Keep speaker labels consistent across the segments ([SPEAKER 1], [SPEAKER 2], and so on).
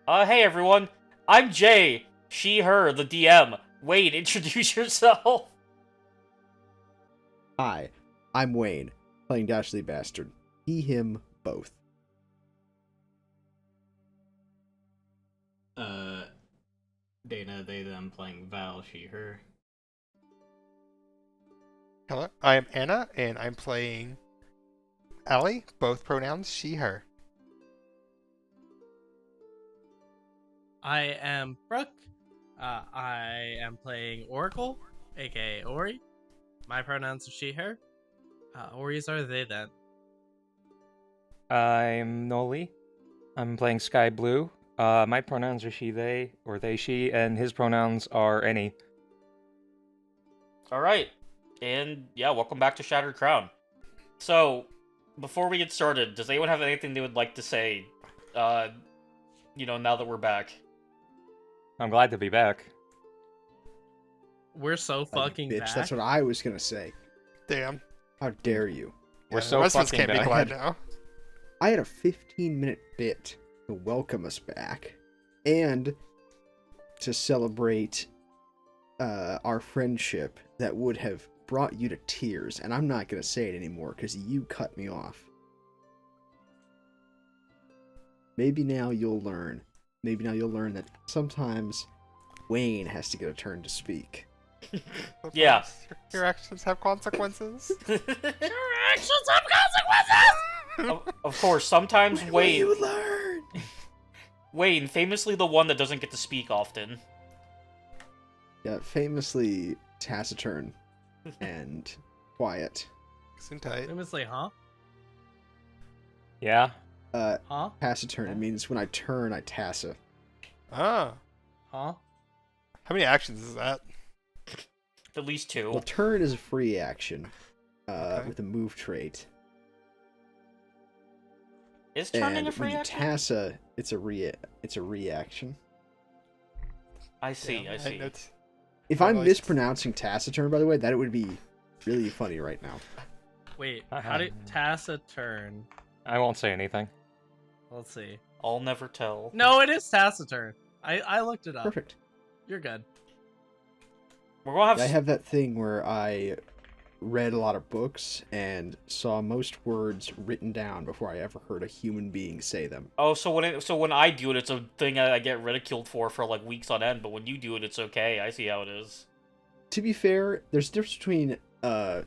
[SPEAKER 1] Hey everyone, I'm Jay, she, her, the DM. Wade, introduce yourself.
[SPEAKER 2] Hi, I'm Wayne, playing Dastardly Bastard. He, him, both.
[SPEAKER 3] Dana, they, them, playing Val, she, her.
[SPEAKER 4] Hello, I am Anna, and I'm playing Ellie, both pronouns she, her.
[SPEAKER 5] I am Brooke. I am playing Oracle, aka Ori. My pronouns are she, her. Ori's are they, them.
[SPEAKER 6] I'm Nolly. I'm playing Sky Blue. My pronouns are she, they, or they, she, and his pronouns are any.
[SPEAKER 1] Alright, and yeah, welcome back to Shattered Crown. So, before we get started, does anyone have anything they would like to say, now that we're back?
[SPEAKER 6] I'm glad to be back.
[SPEAKER 5] We're so fucking
[SPEAKER 2] bitch,
[SPEAKER 5] back.
[SPEAKER 2] that's what I was gonna say.
[SPEAKER 4] Damn.
[SPEAKER 2] How dare you?
[SPEAKER 6] We're
[SPEAKER 4] The
[SPEAKER 6] so
[SPEAKER 4] rest of us
[SPEAKER 6] fucking
[SPEAKER 4] can't be
[SPEAKER 6] back.
[SPEAKER 4] glad now.
[SPEAKER 2] I had a 15-minute bit to welcome us back, and to celebrate our friendship that would have brought you to tears, and I'm not gonna say it anymore because you cut me off. Maybe now you'll learn. Maybe now you'll learn that sometimes Wayne has to get a turn to speak.
[SPEAKER 1] Yeah.
[SPEAKER 4] Your actions have consequences.
[SPEAKER 5] Your actions have consequences!
[SPEAKER 1] Of course, sometimes
[SPEAKER 2] When will
[SPEAKER 1] Wayne,
[SPEAKER 2] you learn?
[SPEAKER 1] Wayne, famously the one that doesn't get to speak often.
[SPEAKER 2] Yeah, famously taciturn and quiet.
[SPEAKER 4] Soon tight.
[SPEAKER 5] Famously, huh?
[SPEAKER 6] Yeah?
[SPEAKER 5] Huh?
[SPEAKER 2] Taciturn, it means when I turn, I tassa.
[SPEAKER 4] Ah.
[SPEAKER 5] Huh?
[SPEAKER 4] How many actions is that?
[SPEAKER 1] At least two.
[SPEAKER 2] Well, turn is a free action
[SPEAKER 4] Okay.
[SPEAKER 2] with a move trait.
[SPEAKER 1] Is turning
[SPEAKER 2] And
[SPEAKER 1] a free
[SPEAKER 2] when you
[SPEAKER 1] action?
[SPEAKER 2] tassa, it's a reaction.
[SPEAKER 1] I see,
[SPEAKER 4] Damn,
[SPEAKER 1] I see.
[SPEAKER 4] it's-
[SPEAKER 2] If
[SPEAKER 4] Oh,
[SPEAKER 2] I'm
[SPEAKER 4] nice.
[SPEAKER 2] mispronouncing taciturn, by the way, that would be really funny right now.
[SPEAKER 5] Wait, how did taciturn?
[SPEAKER 6] I won't say anything.
[SPEAKER 5] Let's see.
[SPEAKER 1] I'll never tell.
[SPEAKER 5] No, it is taciturn. I looked it up.
[SPEAKER 2] Perfect.
[SPEAKER 5] You're good.
[SPEAKER 1] We're gonna have.
[SPEAKER 2] I have that thing where I read a lot of books and saw most words written down before I ever heard a human being say them.
[SPEAKER 1] Oh, so when I do it, it's a thing I get ridiculed for like weeks on end. But when you do it, it's okay. I see how it is.
[SPEAKER 2] To be fair, there's a difference between a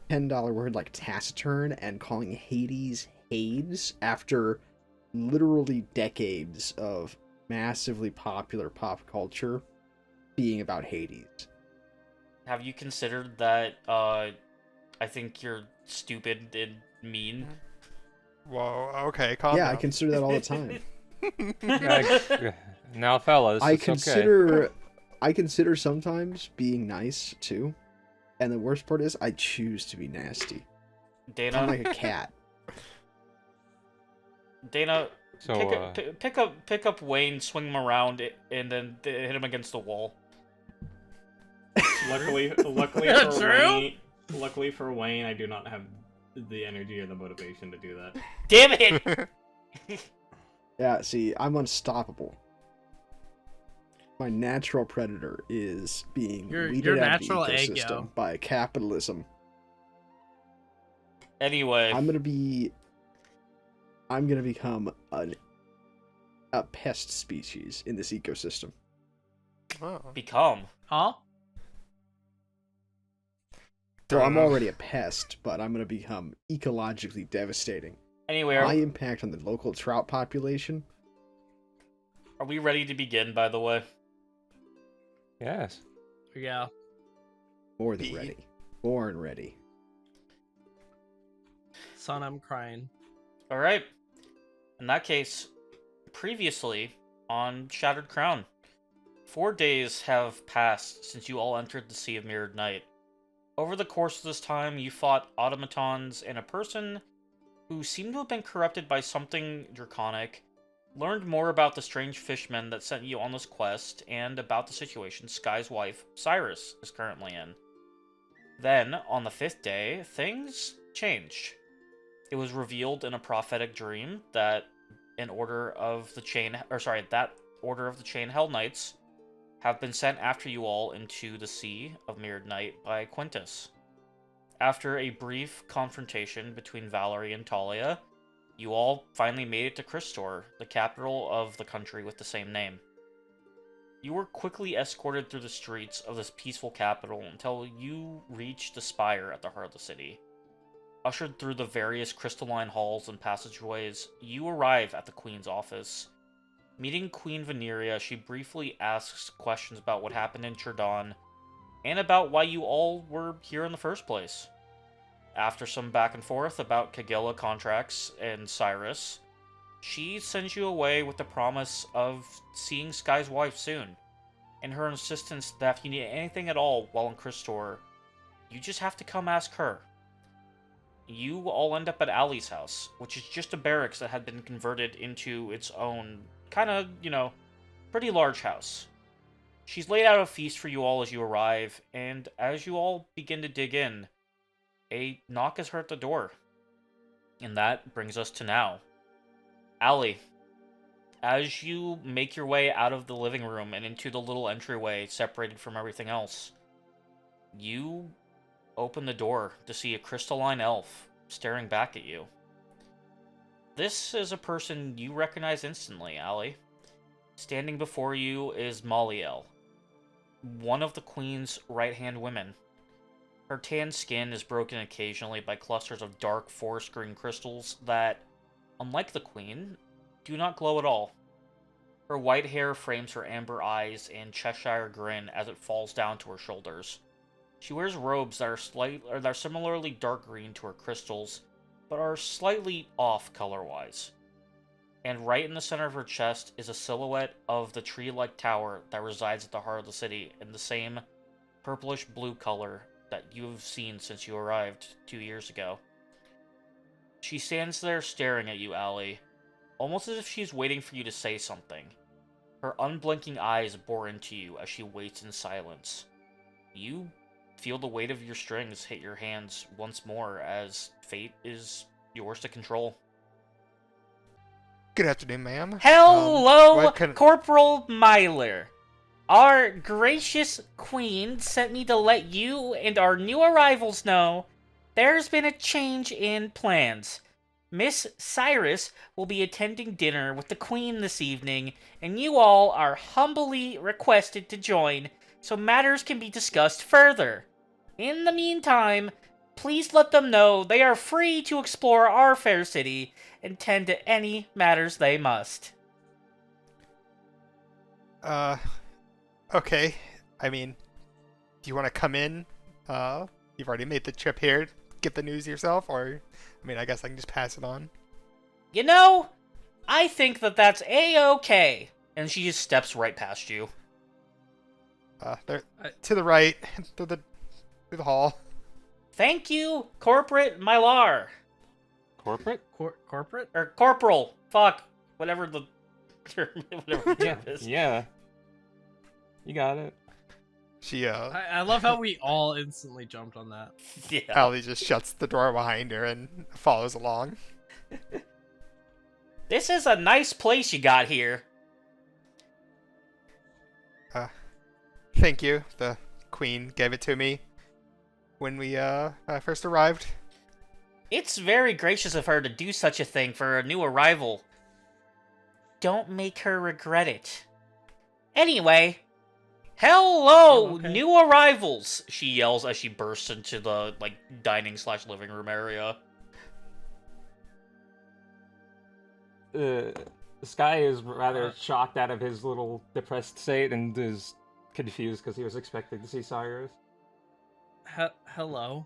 [SPEAKER 2] $10 word like taciturn and calling Hades Hades after literally decades of massively popular pop culture being about Hades.
[SPEAKER 1] Have you considered that? I think you're stupid and mean.
[SPEAKER 4] Whoa, okay, calm
[SPEAKER 2] Yeah,
[SPEAKER 4] down.
[SPEAKER 2] I consider that all the time.
[SPEAKER 6] Now, fellas,
[SPEAKER 2] I
[SPEAKER 6] it's
[SPEAKER 2] consider I consider sometimes being nice too. And the worst part is I choose to be nasty.
[SPEAKER 1] Dana,
[SPEAKER 2] I'm like a cat.
[SPEAKER 1] Dana,
[SPEAKER 6] okay.
[SPEAKER 1] pick up Wayne, swing him around, and then hit him against the wall.
[SPEAKER 3] Luckily for Wayne, I do not have the energy or the motivation to do that.
[SPEAKER 1] Damn it!
[SPEAKER 2] Yeah, see, I'm unstoppable. My natural predator is being
[SPEAKER 5] Your
[SPEAKER 2] weeded out of the
[SPEAKER 5] natural egg,
[SPEAKER 2] ecosystem
[SPEAKER 5] yo.
[SPEAKER 2] by capitalism.
[SPEAKER 1] Anyway,
[SPEAKER 2] I'm gonna become a pest species in this ecosystem.
[SPEAKER 4] Oh.
[SPEAKER 1] become.
[SPEAKER 5] Huh?
[SPEAKER 2] So I'm already a pest, but I'm gonna become ecologically devastating.
[SPEAKER 1] Anyway,
[SPEAKER 2] My impact on the local trout population.
[SPEAKER 1] are we ready to begin? By the way,
[SPEAKER 6] Yes.
[SPEAKER 5] Yeah.
[SPEAKER 2] More than
[SPEAKER 4] Be-
[SPEAKER 2] ready. Born ready.
[SPEAKER 5] Son, I'm crying.
[SPEAKER 1] all right. In that case, previously on Shattered Crown, 4 days have passed since you all entered the Sea of Mirrored Night. Over the course of this time, you fought automatons and a person who seemed to have been corrupted by something draconic, learned more about the strange fishmen that sent you on this quest, and about the situation Sky's wife, Cyrus, is currently in. Then, on the 5th day, things changed. It was revealed in a prophetic dream that that Order of the Chain Hell Knights have been sent after you all into the Sea of Mirrored Night by Quintus. After a brief confrontation between Valerie and Talia, you all finally made it to Crystorre, the capital of the country with the same name. You were quickly escorted through the streets of this peaceful capital until you reached the spire at the heart of the city. Ushered through the various crystalline halls and passageways, you arrive at the Queen's office. Meeting Queen Veneria, she briefly asks questions about what happened in Cherdon, and about why you all were here in the first place. After some back and forth about Kagilla contracts and Cyrus, she sends you away with the promise of seeing Sky's wife soon, and her insistence that if you need anything at all while in Crystorre, you just have to come ask her. You all end up at Allie's house, which is just a barracks that had been converted into its own, kind of, pretty large house. She's laid out a feast for you all as you arrive, and as you all begin to dig in, a knock is heard at the door. And that brings us to now. Allie, as you make your way out of the living room and into the little entryway separated from everything else, you open the door to see a crystalline elf staring back at you. This is a person you recognize instantly, Allie. Standing before you is Molliel, one of the Queen's right-hand women. Her tan skin is broken occasionally by clusters of dark forest green crystals that, unlike the Queen, do not glow at all. Her white hair frames her amber eyes and Cheshire grin as it falls down to her shoulders. She wears robes that are similarly dark green to her crystals, but are slightly off color-wise. And right in the center of her chest is a silhouette of the tree-like tower that resides at the heart of the city in the same purplish-blue color that you have seen since you arrived 2 years ago. She stands there staring at you, Allie, almost as if she's waiting for you to say something. Her unblinking eyes bore into you as she waits in silence. You feel the weight of your strings hit your hands once more as fate is yours to control.
[SPEAKER 4] Good afternoon, ma'am.
[SPEAKER 1] Hello,
[SPEAKER 4] what can-
[SPEAKER 1] Corporal Myler. Our gracious queen sent me to let you and our new arrivals know there's been a change in plans. Miss Cyrus will be attending dinner with the queen this evening, and you all are humbly requested to join so matters can be discussed further. In the meantime, please let them know they are free to explore our fair city and tend to any matters they must.
[SPEAKER 4] Okay. I mean, do you want to come in? You've already made the trip here. Get the news yourself, or, I mean, I guess I can just pass it on.
[SPEAKER 1] You know, I think that's A-okay. And she just steps right past you.
[SPEAKER 4] They're to the right, through the hall.
[SPEAKER 1] Thank you, Corporate Mylar.
[SPEAKER 6] Corporate?
[SPEAKER 5] Corporate?
[SPEAKER 1] Or Corporal. Fuck. Whatever the term is.
[SPEAKER 6] Yeah. You got it.
[SPEAKER 4] She,
[SPEAKER 5] I love how we all instantly jumped on that.
[SPEAKER 1] Yeah.
[SPEAKER 4] Allie just shuts the door behind her and follows along.
[SPEAKER 1] This is a nice place you got here.
[SPEAKER 4] Thank you. The queen gave it to me when we, first arrived.
[SPEAKER 1] It's very gracious of her to do such a thing for a new arrival. Don't make her regret it. Anyway, hello,
[SPEAKER 5] Oh, okay.
[SPEAKER 1] new arrivals, she yells as she bursts into the, dining/living room area.
[SPEAKER 6] Sky is rather shocked out of his little depressed state and is confused because he was expecting to see Cyrus.
[SPEAKER 5] Hello.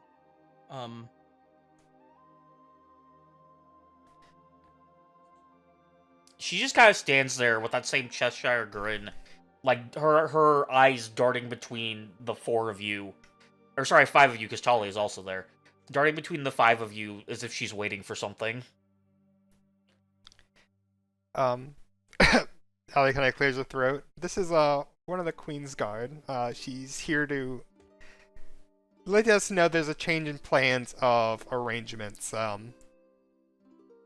[SPEAKER 1] She just kind of stands there with that same Cheshire grin, like her eyes darting between the four of you, or sorry, five of you, because Talia is also there, darting between the five of you as if she's waiting for something.
[SPEAKER 4] Allie kind of clears her throat. This is, one of the Queen's Guard. She's here to let us know there's a change in plans of arrangements.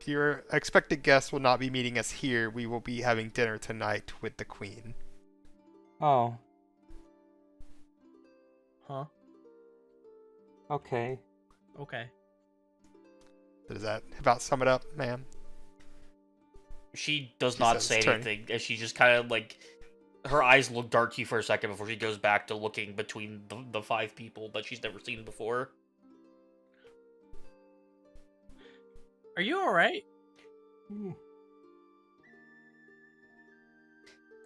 [SPEAKER 4] your expected guest will not be meeting us here. We will be having dinner tonight with the Queen.
[SPEAKER 6] Oh,
[SPEAKER 5] Huh?
[SPEAKER 6] okay.
[SPEAKER 5] Okay.
[SPEAKER 4] Does that about sum it up, ma'am?
[SPEAKER 1] She does
[SPEAKER 4] She
[SPEAKER 1] not
[SPEAKER 4] says,
[SPEAKER 1] say
[SPEAKER 4] "Turn."
[SPEAKER 1] anything, as she just kind of like her eyes look dark to you for a second before she goes back to looking between the five people that she's never seen before.
[SPEAKER 5] Are you alright?
[SPEAKER 6] Hmm.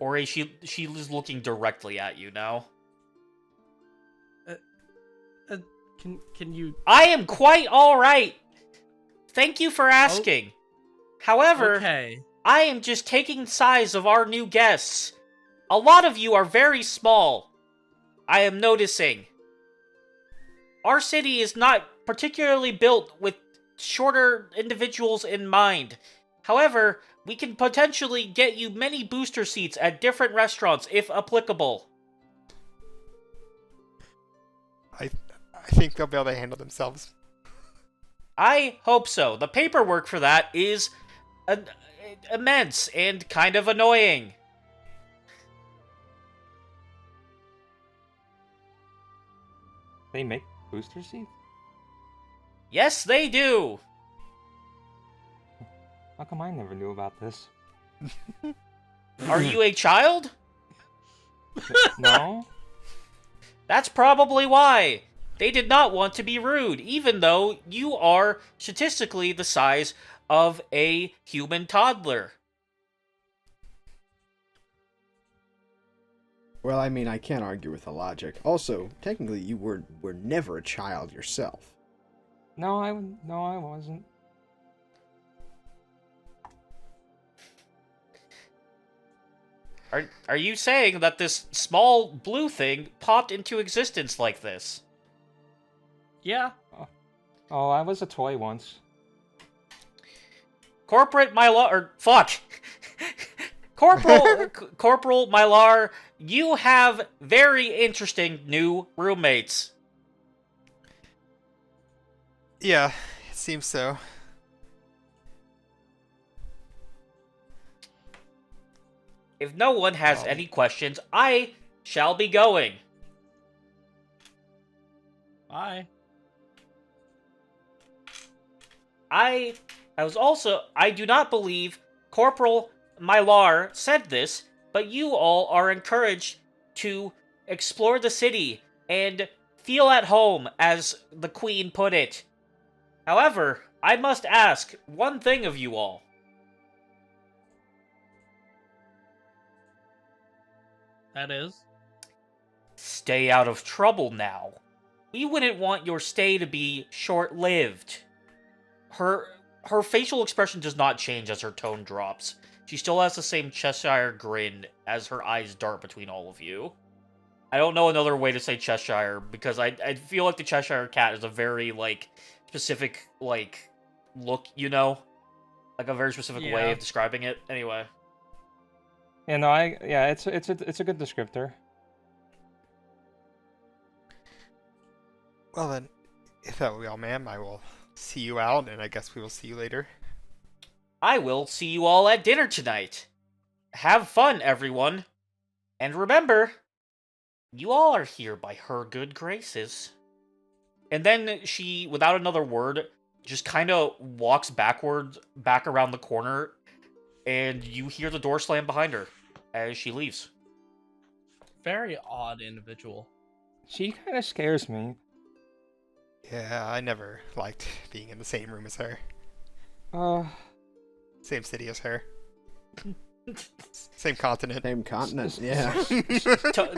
[SPEAKER 1] Ori, she is looking directly at you now.
[SPEAKER 5] Can you...
[SPEAKER 1] I am quite alright! Thank you for asking. However,
[SPEAKER 5] Okay.
[SPEAKER 1] I am just taking size of our new guests. A lot of you are very small. I am noticing. Our city is not particularly built with shorter individuals in mind. However, we can potentially get you many booster seats at different restaurants if applicable.
[SPEAKER 4] I think they'll be able to handle themselves.
[SPEAKER 1] I hope so. The paperwork for that is immense and kind of annoying.
[SPEAKER 6] They make booster seats?
[SPEAKER 1] Yes, they do.
[SPEAKER 6] How come I never knew about this?
[SPEAKER 1] Are you a child?
[SPEAKER 6] No?
[SPEAKER 1] That's probably why. They did not want to be rude, even though you are statistically the size of a human toddler.
[SPEAKER 2] Well, I mean, I can't argue with the logic. Also, technically, you were never a child yourself.
[SPEAKER 6] No, I wasn't.
[SPEAKER 1] Are you saying that this small blue thing popped into existence like this?
[SPEAKER 5] Yeah.
[SPEAKER 6] Oh, I was a toy once.
[SPEAKER 1] Corporate Mylar, or fuck. Corporal Mylar, you have very interesting new roommates.
[SPEAKER 4] Yeah, it seems so.
[SPEAKER 1] If no one has any questions, I shall be going.
[SPEAKER 5] Bye.
[SPEAKER 1] I do not believe Corporal Mylar said this, but you all are encouraged to explore the city and feel at home, as the Queen put it. However, I must ask one thing of you all.
[SPEAKER 5] That is.
[SPEAKER 1] Stay out of trouble now. We wouldn't want your stay to be short-lived. Her facial expression does not change as her tone drops. She still has the same Cheshire grin as her eyes dart between all of you. I don't know another way to say Cheshire, because I feel like the Cheshire cat is a very, like, specific, like, look, you know? Like a very specific way of describing it. Anyway.
[SPEAKER 6] Yeah, no, it's a good descriptor.
[SPEAKER 4] Well then, if that will be all, ma'am, I will see you out, and I guess we will see you later.
[SPEAKER 1] I will see you all at dinner tonight. Have fun, everyone. And remember, you all are here by her good graces. And then she, without another word, just kind of walks back around the corner, and you hear the door slam behind her as she leaves.
[SPEAKER 5] Very odd individual.
[SPEAKER 6] She kind of scares me.
[SPEAKER 4] Yeah, I never liked being in the same room as her. Same city as her. Same continent.
[SPEAKER 2] Same continent, yeah.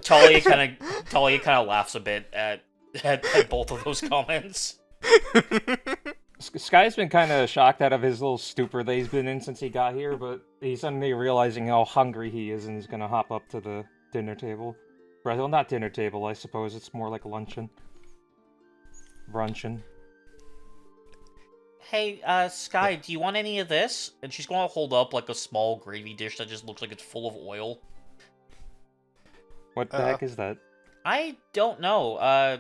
[SPEAKER 1] Talia kind of laughs a bit at both of those comments.
[SPEAKER 6] Sky's been kind of shocked out of his little stupor that he's been in since he got here, but he's suddenly realizing how hungry he is and he's gonna hop up to the dinner table. Well, not dinner table, I suppose. It's more like a luncheon. Brunchin.
[SPEAKER 1] Hey, Sky, do you want any of this? And she's going to hold up, like, a small gravy dish that just looks like it's full of oil.
[SPEAKER 6] What the heck is that?
[SPEAKER 1] I don't know.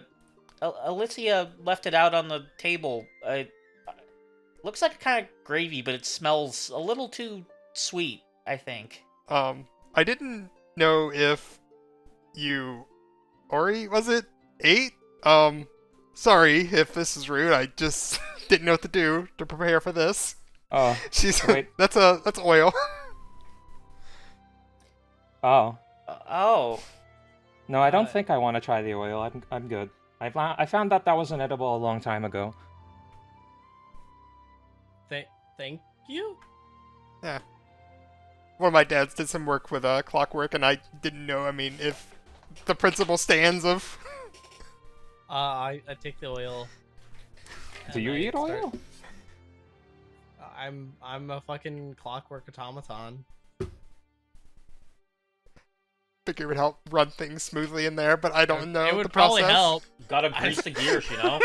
[SPEAKER 1] Alicia left it out on the table. looks like a kind of gravy, but it smells a little too sweet, I think.
[SPEAKER 4] I didn't know if you, Ori, was it? Ate? Sorry if this is rude. I just didn't know what to do to prepare for this.
[SPEAKER 6] Oh,
[SPEAKER 4] She's
[SPEAKER 6] wait.
[SPEAKER 4] that's oil.
[SPEAKER 6] Oh.
[SPEAKER 1] Oh.
[SPEAKER 6] No, I don't think I want to try the oil. I'm good. I found that wasn't edible a long time ago.
[SPEAKER 5] Thank you.
[SPEAKER 4] Yeah. One of my dads did some work with clockwork, and I didn't know. I mean, if the principle stands of.
[SPEAKER 5] I take the oil.
[SPEAKER 6] Do
[SPEAKER 5] and
[SPEAKER 6] you
[SPEAKER 5] I
[SPEAKER 6] eat
[SPEAKER 5] start-
[SPEAKER 6] oil?
[SPEAKER 5] I'm a fucking clockwork automaton.
[SPEAKER 4] Figure it would help run things smoothly in there, but I don't know
[SPEAKER 5] It would
[SPEAKER 4] the
[SPEAKER 5] probably
[SPEAKER 4] process.
[SPEAKER 5] help.
[SPEAKER 1] Gotta grease the gears, you know?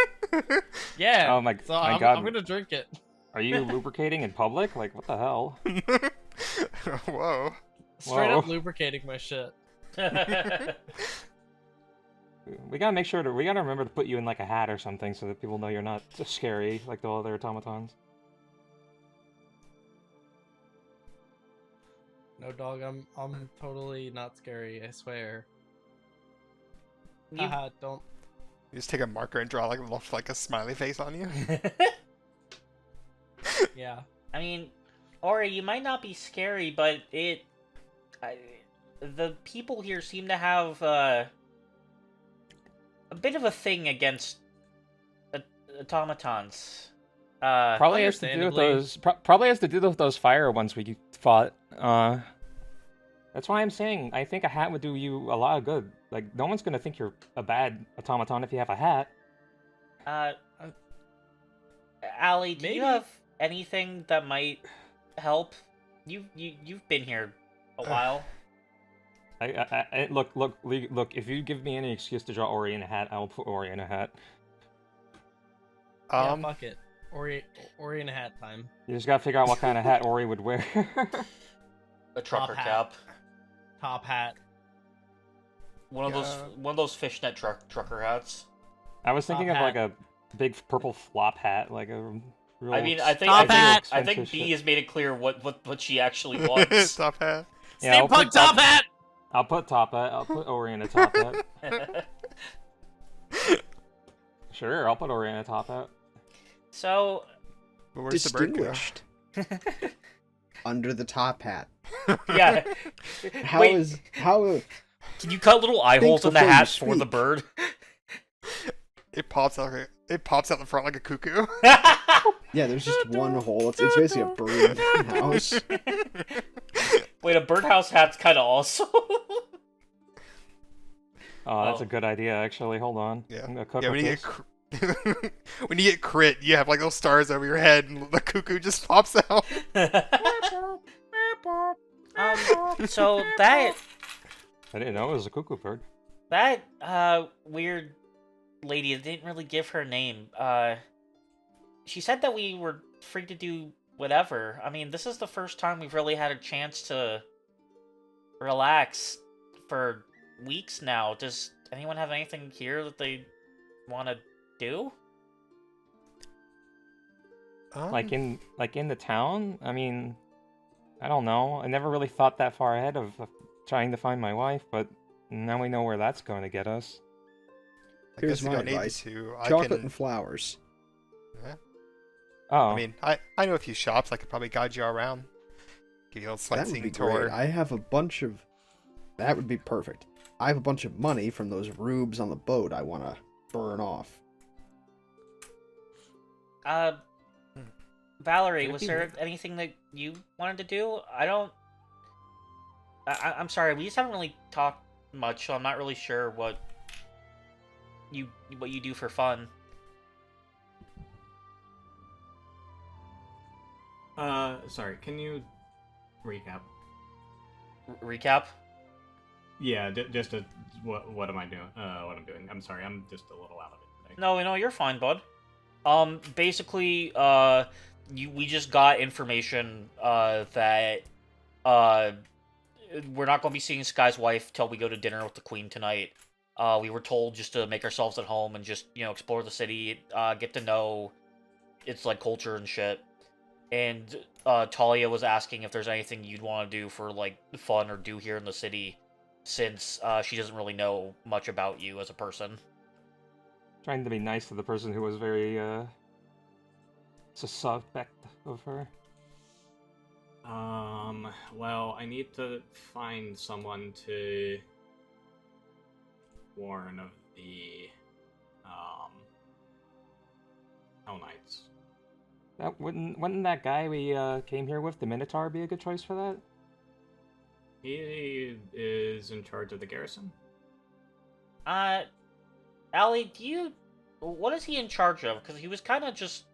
[SPEAKER 5] Yeah.
[SPEAKER 6] Oh my-
[SPEAKER 5] So
[SPEAKER 6] my God.
[SPEAKER 5] I'm gonna drink it.
[SPEAKER 6] Are you lubricating in public? Like, what the hell?
[SPEAKER 4] Whoa.
[SPEAKER 5] Straight up
[SPEAKER 6] Whoa.
[SPEAKER 5] lubricating my shit.
[SPEAKER 6] We gotta make sure we gotta remember to put you in like a hat or something so that people know you're not so scary like the other automatons.
[SPEAKER 5] No, dog, I'm totally not scary, I swear.
[SPEAKER 1] You-
[SPEAKER 5] Haha, don't.
[SPEAKER 4] You just take a marker and draw like a smiley face on you.
[SPEAKER 5] Yeah.
[SPEAKER 1] I mean, Ori, you might not be scary, but the people here seem to have a bit of a thing against automatons.
[SPEAKER 6] Probably has to do with
[SPEAKER 5] understandably.
[SPEAKER 6] those. Probably has to do with those fire ones we fought. That's why I'm saying I think a hat would do you a lot of good. Like, no one's gonna think you're a bad automaton if you have a hat.
[SPEAKER 1] Allie, do
[SPEAKER 5] Maybe.
[SPEAKER 1] you have anything that might help? You've been here a while.
[SPEAKER 6] Look. If you give me any excuse to draw Ori in a hat, I will put Ori in a hat.
[SPEAKER 5] Yeah, fuck it. Ori in a hat time.
[SPEAKER 6] You just gotta figure out what kind of hat Ori would wear.
[SPEAKER 1] A trucker
[SPEAKER 5] hat.
[SPEAKER 1] cap.
[SPEAKER 5] Top hat.
[SPEAKER 1] One of those fishnet trucker hats.
[SPEAKER 6] I was thinking of
[SPEAKER 5] Top
[SPEAKER 6] like a big purple flop hat, like a real.
[SPEAKER 1] I mean, I think
[SPEAKER 5] Top hat!
[SPEAKER 1] I think B has made it clear what she actually wants.
[SPEAKER 4] Top hat.
[SPEAKER 6] Yeah, I'll
[SPEAKER 5] Steampunk
[SPEAKER 6] put
[SPEAKER 5] top hat!
[SPEAKER 6] I'll put top hat. I'll put Ori in a top hat. Sure, I'll put Ori in a top hat.
[SPEAKER 1] So,
[SPEAKER 4] But where's the bird go?
[SPEAKER 2] Distinguished. Under the top hat.
[SPEAKER 1] yeah.
[SPEAKER 2] How
[SPEAKER 1] Wait.
[SPEAKER 2] is how?
[SPEAKER 1] Can you cut little eye
[SPEAKER 2] Think
[SPEAKER 1] holes in the
[SPEAKER 2] before you
[SPEAKER 1] hat for the
[SPEAKER 2] speak.
[SPEAKER 1] bird?
[SPEAKER 4] It pops out. It pops out the front like a cuckoo.
[SPEAKER 2] Yeah, there's just one hole. It's basically a bird house.
[SPEAKER 1] Wait, a birdhouse hat's kind of awesome.
[SPEAKER 6] Oh, that's
[SPEAKER 1] Oh.
[SPEAKER 6] a good idea, actually. Hold on.
[SPEAKER 4] Yeah.
[SPEAKER 6] I'm gonna cook
[SPEAKER 4] Yeah,
[SPEAKER 6] with
[SPEAKER 4] when you
[SPEAKER 6] this.
[SPEAKER 4] get when you get crit, you have like little stars over your head, and the cuckoo just pops out.
[SPEAKER 1] So that
[SPEAKER 6] I didn't know it was a cuckoo bird.
[SPEAKER 1] weird lady didn't really give her name. She said that we were free to do whatever. I mean, this is the first time we've really had a chance to relax for weeks now. Does anyone have anything here that they want to do?
[SPEAKER 6] Like in the town? I mean, I don't know. I never really thought that far ahead of trying to find my wife, but now we know where that's going to get us.
[SPEAKER 4] I
[SPEAKER 2] Here's
[SPEAKER 4] guess you
[SPEAKER 2] my
[SPEAKER 4] don't need
[SPEAKER 2] advice.
[SPEAKER 4] to.
[SPEAKER 2] Chocolate
[SPEAKER 4] can,
[SPEAKER 2] and flowers.
[SPEAKER 6] Oh,
[SPEAKER 4] I mean, I know a few shops. I could probably guide you around. Give you a little
[SPEAKER 2] That would
[SPEAKER 4] sightseeing
[SPEAKER 2] be
[SPEAKER 4] tour.
[SPEAKER 2] great. I have a bunch of. That would be perfect. I have a bunch of money from those rubes on the boat. I want to burn off.
[SPEAKER 1] Valerie,
[SPEAKER 6] Could it
[SPEAKER 1] was
[SPEAKER 6] be
[SPEAKER 1] there
[SPEAKER 6] weird?
[SPEAKER 1] anything that you wanted to do? I'm sorry, we just haven't really talked much, so I'm not really sure what you do for fun.
[SPEAKER 3] Sorry, can you recap?
[SPEAKER 1] Recap?
[SPEAKER 3] Yeah, just what am I doing? What I'm doing. I'm sorry, I'm just a little out of it today.
[SPEAKER 1] No, you're fine, bud. Basically, we just got information, that, we're not gonna be seeing Sky's wife till we go to dinner with the Queen tonight. We were told just to make ourselves at home and just, explore the city, get to know its like culture and shit. And Talia was asking if there's anything you'd want to do for like fun or do here in the city, since she doesn't really know much about you as a person.
[SPEAKER 6] Trying to be nice to the person who was very suspect of her.
[SPEAKER 3] Well, I need to find someone to warn of the Hell Knights.
[SPEAKER 6] That wouldn't that guy we came here with, the Minotaur, be a good choice for that?
[SPEAKER 3] He is in charge of the garrison.
[SPEAKER 1] Allie, what is he in charge of? Because he was kind of just...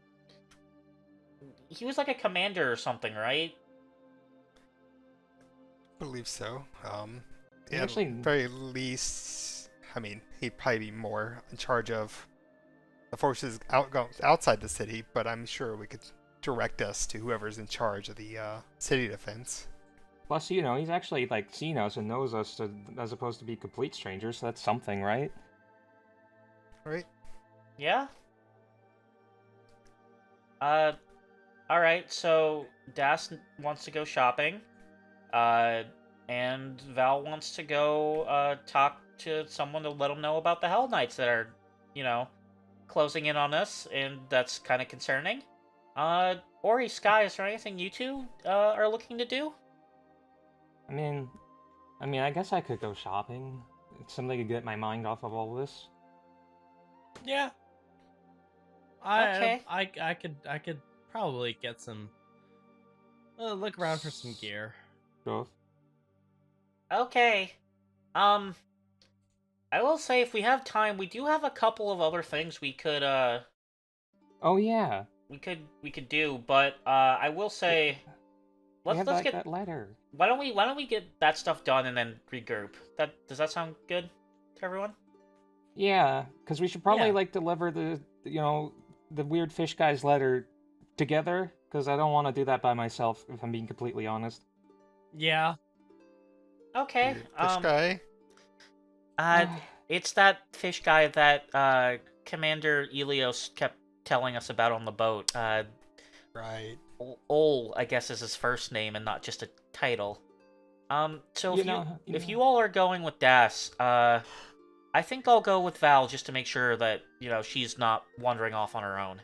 [SPEAKER 1] He was like a commander or something, right?
[SPEAKER 4] I believe so.
[SPEAKER 6] He
[SPEAKER 4] At
[SPEAKER 6] actually-
[SPEAKER 4] very least, I mean, he'd probably be more in charge of the forces outside the city, but I'm sure we could direct us to whoever's in charge of the city defense.
[SPEAKER 6] Plus, you know, he's actually, like, seen us and knows us as opposed to be complete strangers, so that's something, right?
[SPEAKER 4] Right?
[SPEAKER 1] Yeah? Alright, so Das wants to go shopping. And Val wants to go, talk to someone to let him know about the Hell Knights that are, you know, closing in on us, and that's kind of concerning. Ori, Sky, is there anything you two, are looking to do?
[SPEAKER 6] I mean, I guess I could go shopping. It's something to get my mind off of all this.
[SPEAKER 5] Yeah.
[SPEAKER 1] Okay.
[SPEAKER 5] I could probably get some. Look around for some gear.
[SPEAKER 6] Both.
[SPEAKER 1] Okay. I will say, if we have time, we do have a couple of other things we could,
[SPEAKER 6] Oh yeah.
[SPEAKER 1] we could do, but, I will say,
[SPEAKER 6] We have
[SPEAKER 1] let's get...
[SPEAKER 6] that letter.
[SPEAKER 1] Why don't we get that stuff done and then regroup? Does that sound good to everyone?
[SPEAKER 6] Yeah, because we should probably
[SPEAKER 5] Yeah.
[SPEAKER 6] like deliver the weird fish guy's letter together, because I don't want to do that by myself, if I'm being completely honest.
[SPEAKER 5] Yeah.
[SPEAKER 1] Okay.
[SPEAKER 4] This guy?
[SPEAKER 1] It's that fish guy that Commander Elios kept telling us about on the boat.
[SPEAKER 4] Right.
[SPEAKER 1] Ol, I guess, is his first name and not just a title. So if you all are going with Das, I think I'll go with Val just to make sure that, you know, she's not wandering off on her own.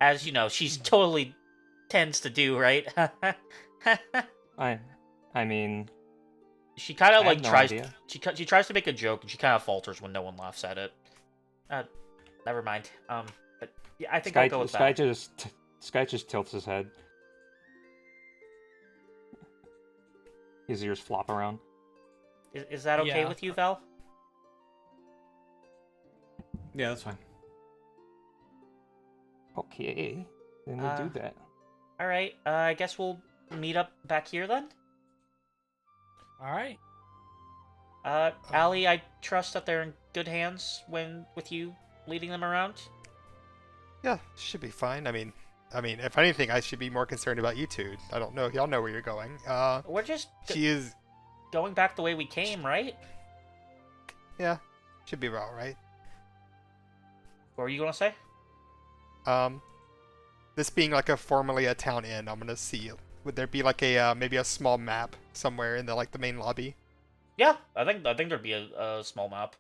[SPEAKER 1] As you know, she's totally tends to do, right?
[SPEAKER 6] I mean,
[SPEAKER 1] She kind
[SPEAKER 6] I
[SPEAKER 1] of
[SPEAKER 6] have
[SPEAKER 1] like
[SPEAKER 6] no
[SPEAKER 1] tries.
[SPEAKER 6] idea.
[SPEAKER 1] She tries to make a joke, and she kind of falters when no one laughs at it. Never mind. But yeah, I think I'll go with
[SPEAKER 6] Sky
[SPEAKER 1] that.
[SPEAKER 6] Sky just tilts his head. His ears flop around.
[SPEAKER 1] Is that okay
[SPEAKER 5] Yeah.
[SPEAKER 1] with you, Val?
[SPEAKER 3] Yeah, that's fine.
[SPEAKER 6] Okay, then we'll do that.
[SPEAKER 1] All right. I guess we'll meet up back here then.
[SPEAKER 5] All right.
[SPEAKER 1] Allie, I trust that they're in good hands with you leading them around.
[SPEAKER 4] Yeah, should be fine. I mean, if anything, I should be more concerned about you two. I don't know. Y'all know where you're going.
[SPEAKER 1] We're just
[SPEAKER 4] She is.
[SPEAKER 1] going back the way we came, right?
[SPEAKER 4] Yeah, should be about right.
[SPEAKER 1] What were you gonna say?
[SPEAKER 4] This being like formerly a town inn, I'm gonna see. Would there be like a maybe a small map somewhere in the main lobby?
[SPEAKER 1] Yeah, I think there'd be a small map.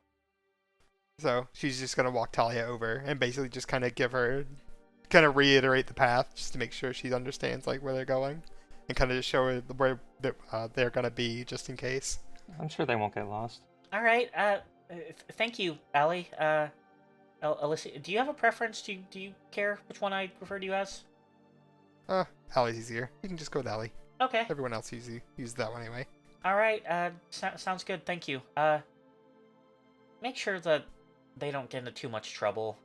[SPEAKER 4] So she's just gonna walk Talia over and basically just kind of reiterate the path just to make sure she understands like where they're going, and kind of just show her where they're gonna be just in case.
[SPEAKER 6] I'm sure they won't get lost.
[SPEAKER 1] All right. Thank you, Allie. Alyssa, do you have a preference? Do you care which one I refer to you as?
[SPEAKER 4] Allie's easier. You can just go with Allie.
[SPEAKER 1] Okay.
[SPEAKER 4] Everyone else uses that one anyway.
[SPEAKER 1] All right. Sounds good. Thank you. Make sure that they don't get into too much trouble.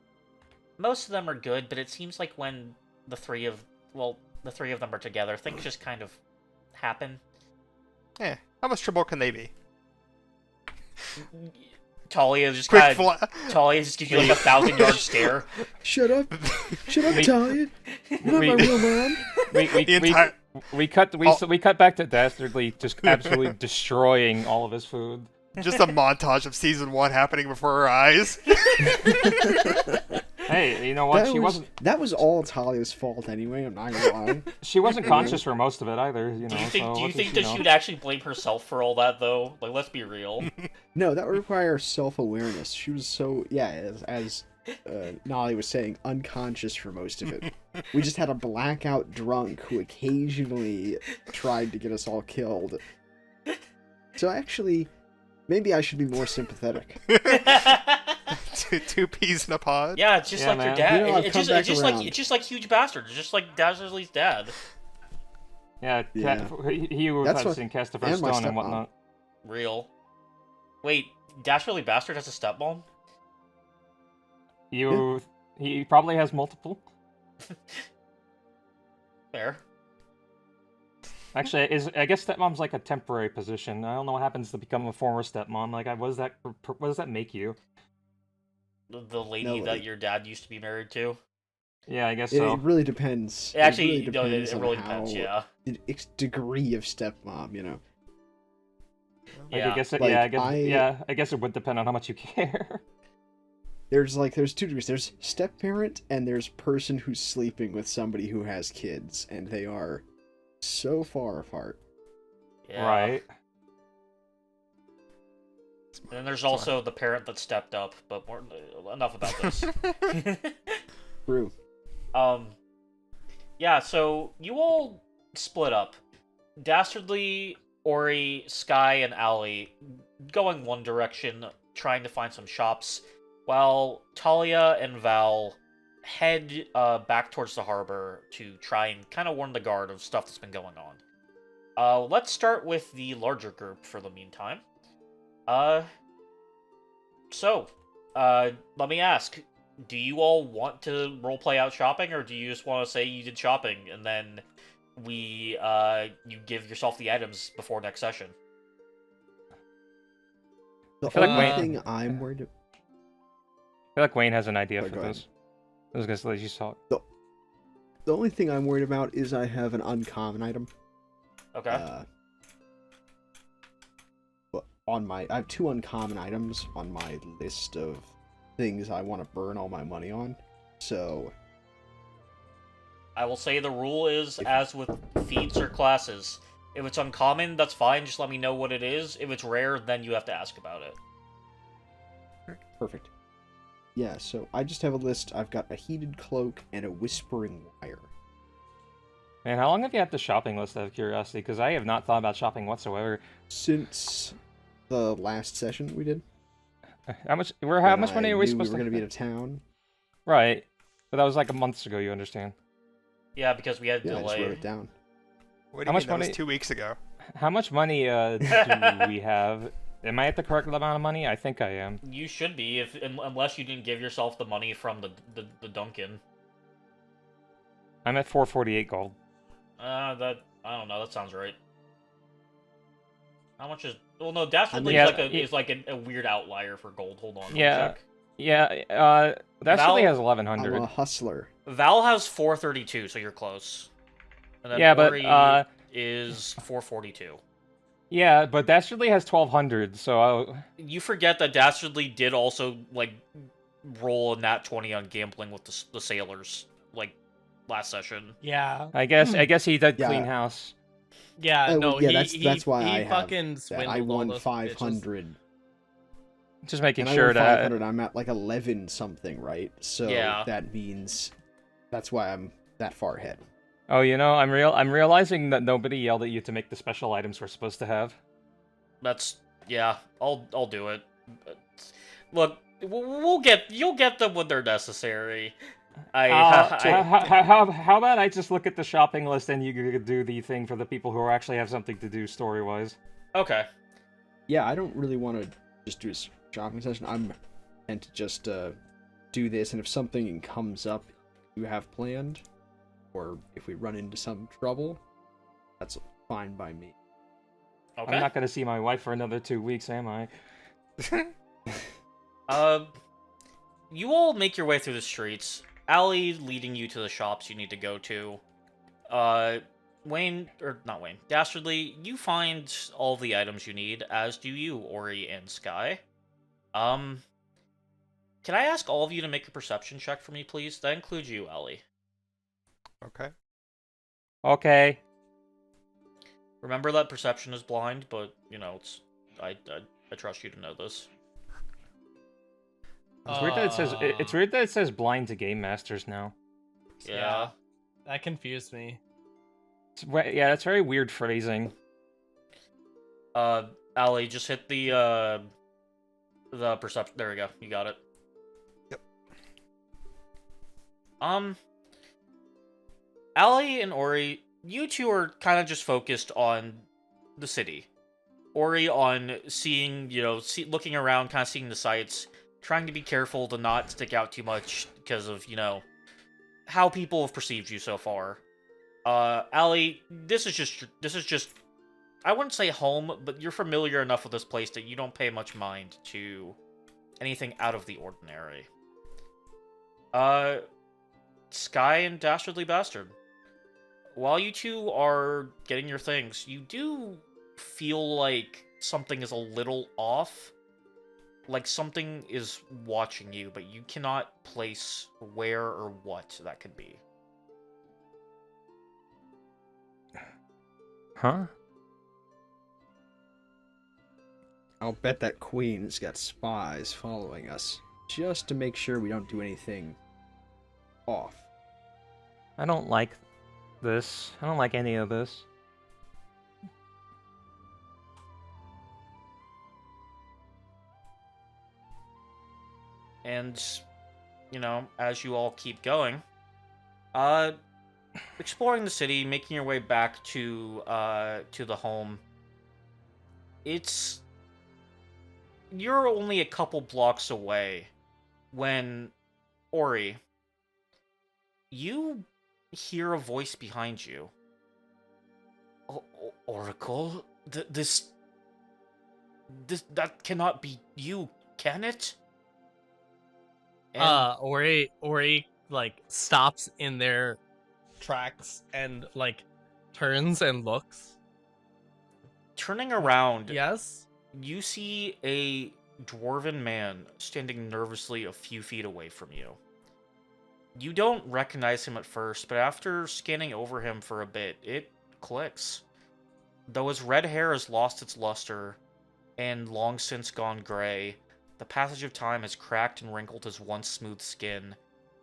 [SPEAKER 1] Most of them are good, but it seems like when the three of them are together, things just kind of happen.
[SPEAKER 4] How much trouble can they be?
[SPEAKER 1] Talia just
[SPEAKER 4] Quick
[SPEAKER 1] Talia just gives you like a 1,000-yard stare.
[SPEAKER 2] Shut up, Talia. You're not
[SPEAKER 6] we-
[SPEAKER 2] my real mom.
[SPEAKER 6] We cut back to Dastardly just absolutely destroying all of his food.
[SPEAKER 4] Just a montage of season 1 happening before our eyes.
[SPEAKER 6] Hey, you know what?
[SPEAKER 2] That was all Talia's fault anyway. I'm not gonna lie.
[SPEAKER 6] She wasn't conscious for most of it either. You know.
[SPEAKER 1] Do you think,
[SPEAKER 6] so
[SPEAKER 1] do you
[SPEAKER 6] what
[SPEAKER 1] think
[SPEAKER 6] does
[SPEAKER 1] that
[SPEAKER 6] she know?
[SPEAKER 1] she'd actually blame herself for all that, though? Like, let's be real.
[SPEAKER 2] No, that would require self-awareness. She was so as Nolly was saying, unconscious for most of it. We just had a blackout drunk who occasionally tried to get us all killed. So actually, maybe I should be more sympathetic.
[SPEAKER 4] Two peas in a pod.
[SPEAKER 1] Yeah, it's just
[SPEAKER 6] Yeah,
[SPEAKER 1] like your
[SPEAKER 6] man.
[SPEAKER 1] dad.
[SPEAKER 2] You know, I've
[SPEAKER 1] it's
[SPEAKER 2] come
[SPEAKER 1] just
[SPEAKER 2] back around.
[SPEAKER 1] it's just like huge bastard. It's just like Dastardly's dad.
[SPEAKER 6] Yeah,
[SPEAKER 2] Yeah.
[SPEAKER 6] he who
[SPEAKER 2] That's
[SPEAKER 6] had
[SPEAKER 2] what-
[SPEAKER 6] seen Cast of
[SPEAKER 2] and my
[SPEAKER 6] Stone and
[SPEAKER 2] stepmom.
[SPEAKER 6] whatnot.
[SPEAKER 1] Real. Wait, Dastardly bastard has a stepmom?
[SPEAKER 6] He probably has multiple.
[SPEAKER 1] Fair.
[SPEAKER 6] Actually, I guess stepmom's like a temporary position. I don't know what happens to become a former stepmom. Like, what does that make you?
[SPEAKER 1] The lady
[SPEAKER 2] No,
[SPEAKER 1] that your dad used to be married to.
[SPEAKER 6] Yeah, I guess
[SPEAKER 2] It
[SPEAKER 6] so.
[SPEAKER 2] really depends.
[SPEAKER 1] Actually,
[SPEAKER 2] it really depends
[SPEAKER 1] it
[SPEAKER 2] on
[SPEAKER 1] really
[SPEAKER 2] how
[SPEAKER 1] depends. Yeah.
[SPEAKER 2] the degree of stepmom, you know.
[SPEAKER 6] Like,
[SPEAKER 1] Yeah.
[SPEAKER 6] I guess
[SPEAKER 2] Like,
[SPEAKER 6] I guess it would depend on how much you care.
[SPEAKER 2] There's two degrees. There's step parent and there's person who's sleeping with somebody who has kids, and they are so far apart.
[SPEAKER 1] Yeah.
[SPEAKER 6] Right.
[SPEAKER 1] And then there's also the parent that stepped up, but enough about this.
[SPEAKER 2] True.
[SPEAKER 1] Yeah, so you all split up. Dastardly, Ori, Sky, and Allie going one direction, trying to find some shops, while Talia and Val head back towards the harbor to try and kind of warn the guard of stuff that's been going on. Let's start with the larger group for the meantime. Let me ask, do you all want to roleplay out shopping, or do you just want to say you did shopping, and then you give yourself the items before next session?
[SPEAKER 2] The
[SPEAKER 6] feel like
[SPEAKER 2] only
[SPEAKER 5] Wayne-
[SPEAKER 2] thing I'm worried
[SPEAKER 6] I feel like Wayne has an idea
[SPEAKER 2] Oh,
[SPEAKER 6] for
[SPEAKER 2] go ahead.
[SPEAKER 6] this. I was gonna let you talk.
[SPEAKER 2] the only thing I'm worried about is I have an uncommon item.
[SPEAKER 1] Okay.
[SPEAKER 2] But I have 2 uncommon items on my list of things I want to burn all my money on. So
[SPEAKER 1] I will say the rule is,
[SPEAKER 2] If-
[SPEAKER 1] as with feats or classes, if it's uncommon, that's fine, just let me know what it is. If it's rare, then you have to ask about it.
[SPEAKER 2] perfect. Yeah, so I just have a list. I've got a heated cloak and a whispering wire.
[SPEAKER 6] Man, how long have you had the shopping list out of curiosity? Because I have not thought about shopping whatsoever.
[SPEAKER 2] Since the last session we did.
[SPEAKER 6] How much
[SPEAKER 2] when
[SPEAKER 6] much money
[SPEAKER 2] I
[SPEAKER 6] are we
[SPEAKER 2] knew
[SPEAKER 6] supposed
[SPEAKER 2] we were
[SPEAKER 6] to
[SPEAKER 2] going to be out of town.
[SPEAKER 6] Right. But that was like a month ago, you understand.
[SPEAKER 1] Yeah, because we had
[SPEAKER 2] Yeah, I just wrote
[SPEAKER 1] delay.
[SPEAKER 2] it down.
[SPEAKER 4] What do
[SPEAKER 6] How
[SPEAKER 4] you
[SPEAKER 6] much
[SPEAKER 4] mean? That was
[SPEAKER 6] money-
[SPEAKER 4] 2 weeks ago.
[SPEAKER 6] How much money do we have? Am I at the correct amount of money? I think I am.
[SPEAKER 1] You should be, unless you didn't give yourself the money from the Duncan.
[SPEAKER 6] I'm at 448 gold.
[SPEAKER 1] That I don't know. That sounds right. How much is? Well, no, Dastardly
[SPEAKER 6] Yeah,
[SPEAKER 1] is like a weird outlier for gold. Hold on. let me
[SPEAKER 6] Yeah.
[SPEAKER 1] check.
[SPEAKER 6] Yeah, that
[SPEAKER 1] Val-
[SPEAKER 6] really has
[SPEAKER 2] I'm
[SPEAKER 6] 1100.
[SPEAKER 2] a hustler.
[SPEAKER 1] Val has 432, so you're close. And then
[SPEAKER 6] Yeah, but
[SPEAKER 1] Ori is 442.
[SPEAKER 6] yeah, but Dastardly has 1200, so
[SPEAKER 1] You forget that Dastardly did also like roll a nat 20 on gambling with the sailors like last session.
[SPEAKER 5] Yeah.
[SPEAKER 6] I guess he did
[SPEAKER 2] Yeah.
[SPEAKER 6] clean house.
[SPEAKER 5] Yeah,
[SPEAKER 2] Oh,
[SPEAKER 5] no,
[SPEAKER 2] yeah,
[SPEAKER 5] he,
[SPEAKER 2] that's why
[SPEAKER 5] he
[SPEAKER 2] I have
[SPEAKER 5] fucking
[SPEAKER 2] That
[SPEAKER 5] swindled
[SPEAKER 2] I
[SPEAKER 5] all
[SPEAKER 2] won
[SPEAKER 5] those
[SPEAKER 2] 500.
[SPEAKER 6] Just making
[SPEAKER 2] And I
[SPEAKER 6] sure
[SPEAKER 2] won
[SPEAKER 6] that
[SPEAKER 2] 500. I'm at like 11 something, right? So
[SPEAKER 1] Yeah.
[SPEAKER 2] that means that's why I'm that far ahead.
[SPEAKER 6] Oh, you know, I'm realizing that nobody yelled at you to make the special items we're supposed to have.
[SPEAKER 1] That's yeah. I'll do it. But, look, you'll get them when they're necessary.
[SPEAKER 6] How about I just look at the shopping list and you could do the thing for the people who actually have something to do story-wise?
[SPEAKER 1] Okay.
[SPEAKER 2] Yeah, I don't really want to just do a shopping session. I'm meant to just do this, and if something comes up you have planned, or if we run into some trouble, that's fine by me.
[SPEAKER 1] Okay.
[SPEAKER 6] I'm not gonna see my wife for another 2 weeks, am I?
[SPEAKER 1] You all make your way through the streets. Allie leading you to the shops you need to go to. Dastardly, you find all the items you need, as do you, Ori and Sky. Can I ask all of you to make a perception check for me, please? That includes you, Ellie.
[SPEAKER 4] Okay.
[SPEAKER 6] Okay.
[SPEAKER 1] Remember that perception is blind, but, it's... I trust you to know this.
[SPEAKER 6] It's weird that it says it's weird that it says blind to game masters now.
[SPEAKER 1] Yeah.
[SPEAKER 5] That confused me.
[SPEAKER 6] Yeah, that's very weird phrasing.
[SPEAKER 1] Ellie, just hit the perception. There we go. You got it.
[SPEAKER 4] Yep.
[SPEAKER 1] Ellie and Ori, you two are kind of just focused on the city. Ori on seeing, looking around, kind of seeing the sights, trying to be careful to not stick out too much because of, how people have perceived you so far. Ellie, this is just, I wouldn't say home, but you're familiar enough with this place that you don't pay much mind to anything out of the ordinary. Sky and Dastardly Bastard. While you two are getting your things, you do feel like something is a little off. Like something is watching you, but you cannot place where or what that could be.
[SPEAKER 6] Huh?
[SPEAKER 2] I'll bet that Queen's got spies following us, just to make sure we don't do anything off.
[SPEAKER 6] I don't like this. I don't like any of this.
[SPEAKER 1] And, as you all keep going, exploring the city, making your way back to the home, you're only a couple blocks away when, Ori, you hear a voice behind you. Oracle? That cannot be you, can it? And
[SPEAKER 5] Ori like stops in their tracks and like turns and looks.
[SPEAKER 1] turning around,
[SPEAKER 5] Yes.
[SPEAKER 1] you see a dwarven man standing nervously a few feet away from you. You don't recognize him at first, but after scanning over him for a bit, it clicks. Though his red hair has lost its luster and long since gone gray, the passage of time has cracked and wrinkled his once smooth skin.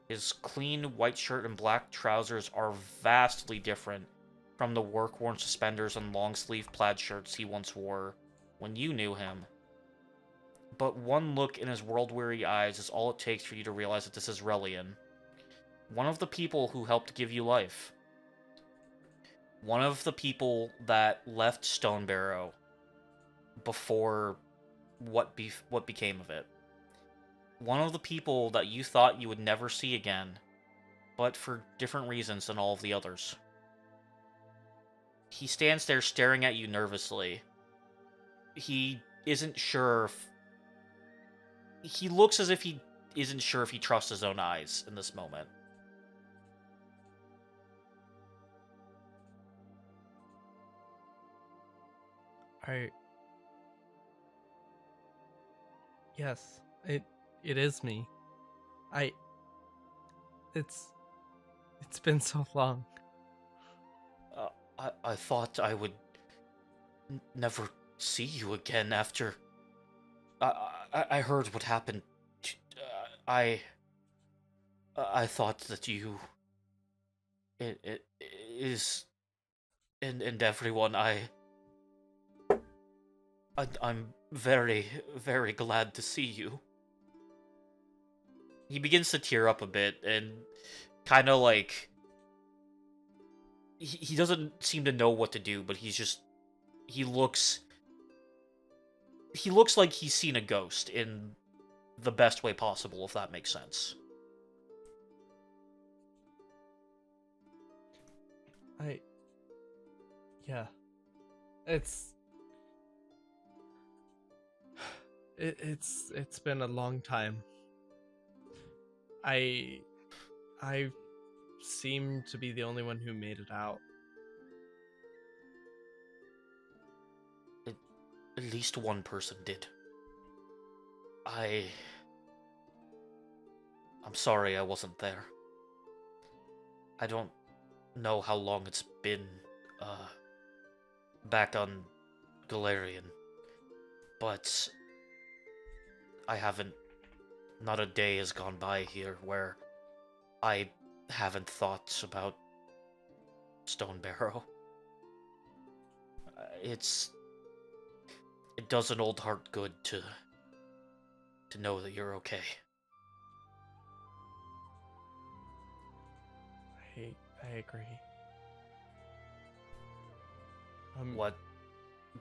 [SPEAKER 1] His clean white shirt and black trousers are vastly different from the work-worn suspenders and long-sleeve plaid shirts he once wore when you knew him. But one look in his world-weary eyes is all it takes for you to realize that this is Relian, one of the people who helped give you life. One of the people that left Stonebarrow before what became of it. One of the people that you thought you would never see again, but for different reasons than all of the others. He stands there staring at you nervously. He isn't sure if... He looks as if he isn't sure if he trusts his own eyes in this moment.
[SPEAKER 5] Yes, it is me. It's been so long.
[SPEAKER 1] I thought I would never see you again after... I heard what happened. I thought that you... It is... And everyone, I'm very, very glad to see you. He begins to tear up a bit and kind of like... He doesn't seem to know what to do, but he's just... He looks like he's seen a ghost in the best way possible, if that makes sense.
[SPEAKER 5] Yeah. It's been a long time. I seem to be the only one who made it out.
[SPEAKER 1] At least one person did. I'm sorry I wasn't there. I don't know how long it's been, back on Galarian, but I haven't. Not a day has gone by here where I haven't thought about Stone Barrow. It does an old heart good to know that you're okay.
[SPEAKER 5] I agree.
[SPEAKER 1] What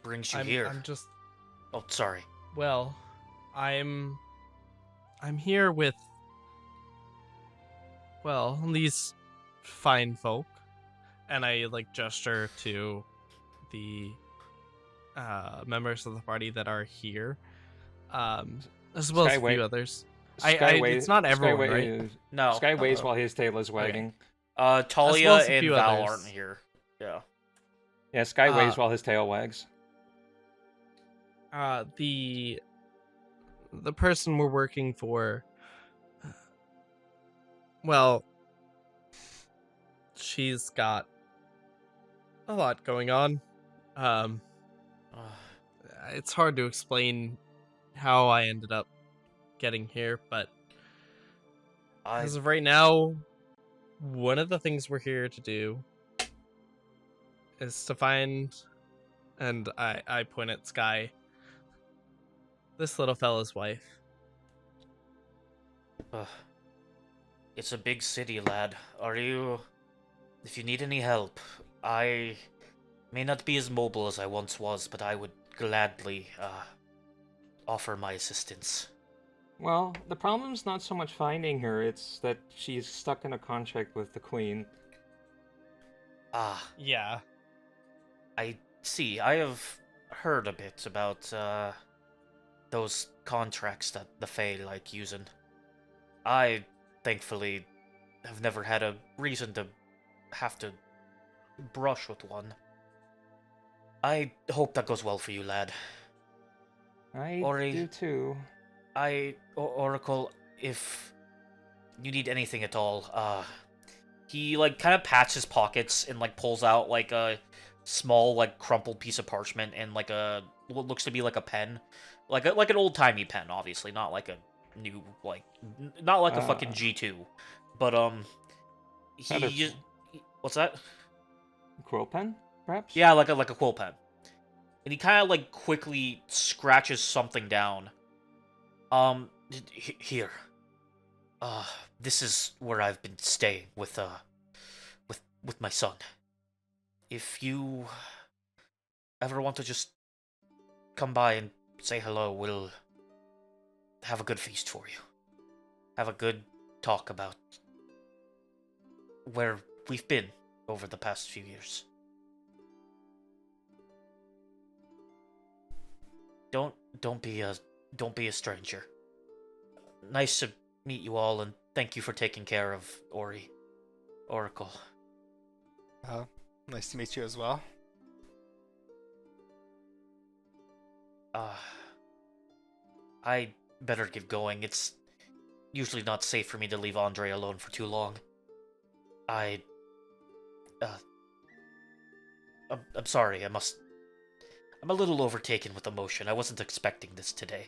[SPEAKER 1] brings you
[SPEAKER 5] I'm,
[SPEAKER 1] here?
[SPEAKER 5] I'm just
[SPEAKER 1] Oh, sorry.
[SPEAKER 5] well, I'm here with these fine folk, and I like gesture to the members of the party that are here, as well as a
[SPEAKER 6] Skyway-
[SPEAKER 5] few others.
[SPEAKER 6] Skyway,
[SPEAKER 5] it's not everyone,
[SPEAKER 6] Skyway
[SPEAKER 5] right?
[SPEAKER 6] Is,
[SPEAKER 1] No.
[SPEAKER 6] Sky waves while his tail is wagging.
[SPEAKER 1] Talia
[SPEAKER 5] well as a
[SPEAKER 1] and
[SPEAKER 5] few
[SPEAKER 1] Val
[SPEAKER 5] others.
[SPEAKER 1] aren't here. Yeah.
[SPEAKER 6] Yeah, Sky waves
[SPEAKER 5] Uh,
[SPEAKER 6] while his tail wags.
[SPEAKER 5] The person we're working for, well, she's got a lot going on. It's hard to explain how I ended up getting here, but as of right now, one of the things we're here to do is to find, and I point at Sky, this little fella's wife.
[SPEAKER 1] It's a big city, lad. If you need any help, I may not be as mobile as I once was, but I would gladly offer my assistance.
[SPEAKER 6] Well, the problem's not so much finding her, it's that she's stuck in a contract with the Queen.
[SPEAKER 1] Ah,
[SPEAKER 5] Yeah.
[SPEAKER 1] I see. I have heard a bit about those contracts that the Fae like using. I, thankfully, have never had a reason to have to brush with one. I hope that goes well for you, lad.
[SPEAKER 6] I
[SPEAKER 1] Ori-
[SPEAKER 6] do too.
[SPEAKER 1] Oracle, if you need anything at all, he like kind of pats his pockets and like pulls out like a small like crumpled piece of parchment and like what looks to be like a pen, like an old timey pen, obviously not like a new not like a fucking G2, but
[SPEAKER 6] Feather-
[SPEAKER 1] what's that?
[SPEAKER 6] Quill pen, perhaps?
[SPEAKER 1] Yeah, like a quill pen. And he kind of like quickly scratches something down. Here. This is where I've been staying with my son. If you ever want to just come by and say hello, we'll have a good feast for you. Have a good talk about where we've been over the past few years. Don't be a stranger. Nice to meet you all, and thank you for taking care of Oracle.
[SPEAKER 4] Nice to meet you as well.
[SPEAKER 1] I better get going. It's usually not safe for me to leave Andre alone for too long. I'm sorry, I'm a little overtaken with emotion. I wasn't expecting this today.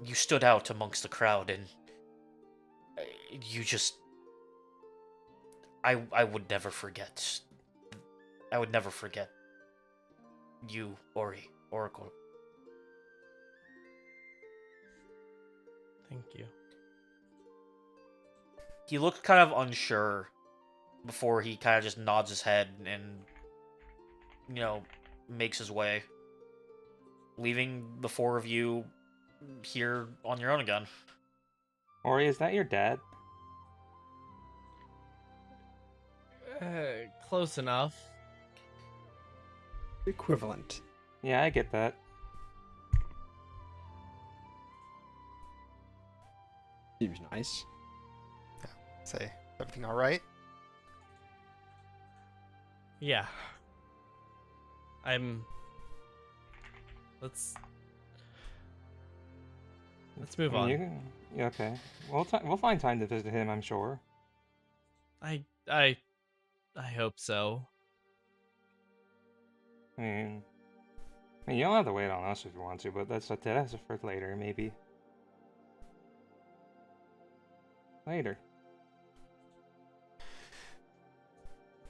[SPEAKER 1] You stood out amongst the crowd, and I would never forget. I would never forget you, Oracle.
[SPEAKER 5] Thank you.
[SPEAKER 1] He looked kind of unsure before he kind of just nods his head and, makes his way, leaving the four of you here on your own again.
[SPEAKER 6] Ori, is that your dad?
[SPEAKER 5] Close enough.
[SPEAKER 2] Equivalent.
[SPEAKER 6] Yeah, I get that.
[SPEAKER 2] Seems nice.
[SPEAKER 4] Say, everything all right?
[SPEAKER 5] Yeah. Let's move on.
[SPEAKER 6] Yeah, okay. We'll find time to visit him, I'm sure.
[SPEAKER 5] I hope so.
[SPEAKER 6] I mean, you don't have to wait on us if you want to, but that's for later, maybe. Later.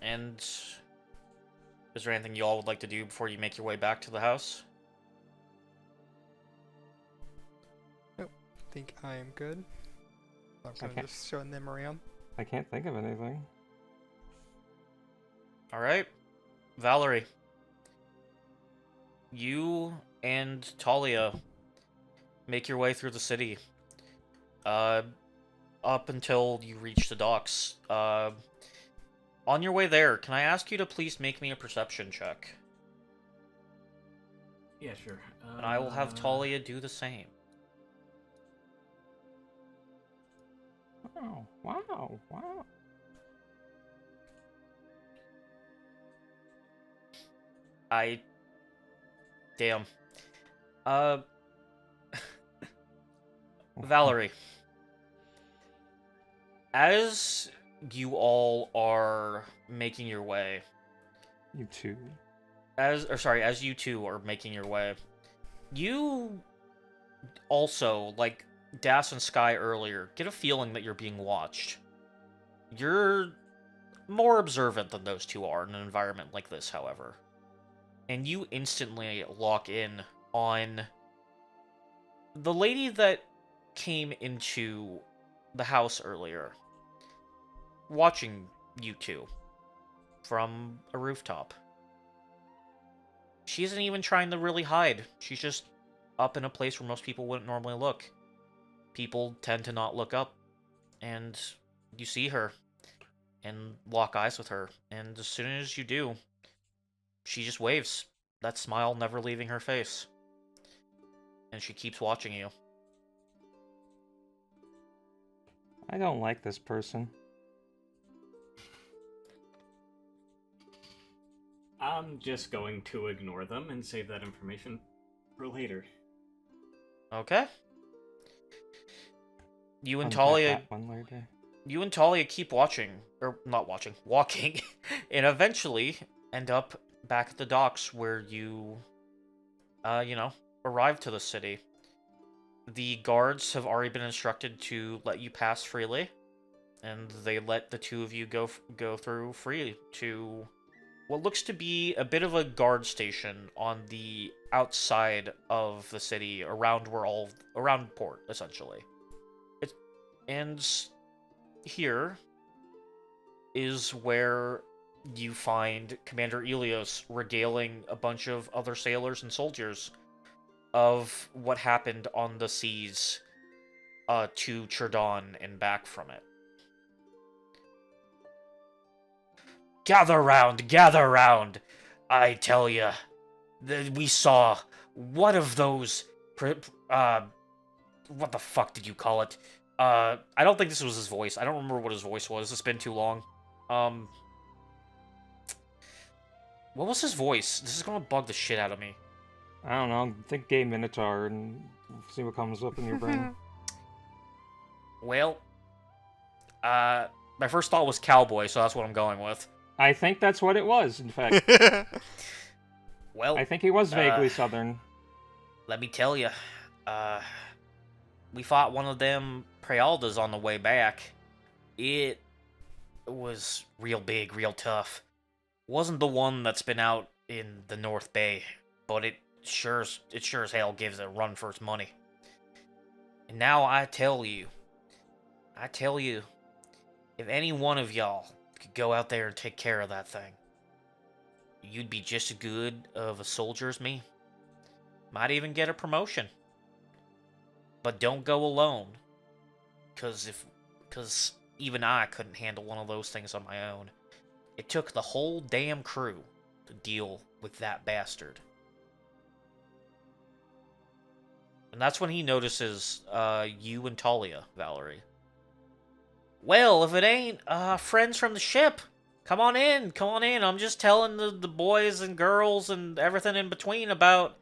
[SPEAKER 1] And is there anything you all would like to do before you make your way back to the house?
[SPEAKER 4] I think I am good. I'm kind
[SPEAKER 6] Okay.
[SPEAKER 4] of just showing them around.
[SPEAKER 6] I can't think of anything.
[SPEAKER 1] All right, Valerie. You and Talia make your way through the city. Up until you reach the docks. On your way there, can I ask you to please make me a perception check?
[SPEAKER 3] Yeah, sure.
[SPEAKER 1] And I will have Talia do the same.
[SPEAKER 6] Wow.
[SPEAKER 1] Damn. Valerie. As you all are making your way,
[SPEAKER 6] You too.
[SPEAKER 1] as you two are making your way, you also, like Das and Sky earlier, get a feeling that you're being watched. You're more observant than those two are in an environment like this, however. And you instantly lock in on the lady that came into the house earlier, watching you two from a rooftop. She isn't even trying to really hide. She's just up in a place where most people wouldn't normally look. People tend to not look up, and you see her and lock eyes with her, and as soon as you do, she just waves, that smile never leaving her face. And she keeps watching you.
[SPEAKER 6] I don't like this person.
[SPEAKER 3] I'm just going to ignore them and save that information for later.
[SPEAKER 1] Okay. You and
[SPEAKER 6] Unpack
[SPEAKER 1] Talia
[SPEAKER 6] that one later.
[SPEAKER 1] you and Talia keep watching, or not watching, walking, and eventually end up back at the docks where you, arrive to the city. The guards have already been instructed to let you pass freely, and they let the two of you go through free to what looks to be a bit of a guard station on the outside of the city, around port, essentially. And here is where you find Commander Elios regaling a bunch of other sailors and soldiers of what happened on the seas to Cherdon and back from it. Gather round! I tell ya, we saw one of those. What the fuck did you call it? I don't think this was his voice. I don't remember what his voice was. It's been too long. What was his voice? This is gonna bug the shit out of me.
[SPEAKER 6] I don't know. Think Gay Minotaur and see what comes up in your brain.
[SPEAKER 1] Well, my first thought was cowboy, so that's what I'm going with.
[SPEAKER 6] I think that's what it was, in fact.
[SPEAKER 1] Well,
[SPEAKER 6] I think he was vaguely southern.
[SPEAKER 1] let me tell you, we fought one of them Prealdas on the way back. It was real big, real tough. Wasn't the one that's been out in the North Bay, but it sure as hell gives it a run for its money. And now I tell you, if any one of y'all could go out there and take care of that thing, you'd be just as good of a soldier as me. Might even get a promotion. But don't go alone, cause even I couldn't handle one of those things on my own. It took the whole damn crew to deal with that bastard. And that's when he notices you and Talia, Valerie. Well, if it ain't friends from the ship, come on in. I'm just telling the boys and girls and everything in between about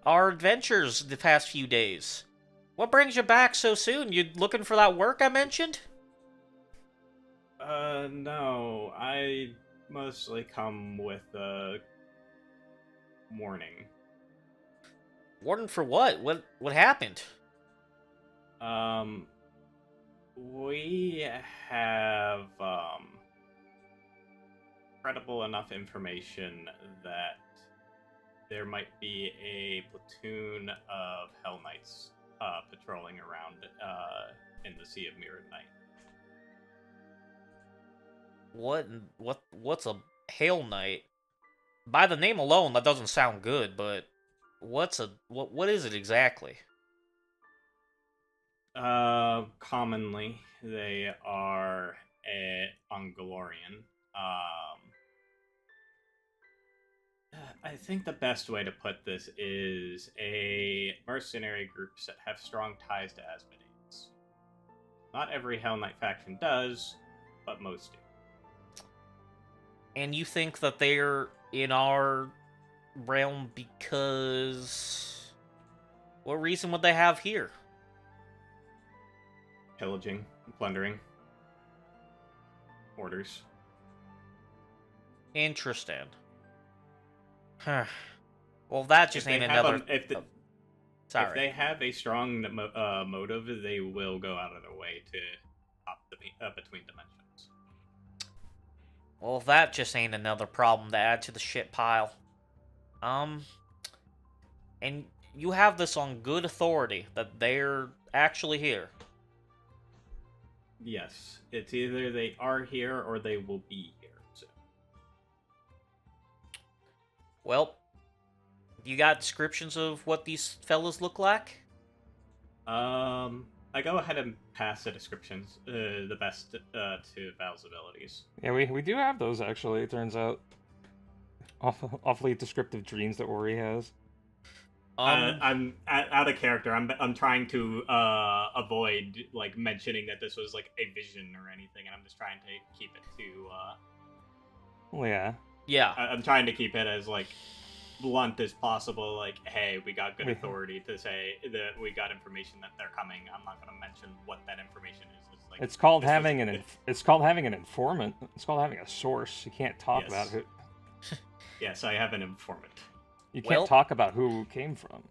[SPEAKER 1] our adventures the past few days. What brings you back so soon? You looking for that work I mentioned?
[SPEAKER 3] No. I mostly come with a warning.
[SPEAKER 1] Warden for what? What happened?
[SPEAKER 3] We have, credible enough information that there might be a platoon of Hell Knights, patrolling around, in the Sea of Mirrored Night.
[SPEAKER 1] What's a Hail Knight? By the name alone, that doesn't sound good, but what is it exactly?
[SPEAKER 3] Commonly, they are a Ungolorian. I think the best way to put this is a mercenary groups that have strong ties to Asmodeus. Not every Hell Knight faction does, but most do.
[SPEAKER 1] And you think that they're in our realm because... What reason would they have here?
[SPEAKER 3] Pillaging, plundering, orders.
[SPEAKER 1] Interesting. Huh. Well, that just ain't another... Sorry.
[SPEAKER 3] If they have a strong motive, they will go out of their way to hop between dimensions.
[SPEAKER 1] Well, that just ain't another problem to add to the shit pile. And you have this on good authority that they're actually here.
[SPEAKER 3] Yes, it's either they are here or they will be here. So.
[SPEAKER 1] Well, you got descriptions of what these fellas look like?
[SPEAKER 3] I go ahead and pass the descriptions, the best to Val's abilities.
[SPEAKER 6] Yeah, we do have those, actually, it turns out. Awfully descriptive dreams that Ori has.
[SPEAKER 3] I'm out of character. I'm trying to avoid like mentioning that this was like a vision or anything, and I'm just trying to keep it to.
[SPEAKER 6] Well, yeah.
[SPEAKER 1] Yeah.
[SPEAKER 3] I'm trying to keep it as like blunt as possible. Like, hey, we got good authority to say that we got information that they're coming. I'm not going to mention what that information is. It's like
[SPEAKER 6] It's called having it's called having an informant. It's called having a source. You can't talk about who.
[SPEAKER 3] Yes, I have an informant.
[SPEAKER 6] You can't talk about who it came from.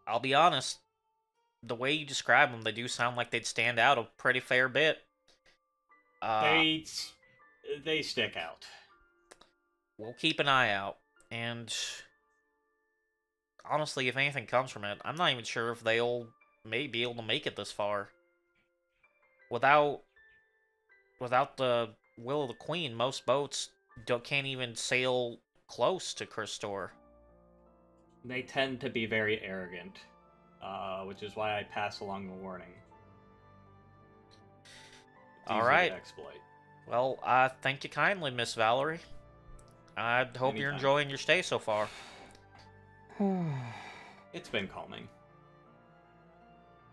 [SPEAKER 1] I'll be honest. The way you describe them, they do sound like they'd stand out a pretty fair bit.
[SPEAKER 3] They stick out.
[SPEAKER 1] We'll keep an eye out. And honestly, if anything comes from it, I'm not even sure if they'll may be able to make it this far. Without the will of the Queen, most boats can't even sail close to Crystorre.
[SPEAKER 3] They tend to be very arrogant, which is why I pass along the warning. It's
[SPEAKER 1] All
[SPEAKER 3] easy
[SPEAKER 1] right.
[SPEAKER 3] to exploit.
[SPEAKER 1] Well, thank you kindly, Miss Valerie. I hope you're
[SPEAKER 3] Anytime.
[SPEAKER 1] enjoying your stay so far.
[SPEAKER 3] It's been calming.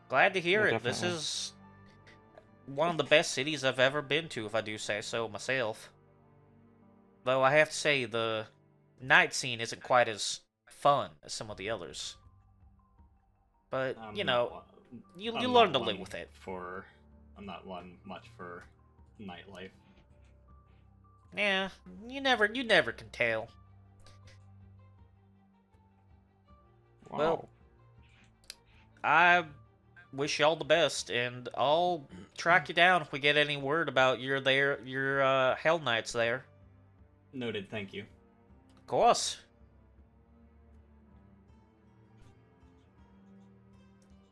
[SPEAKER 1] Glad to hear
[SPEAKER 6] Yeah,
[SPEAKER 1] it. This
[SPEAKER 6] definitely.
[SPEAKER 1] is one of the best cities I've ever been to, if I do say so myself. Though I have to say, the night scene isn't quite as fun as some of the others. But, you know, you learn to live with it.
[SPEAKER 3] I'm not one much for nightlife.
[SPEAKER 1] Yeah, you never can tell.
[SPEAKER 6] Wow.
[SPEAKER 1] Well, I wish you all the best, and I'll track you down if we get any word about your Hell Knights there.
[SPEAKER 3] Noted, thank you.
[SPEAKER 1] Of course.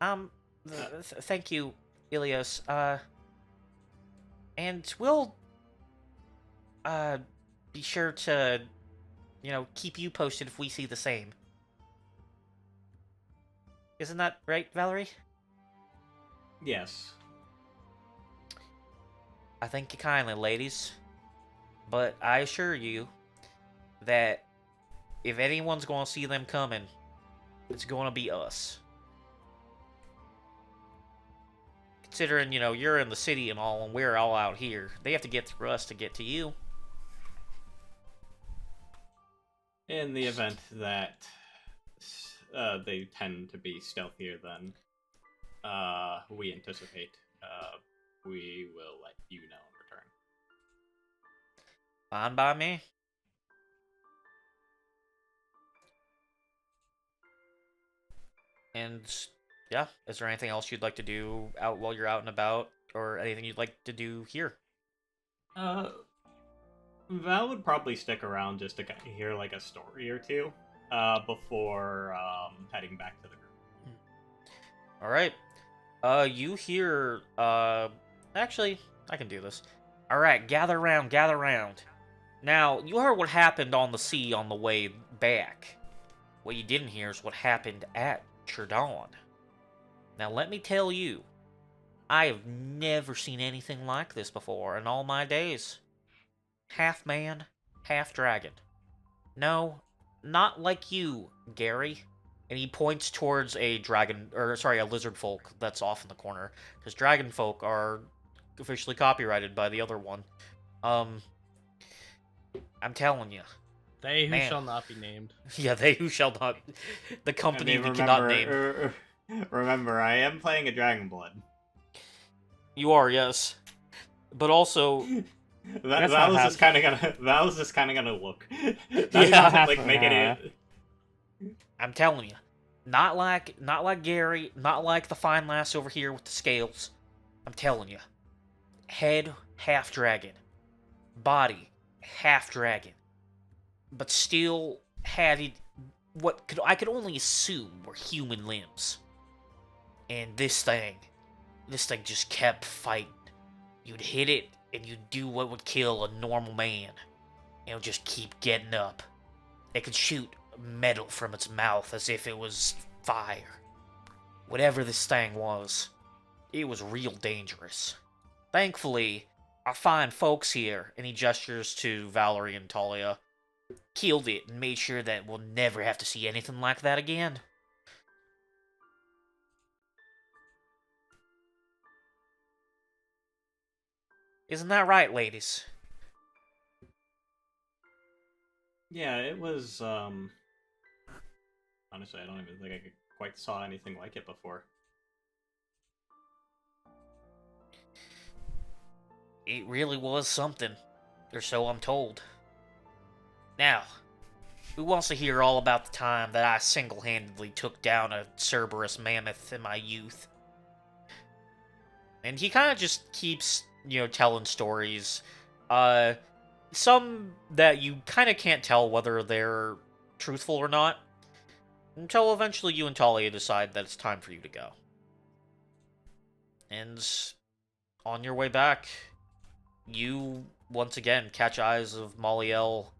[SPEAKER 1] Thank you, Ilios. And we'll be sure to, keep you posted if we see the same. Isn't that right, Valerie?
[SPEAKER 3] Yes.
[SPEAKER 1] I thank you kindly, ladies. But I assure you that if anyone's going to see them coming, it's going to be us. Considering, you're in the city and all, and we're all out here, they have to get through us to get to you.
[SPEAKER 3] In the event that they tend to be stealthier than we anticipate, we will let you know in return.
[SPEAKER 1] Fine by me. And yeah, is there anything else you'd like to do out while you're out and about, or anything you'd like to do here?
[SPEAKER 3] Val would probably stick around just to kind of hear like a story or two, before heading back to the group.
[SPEAKER 1] All right. You hear. Actually, I can do this. All right, gather round, gather round. Now, you heard what happened on the sea on the way back. What you didn't hear is what happened at Cherdon. Now, let me tell you, I have never seen anything like this before in all my days. Half man, half dragon. No, not like you, Gary. And he points towards a lizard folk that's off in the corner. Because dragon folk are officially copyrighted by the other one. I'm telling you.
[SPEAKER 5] They who
[SPEAKER 1] Man.
[SPEAKER 5] shall not be named.
[SPEAKER 1] Yeah, they who shall not. The company
[SPEAKER 3] I mean,
[SPEAKER 1] we cannot name.
[SPEAKER 3] Remember, I am playing a Dragon Blood.
[SPEAKER 1] You are, yes. But also,
[SPEAKER 3] Val was just kind of gonna look. Not
[SPEAKER 1] Yeah.
[SPEAKER 3] even, like make any.
[SPEAKER 1] I'm telling you, not like Gary, not like the fine lass over here with the scales. I'm telling you, head half dragon, body half dragon, but still had I could only assume were human limbs. And this thing just kept fighting. You'd hit it, and you'd do what would kill a normal man. And it would just keep getting up. It could shoot metal from its mouth as if it was fire. Whatever this thing was, it was real dangerous. Thankfully, our fine folks here, and he gestures to Valerie and Talia, killed it and made sure that we'll never have to see anything like that again. Isn't that right, ladies?
[SPEAKER 3] Yeah, it was. Honestly, I don't even think I quite saw anything like it before.
[SPEAKER 1] It really was something, or so I'm told. Now, who wants to hear all about the time that I single-handedly took down a Cerberus mammoth in my youth? And he kind of just keeps, telling stories. Some that you kind of can't tell whether they're truthful or not, until eventually you and Talia decide that it's time for you to go. And on your way back, you once again catch eyes of Molliel,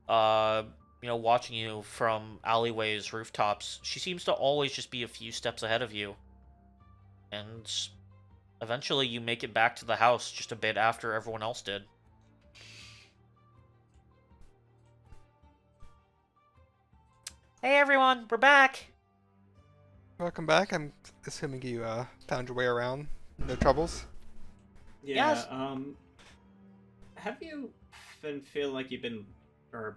[SPEAKER 1] watching you from alleyways, rooftops. She seems to always just be a few steps ahead of you. And eventually you make it back to the house just a bit after everyone else did. Hey everyone, we're back!
[SPEAKER 4] Welcome back. I'm assuming you found your way around. No troubles?
[SPEAKER 3] Yeah.
[SPEAKER 1] Yes.
[SPEAKER 3] Have you been feeling like you've been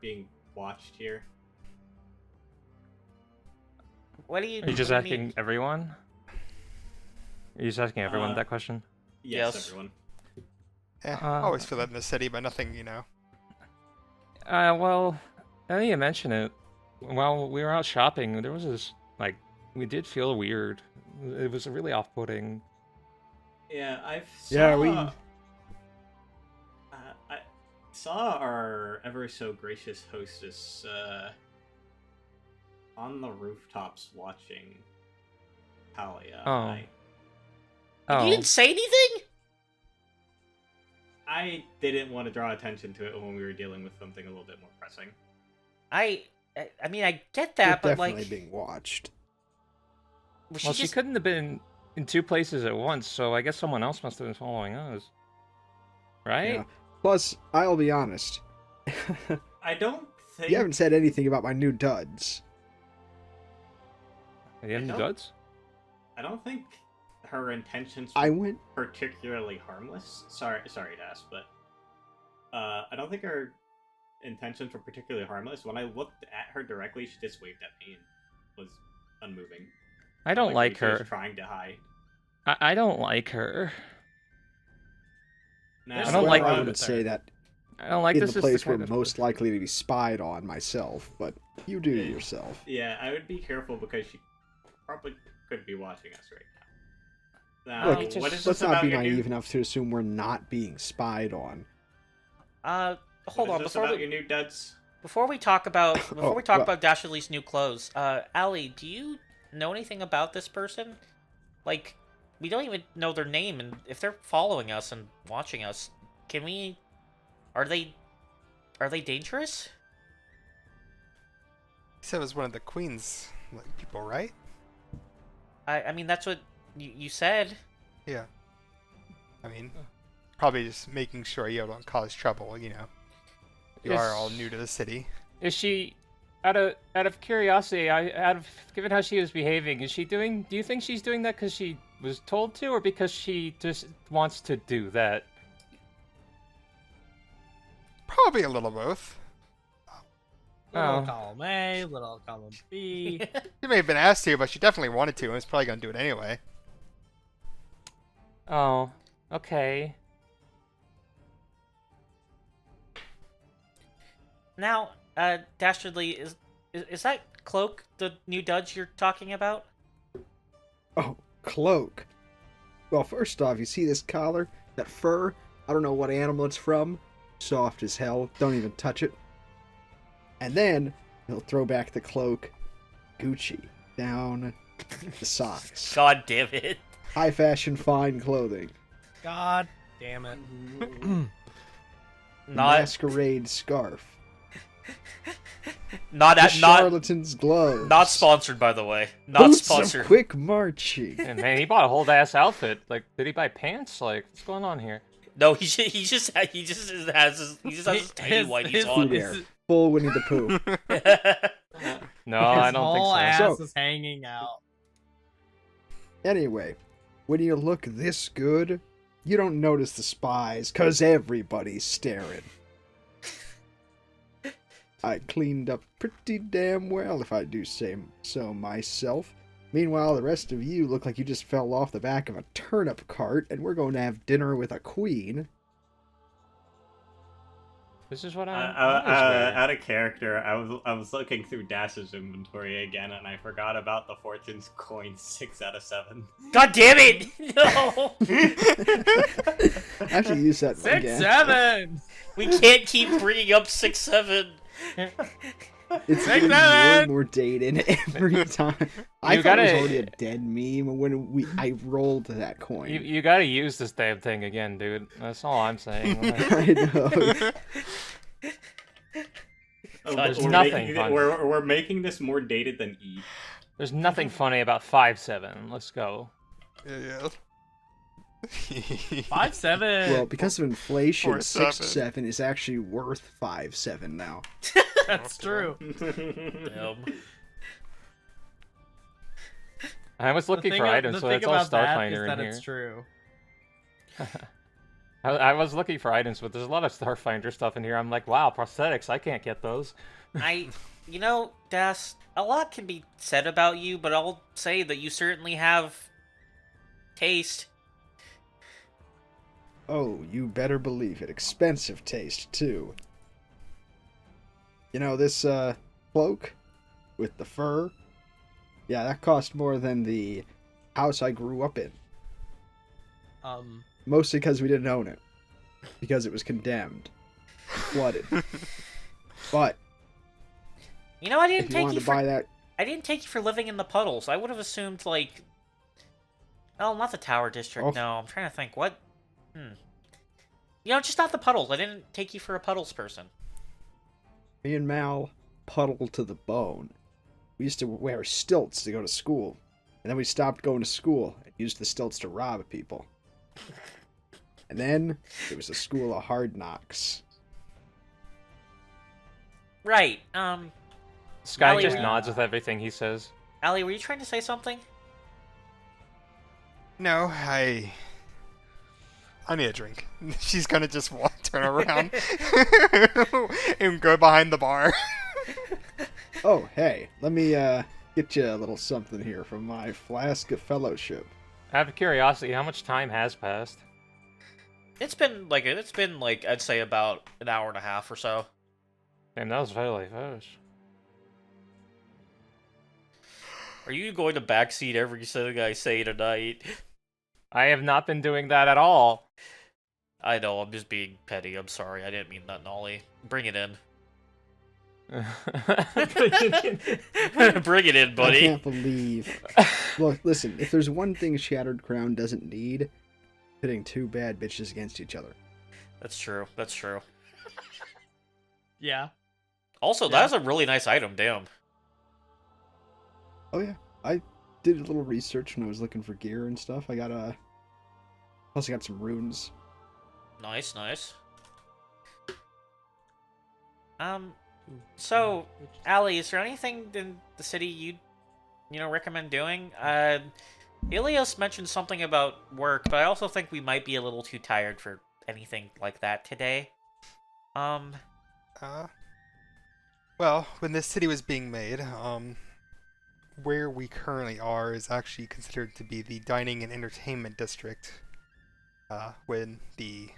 [SPEAKER 3] being watched here?
[SPEAKER 1] What do you?
[SPEAKER 6] Are you just
[SPEAKER 1] what do you
[SPEAKER 6] asking
[SPEAKER 1] mean?
[SPEAKER 6] everyone? Are you just asking everyone
[SPEAKER 3] Uh,
[SPEAKER 6] that question?
[SPEAKER 3] Yes, everyone.
[SPEAKER 4] I always feel that in the city, but nothing,
[SPEAKER 6] Well, now that you mention it, while we were out shopping, there was this, we did feel weird. It was really off-putting.
[SPEAKER 3] Yeah, I saw our ever so gracious hostess on the rooftops watching Talia.
[SPEAKER 6] Oh.
[SPEAKER 1] You didn't say anything?
[SPEAKER 3] I didn't want to draw attention to it when we were dealing with something a little bit more pressing.
[SPEAKER 1] I mean, I get
[SPEAKER 2] We're
[SPEAKER 1] that, but
[SPEAKER 2] definitely
[SPEAKER 1] like,
[SPEAKER 2] being watched.
[SPEAKER 1] was
[SPEAKER 6] Well,
[SPEAKER 1] she
[SPEAKER 6] she
[SPEAKER 1] just...
[SPEAKER 6] couldn't have been in two places at once, so I guess someone else must have been following us. Right?
[SPEAKER 2] Yeah. Plus, I'll be honest.
[SPEAKER 3] I don't think
[SPEAKER 2] You haven't said anything about my new duds.
[SPEAKER 6] Are you having
[SPEAKER 3] I don't-
[SPEAKER 6] duds?
[SPEAKER 3] I don't think her intentions
[SPEAKER 2] I
[SPEAKER 3] were
[SPEAKER 2] went.
[SPEAKER 3] particularly harmless. Sorry, Das, but I don't think her intentions were particularly harmless. When I looked at her directly, she just waved at me and was unmoving.
[SPEAKER 6] I don't
[SPEAKER 3] Maybe
[SPEAKER 6] like
[SPEAKER 3] she was
[SPEAKER 6] her.
[SPEAKER 3] trying to hide.
[SPEAKER 6] I don't like her.
[SPEAKER 3] Now,
[SPEAKER 6] I don't like
[SPEAKER 2] I
[SPEAKER 6] the
[SPEAKER 2] wouldn't say that
[SPEAKER 6] I don't like
[SPEAKER 2] in
[SPEAKER 6] this
[SPEAKER 2] the
[SPEAKER 6] is
[SPEAKER 2] place
[SPEAKER 6] kind
[SPEAKER 2] we're
[SPEAKER 6] of-
[SPEAKER 2] most likely to be spied on myself, but you do yourself.
[SPEAKER 3] Yeah, I would be careful because she probably could be watching us right now.
[SPEAKER 2] Look,
[SPEAKER 3] Now,
[SPEAKER 6] just-
[SPEAKER 3] what is
[SPEAKER 2] Let's
[SPEAKER 3] this
[SPEAKER 2] not
[SPEAKER 3] about
[SPEAKER 2] be
[SPEAKER 3] your
[SPEAKER 2] naive
[SPEAKER 3] new...
[SPEAKER 2] enough to assume we're not being spied on.
[SPEAKER 1] Hold on,
[SPEAKER 3] What is this
[SPEAKER 1] before
[SPEAKER 3] about
[SPEAKER 1] we
[SPEAKER 3] your new duds?
[SPEAKER 1] before we talk about before
[SPEAKER 2] Oh,
[SPEAKER 1] we talk
[SPEAKER 2] well-
[SPEAKER 1] about Dastardly's new clothes, Allie, do you know anything about this person? Like, we don't even know their name, and if they're following us and watching us, can we? Are they dangerous?
[SPEAKER 4] He said it was one of the Queen's people, right?
[SPEAKER 1] I mean, that's what you said.
[SPEAKER 4] Yeah. I mean, probably just making sure you don't cause trouble, you know. You are all new to the city.
[SPEAKER 6] Is she out of curiosity, given how she was behaving, is she doing do you think she's doing that cuz she was told to or because she just wants to do that?
[SPEAKER 4] Probably a little both.
[SPEAKER 5] Little
[SPEAKER 6] Oh.
[SPEAKER 5] column A, little column B.
[SPEAKER 4] She may have been asked to, but she definitely wanted to, and is probably going to do it anyway.
[SPEAKER 6] Oh, okay.
[SPEAKER 1] Now, Dastardly, is that cloak the new duds you're talking about?
[SPEAKER 2] Oh, cloak. Well, first off, you see this collar? That fur? I don't know what animal it's from. Soft as hell. Don't even touch it. And then, he'll throw back the cloak. Gucci. Down the socks.
[SPEAKER 1] God damn it!
[SPEAKER 2] High fashion, fine clothing.
[SPEAKER 5] God damn it.
[SPEAKER 1] Not
[SPEAKER 2] Masquerade scarf.
[SPEAKER 1] not
[SPEAKER 2] The
[SPEAKER 1] at not
[SPEAKER 2] charlatan's gloves.
[SPEAKER 1] not sponsored, by the way. Not
[SPEAKER 2] Boots
[SPEAKER 1] sponsored.
[SPEAKER 2] of quick marching.
[SPEAKER 6] And man, he bought a whole ass outfit. Like, did he buy pants? Like, what's going on here?
[SPEAKER 1] No, he just has his tiny whiteys
[SPEAKER 5] his-
[SPEAKER 1] on.
[SPEAKER 2] There. Full Winnie the Pooh.
[SPEAKER 6] No, I
[SPEAKER 5] His
[SPEAKER 6] don't
[SPEAKER 5] whole
[SPEAKER 6] think
[SPEAKER 5] ass
[SPEAKER 6] so.
[SPEAKER 2] So-
[SPEAKER 5] is hanging out.
[SPEAKER 2] Anyway, when you look this good, you don't notice the spies, 'cause everybody's staring. I cleaned up pretty damn well, if I do say so myself. Meanwhile, the rest of you look like you just fell off the back of a turnip cart, and we're going to have dinner with a queen.
[SPEAKER 6] This is what
[SPEAKER 3] Out of character, I was looking through Dash's inventory again, and I forgot about the Fortune's coin 6 out of 7.
[SPEAKER 1] God damn it! No,
[SPEAKER 2] I have to use that
[SPEAKER 5] 6,
[SPEAKER 2] again.
[SPEAKER 5] 7!
[SPEAKER 1] we can't keep bringing up 6-7.
[SPEAKER 2] It's
[SPEAKER 5] Six,
[SPEAKER 2] getting more
[SPEAKER 5] seven!
[SPEAKER 2] and more dated every time. I
[SPEAKER 6] You
[SPEAKER 2] thought it was
[SPEAKER 6] gotta-
[SPEAKER 2] already a dead meme when I rolled that coin.
[SPEAKER 6] You gotta use this damn thing again, dude. That's all I'm saying. Like,
[SPEAKER 2] I know.
[SPEAKER 6] There's
[SPEAKER 3] we're
[SPEAKER 6] nothing
[SPEAKER 3] making
[SPEAKER 6] funny.
[SPEAKER 3] we're making this more dated than E.
[SPEAKER 6] there's nothing funny about 5-7. Let's go.
[SPEAKER 4] Yeah.
[SPEAKER 5] 5, 7!
[SPEAKER 2] Well, because of inflation,
[SPEAKER 4] 4-7.
[SPEAKER 2] 6-7 is actually worth 5-7 now.
[SPEAKER 5] That's true.
[SPEAKER 1] Damn.
[SPEAKER 6] I was looking for items,
[SPEAKER 5] the
[SPEAKER 6] so
[SPEAKER 5] thing
[SPEAKER 6] it's all
[SPEAKER 5] about that is
[SPEAKER 6] Starfinder
[SPEAKER 5] that
[SPEAKER 6] in
[SPEAKER 5] it's
[SPEAKER 6] here.
[SPEAKER 5] true.
[SPEAKER 6] I was looking for items, but there's a lot of Starfinder stuff in here. I'm like, wow, prosthetics, I can't get those.
[SPEAKER 1] You know, Das, a lot can be said about you, but I'll say that you certainly have taste.
[SPEAKER 2] Oh, you better believe it. Expensive taste, too. You know, this, cloak with the fur? Yeah, that cost more than the house I grew up in. Mostly because we didn't own it. Because it was condemned. Flooded. But,
[SPEAKER 1] You know, I
[SPEAKER 2] if
[SPEAKER 1] didn't
[SPEAKER 2] you
[SPEAKER 1] take
[SPEAKER 2] wanted
[SPEAKER 1] you
[SPEAKER 2] to
[SPEAKER 1] for
[SPEAKER 2] buy that...
[SPEAKER 1] I didn't take you for living in the puddles. I would have assumed like, oh, not the Tower District.
[SPEAKER 2] Oh.
[SPEAKER 1] No, I'm trying to think. What? You know, just not the puddles. I didn't take you for a puddles person.
[SPEAKER 2] Me and Mal puddled to the bone. We used to wear stilts to go to school. And then we stopped going to school and used the stilts to rob people. And then it was a school of hard knocks.
[SPEAKER 1] Right.
[SPEAKER 6] Sky
[SPEAKER 1] Allie,
[SPEAKER 6] just
[SPEAKER 1] we-
[SPEAKER 6] nods with everything he says.
[SPEAKER 1] Allie, were you trying to say something?
[SPEAKER 4] No, I need a drink. She's gonna just turn around and go behind the bar.
[SPEAKER 2] Oh, hey, let me get you a little something here from my flask of fellowship.
[SPEAKER 6] Out of curiosity, how much time has passed?
[SPEAKER 1] It's been like I'd say about an hour and a half or so.
[SPEAKER 6] Damn, that was fairly fast.
[SPEAKER 1] Are you going to backseat everything I say tonight?
[SPEAKER 6] I have not been doing that at all.
[SPEAKER 1] I know, I'm just being petty. I'm sorry. I didn't mean that, Nolly. Bring it in. Bring it in,
[SPEAKER 2] I
[SPEAKER 1] buddy.
[SPEAKER 2] can't believe. Look, listen. If there's one thing Shattered Crown doesn't need, pitting two bad bitches against each other.
[SPEAKER 1] That's true. That's true.
[SPEAKER 5] Yeah.
[SPEAKER 1] Also, that was a really nice item. Damn.
[SPEAKER 2] Oh yeah, I did a little research when I was looking for gear and stuff. I got plus I got some runes.
[SPEAKER 1] Nice, nice. So, Ali, is there anything in the city you'd, recommend doing? Ilios mentioned something about work, but I also think we might be a little too tired for anything like that today.
[SPEAKER 4] Well, when this city was being made, where we currently are is actually considered to be the dining and entertainment district. When the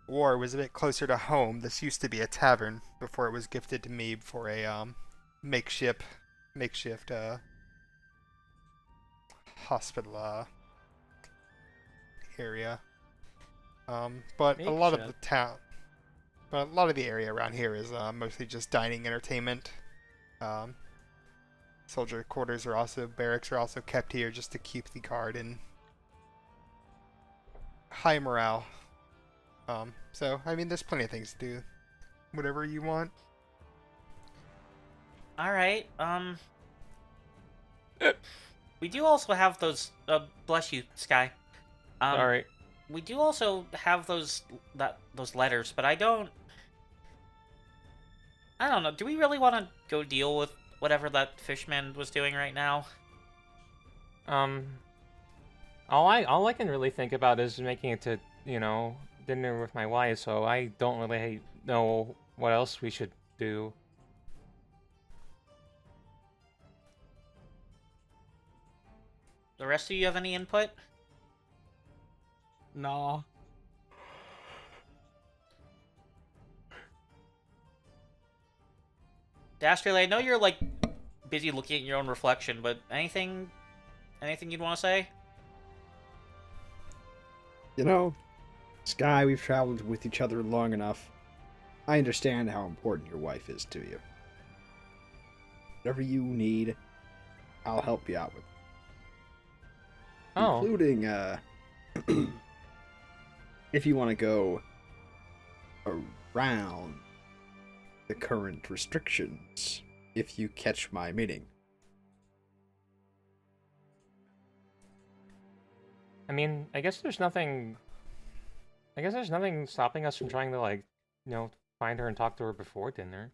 [SPEAKER 4] war was a bit closer to home, this used to be a tavern before it was gifted to me for a makeshift hospital area. But a lot of the town, but a lot of the area around here is mostly just dining, entertainment. Soldier quarters are also, barracks are also kept here just to keep the guard in high morale. So, I mean, there's plenty of things to do. Whatever you want.
[SPEAKER 1] Alright, we do also have those, bless you, Sky.
[SPEAKER 6] Alright.
[SPEAKER 1] We do also have those letters, but I don't know, do we really want to go deal with whatever that fishman was doing right now?
[SPEAKER 6] All I can really think about is making it to, dinner with my wife, so I don't really know what else we should do.
[SPEAKER 1] The rest of you have any input?
[SPEAKER 5] No.
[SPEAKER 1] Dastardly, I know you're, busy looking at your own reflection, but anything you'd want to say?
[SPEAKER 2] Sky, we've traveled with each other long enough. I understand how important your wife is to you. Whatever you need, I'll help you out with.
[SPEAKER 6] Oh.
[SPEAKER 2] Including, if you want to go around the current restrictions, if you catch my meaning.
[SPEAKER 6] I mean, I guess there's nothing stopping us from trying to, find her and talk to her before dinner.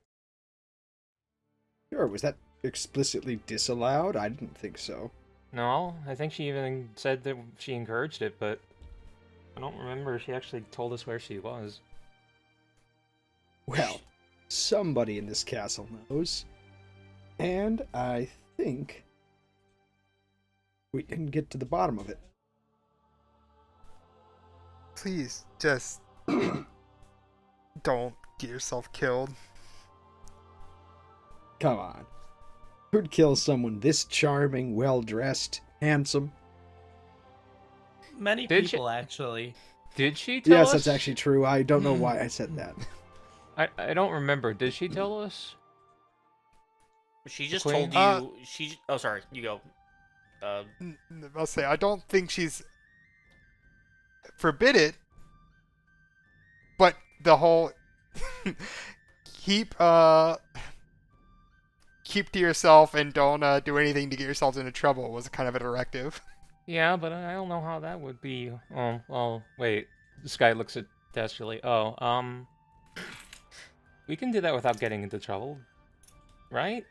[SPEAKER 2] Sure, was that explicitly disallowed? I didn't think so.
[SPEAKER 6] No, I think she even said that she encouraged it, but I don't remember if she actually told us where she was.
[SPEAKER 2] Well, somebody in this castle knows. And I think we can get to the bottom of it.
[SPEAKER 4] Please, just don't get yourself killed.
[SPEAKER 2] Come on. Who'd kill someone this charming, well-dressed, handsome?
[SPEAKER 5] Many
[SPEAKER 6] Did
[SPEAKER 5] people, actually.
[SPEAKER 6] Did she tell us?
[SPEAKER 2] Yes, that's actually true. I don't know why I said that.
[SPEAKER 6] I don't remember. Did she tell us?
[SPEAKER 1] She just
[SPEAKER 6] Queen?
[SPEAKER 1] told you. Oh, sorry. You go.
[SPEAKER 4] I'll say, I don't think she's forbid it, but the whole keep to yourself and don't do anything to get yourselves into trouble was kind of a directive.
[SPEAKER 6] Yeah, but I don't know how that would be. Oh, wait. This guy looks at Dastardly. We can do that without getting into trouble, right?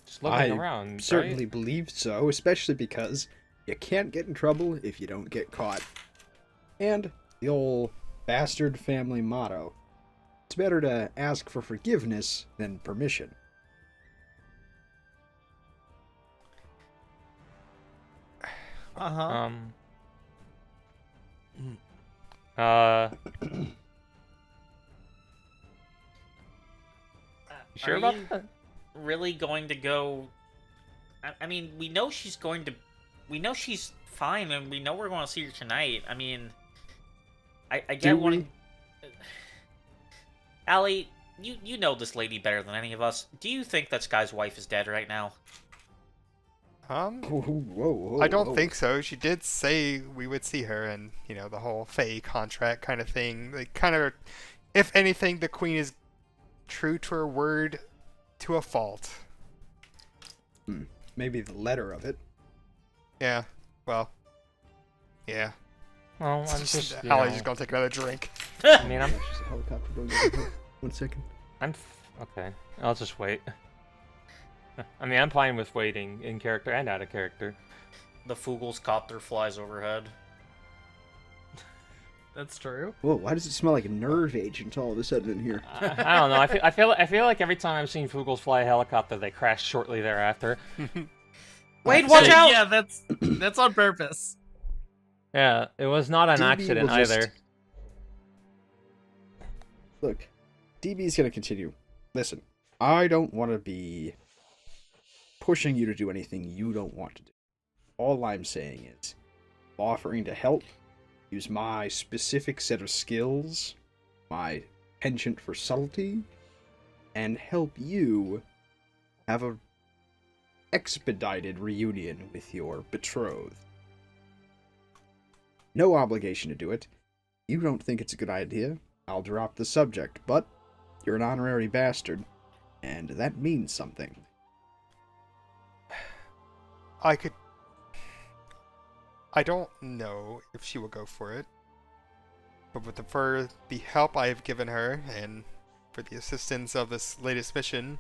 [SPEAKER 6] Just looking around,
[SPEAKER 2] certainly
[SPEAKER 6] right?
[SPEAKER 2] believe so, especially because you can't get in trouble if you don't get caught. And the old bastard family motto, it's better to ask for forgiveness than permission.
[SPEAKER 5] Uh-huh.
[SPEAKER 6] You sure
[SPEAKER 1] Are
[SPEAKER 6] about
[SPEAKER 1] you
[SPEAKER 6] that?
[SPEAKER 1] really going to go? I mean, we know she's going to. We know she's fine, and we know we're going to see her tonight. I mean, I
[SPEAKER 2] Do
[SPEAKER 1] get
[SPEAKER 2] we?
[SPEAKER 1] wanting. Allie, you know this lady better than any of us. Do you think that Sky's wife is dead right now?
[SPEAKER 2] Whoa,
[SPEAKER 4] I don't think so. She did say we would see her, and the whole Fae contract kind of thing. Like, kind of, if anything, the Queen is true to her word to a fault.
[SPEAKER 2] Maybe the letter of it.
[SPEAKER 4] Yeah. Well. Yeah.
[SPEAKER 6] Well, I'm just.
[SPEAKER 4] Allie's just gonna take another drink.
[SPEAKER 6] I mean,
[SPEAKER 2] There's just a helicopter going over. 1 second.
[SPEAKER 6] Okay. I'll just wait. I mean, I'm fine with waiting in character and out of character.
[SPEAKER 1] The Fugel's copter flies overhead.
[SPEAKER 5] That's true.
[SPEAKER 2] Whoa, why does it smell like a nerve agent all of a sudden in here?
[SPEAKER 6] I don't know. I feel like every time I've seen Fugels fly a helicopter, they crash shortly thereafter.
[SPEAKER 1] Wait, watch out!
[SPEAKER 5] Yeah, that's on purpose.
[SPEAKER 6] Yeah, it was not an
[SPEAKER 2] DB
[SPEAKER 6] accident
[SPEAKER 2] will just-
[SPEAKER 6] either.
[SPEAKER 2] Look, DB's gonna continue. Listen, I don't want to be pushing you to do anything you don't want to do. All I'm saying is, offering to help, use my specific set of skills, my penchant for subtlety, and help you have a expedited reunion with your betrothed. No obligation to do it. You don't think it's a good idea, I'll drop the subject, but you're an honorary bastard, and that means something.
[SPEAKER 4] I don't know if she will go for it, but for the help I have given her and for the assistance of this latest mission,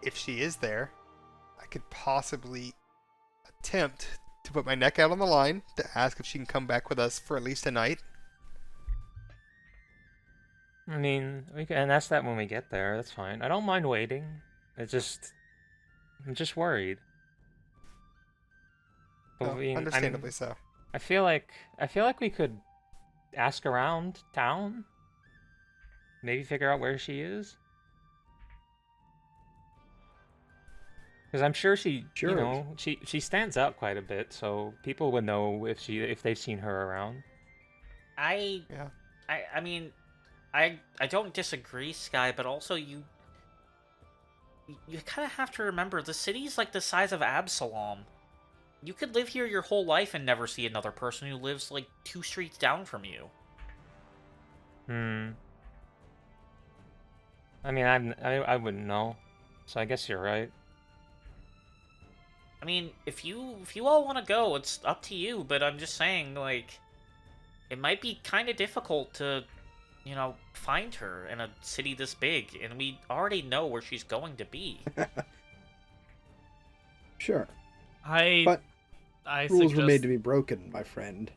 [SPEAKER 4] if she is there, I could possibly attempt to put my neck out on the line to ask if she can come back with us for at least a night.
[SPEAKER 6] I mean, we can ask that when we get there. That's fine. I don't mind waiting. I'm just worried. But
[SPEAKER 4] No, understandably so.
[SPEAKER 6] I feel like we could ask around town. Maybe figure out where she is. Because I'm sure she stands out quite a bit, so people would know if they've seen her around.
[SPEAKER 1] I mean, I don't disagree, Sky, but also you kind of have to remember the city's like the size of Absalom. You could live here your whole life and never see another person who lives like 2 streets down from you.
[SPEAKER 6] I mean, I wouldn't know, so I guess you're right.
[SPEAKER 1] I mean, if you all want to go, it's up to you, but I'm just saying, like, it might be kind of difficult to, find her in a city this big, and we already know where she's going to be.
[SPEAKER 2] Sure.
[SPEAKER 5] I
[SPEAKER 2] Rules were made
[SPEAKER 5] suggest-
[SPEAKER 2] to be broken, my friend.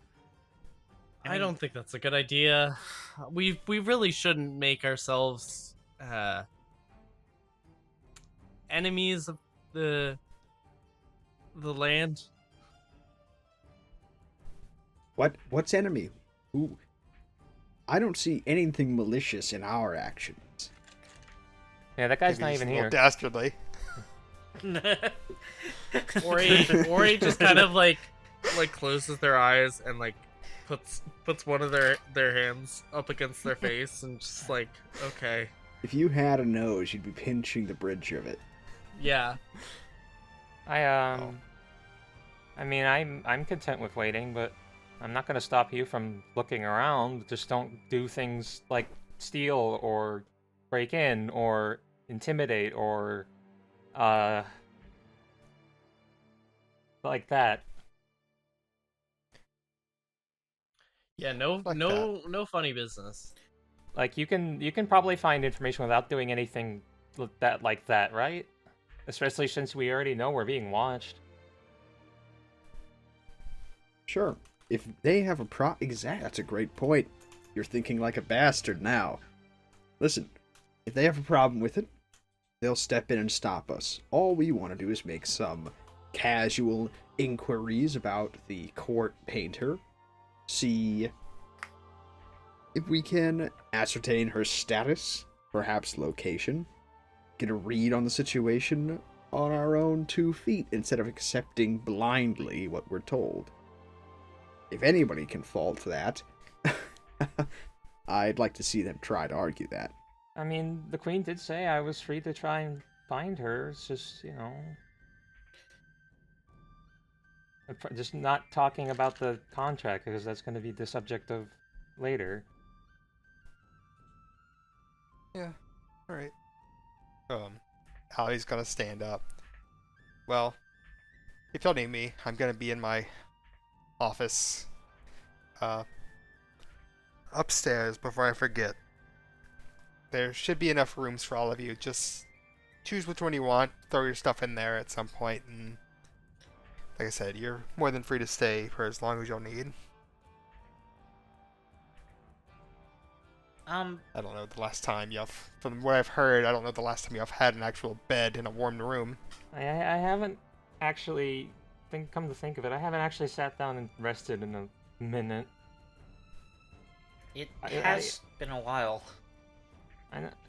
[SPEAKER 5] I don't think that's a good idea. We really shouldn't make ourselves enemies of the land.
[SPEAKER 2] What's enemy? Ooh. I don't see anything malicious in our actions.
[SPEAKER 6] Yeah, that guy's
[SPEAKER 4] Maybe
[SPEAKER 6] not
[SPEAKER 4] he's
[SPEAKER 6] even
[SPEAKER 4] a
[SPEAKER 6] here.
[SPEAKER 4] little dastardly.
[SPEAKER 5] Ori just kind of like closes their eyes and like puts one of their hands up against their face and just like, okay.
[SPEAKER 2] If you had a nose, you'd be pinching the bridge of it.
[SPEAKER 5] Yeah.
[SPEAKER 6] I mean, I'm content with waiting, but I'm not gonna stop you from looking around. Just don't do things like steal or break in or intimidate or like that.
[SPEAKER 5] Yeah, no funny business.
[SPEAKER 6] Like you can probably find information without doing anything like that, right? Especially since we already know we're being watched.
[SPEAKER 2] Sure. If they have a that's a great point. You're thinking like a bastard now. Listen, if they have a problem with it, they'll step in and stop us. All we want to do is make some casual inquiries about the court painter, see if we can ascertain her status, perhaps location, get a read on the situation on our own 2 feet instead of accepting blindly what we're told. If anybody can fault that, I'd like to see them try to argue that.
[SPEAKER 6] I mean, the Queen did say I was free to try and find her. It's just, just not talking about the contract, because that's going to be the subject of later.
[SPEAKER 4] Yeah. All right. Allie's gonna stand up. Well, if y'all need me, I'm gonna be in my office, upstairs before I forget. There should be enough rooms for all of you. Just choose which one you want, throw your stuff in there at some point, and like I said, you're more than free to stay for as long as you'll need. I don't know the last time from what I've heard, I don't know the last time you've had an actual bed in a warm room.
[SPEAKER 6] I haven't actually, come to think of it, I haven't actually sat down and rested in a minute.
[SPEAKER 1] It has been a while.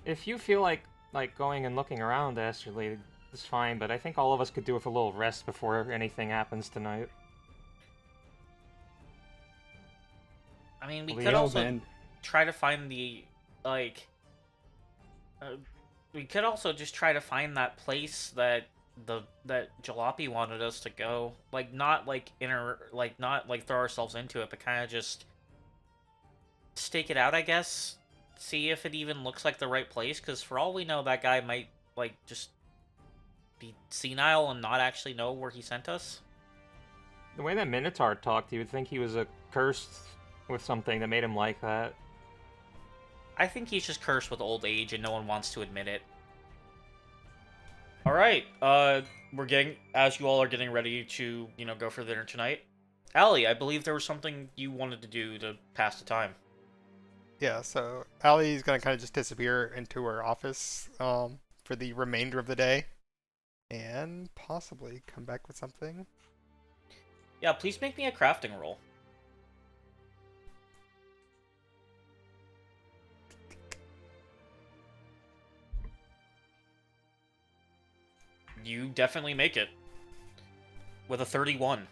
[SPEAKER 6] If you feel like going and looking around, Dastardly, it's fine, but I think all of us could do with a little rest before anything happens tonight.
[SPEAKER 1] I mean, we
[SPEAKER 6] Well,
[SPEAKER 1] could
[SPEAKER 6] yeah,
[SPEAKER 1] also
[SPEAKER 2] then.
[SPEAKER 1] try to find we could also just try to find that place that Jalopy wanted us to go. Not throw ourselves into it, but kind of just stake it out, I guess. See if it even looks like the right place, because for all we know, that guy might, just be senile and not actually know where he sent us.
[SPEAKER 6] The way that Minotaur talked, you would think he was cursed with something that made him like that.
[SPEAKER 1] I think he's just cursed with old age and no one wants to admit it. Alright, as you all are getting ready to, go for dinner tonight. Allie, I believe there was something you wanted to do to pass the time.
[SPEAKER 4] Yeah, so Allie's gonna kind of just disappear into her office for the remainder of the day, and possibly come back with something.
[SPEAKER 1] Yeah, please make me a crafting roll. You definitely make it. With a 31.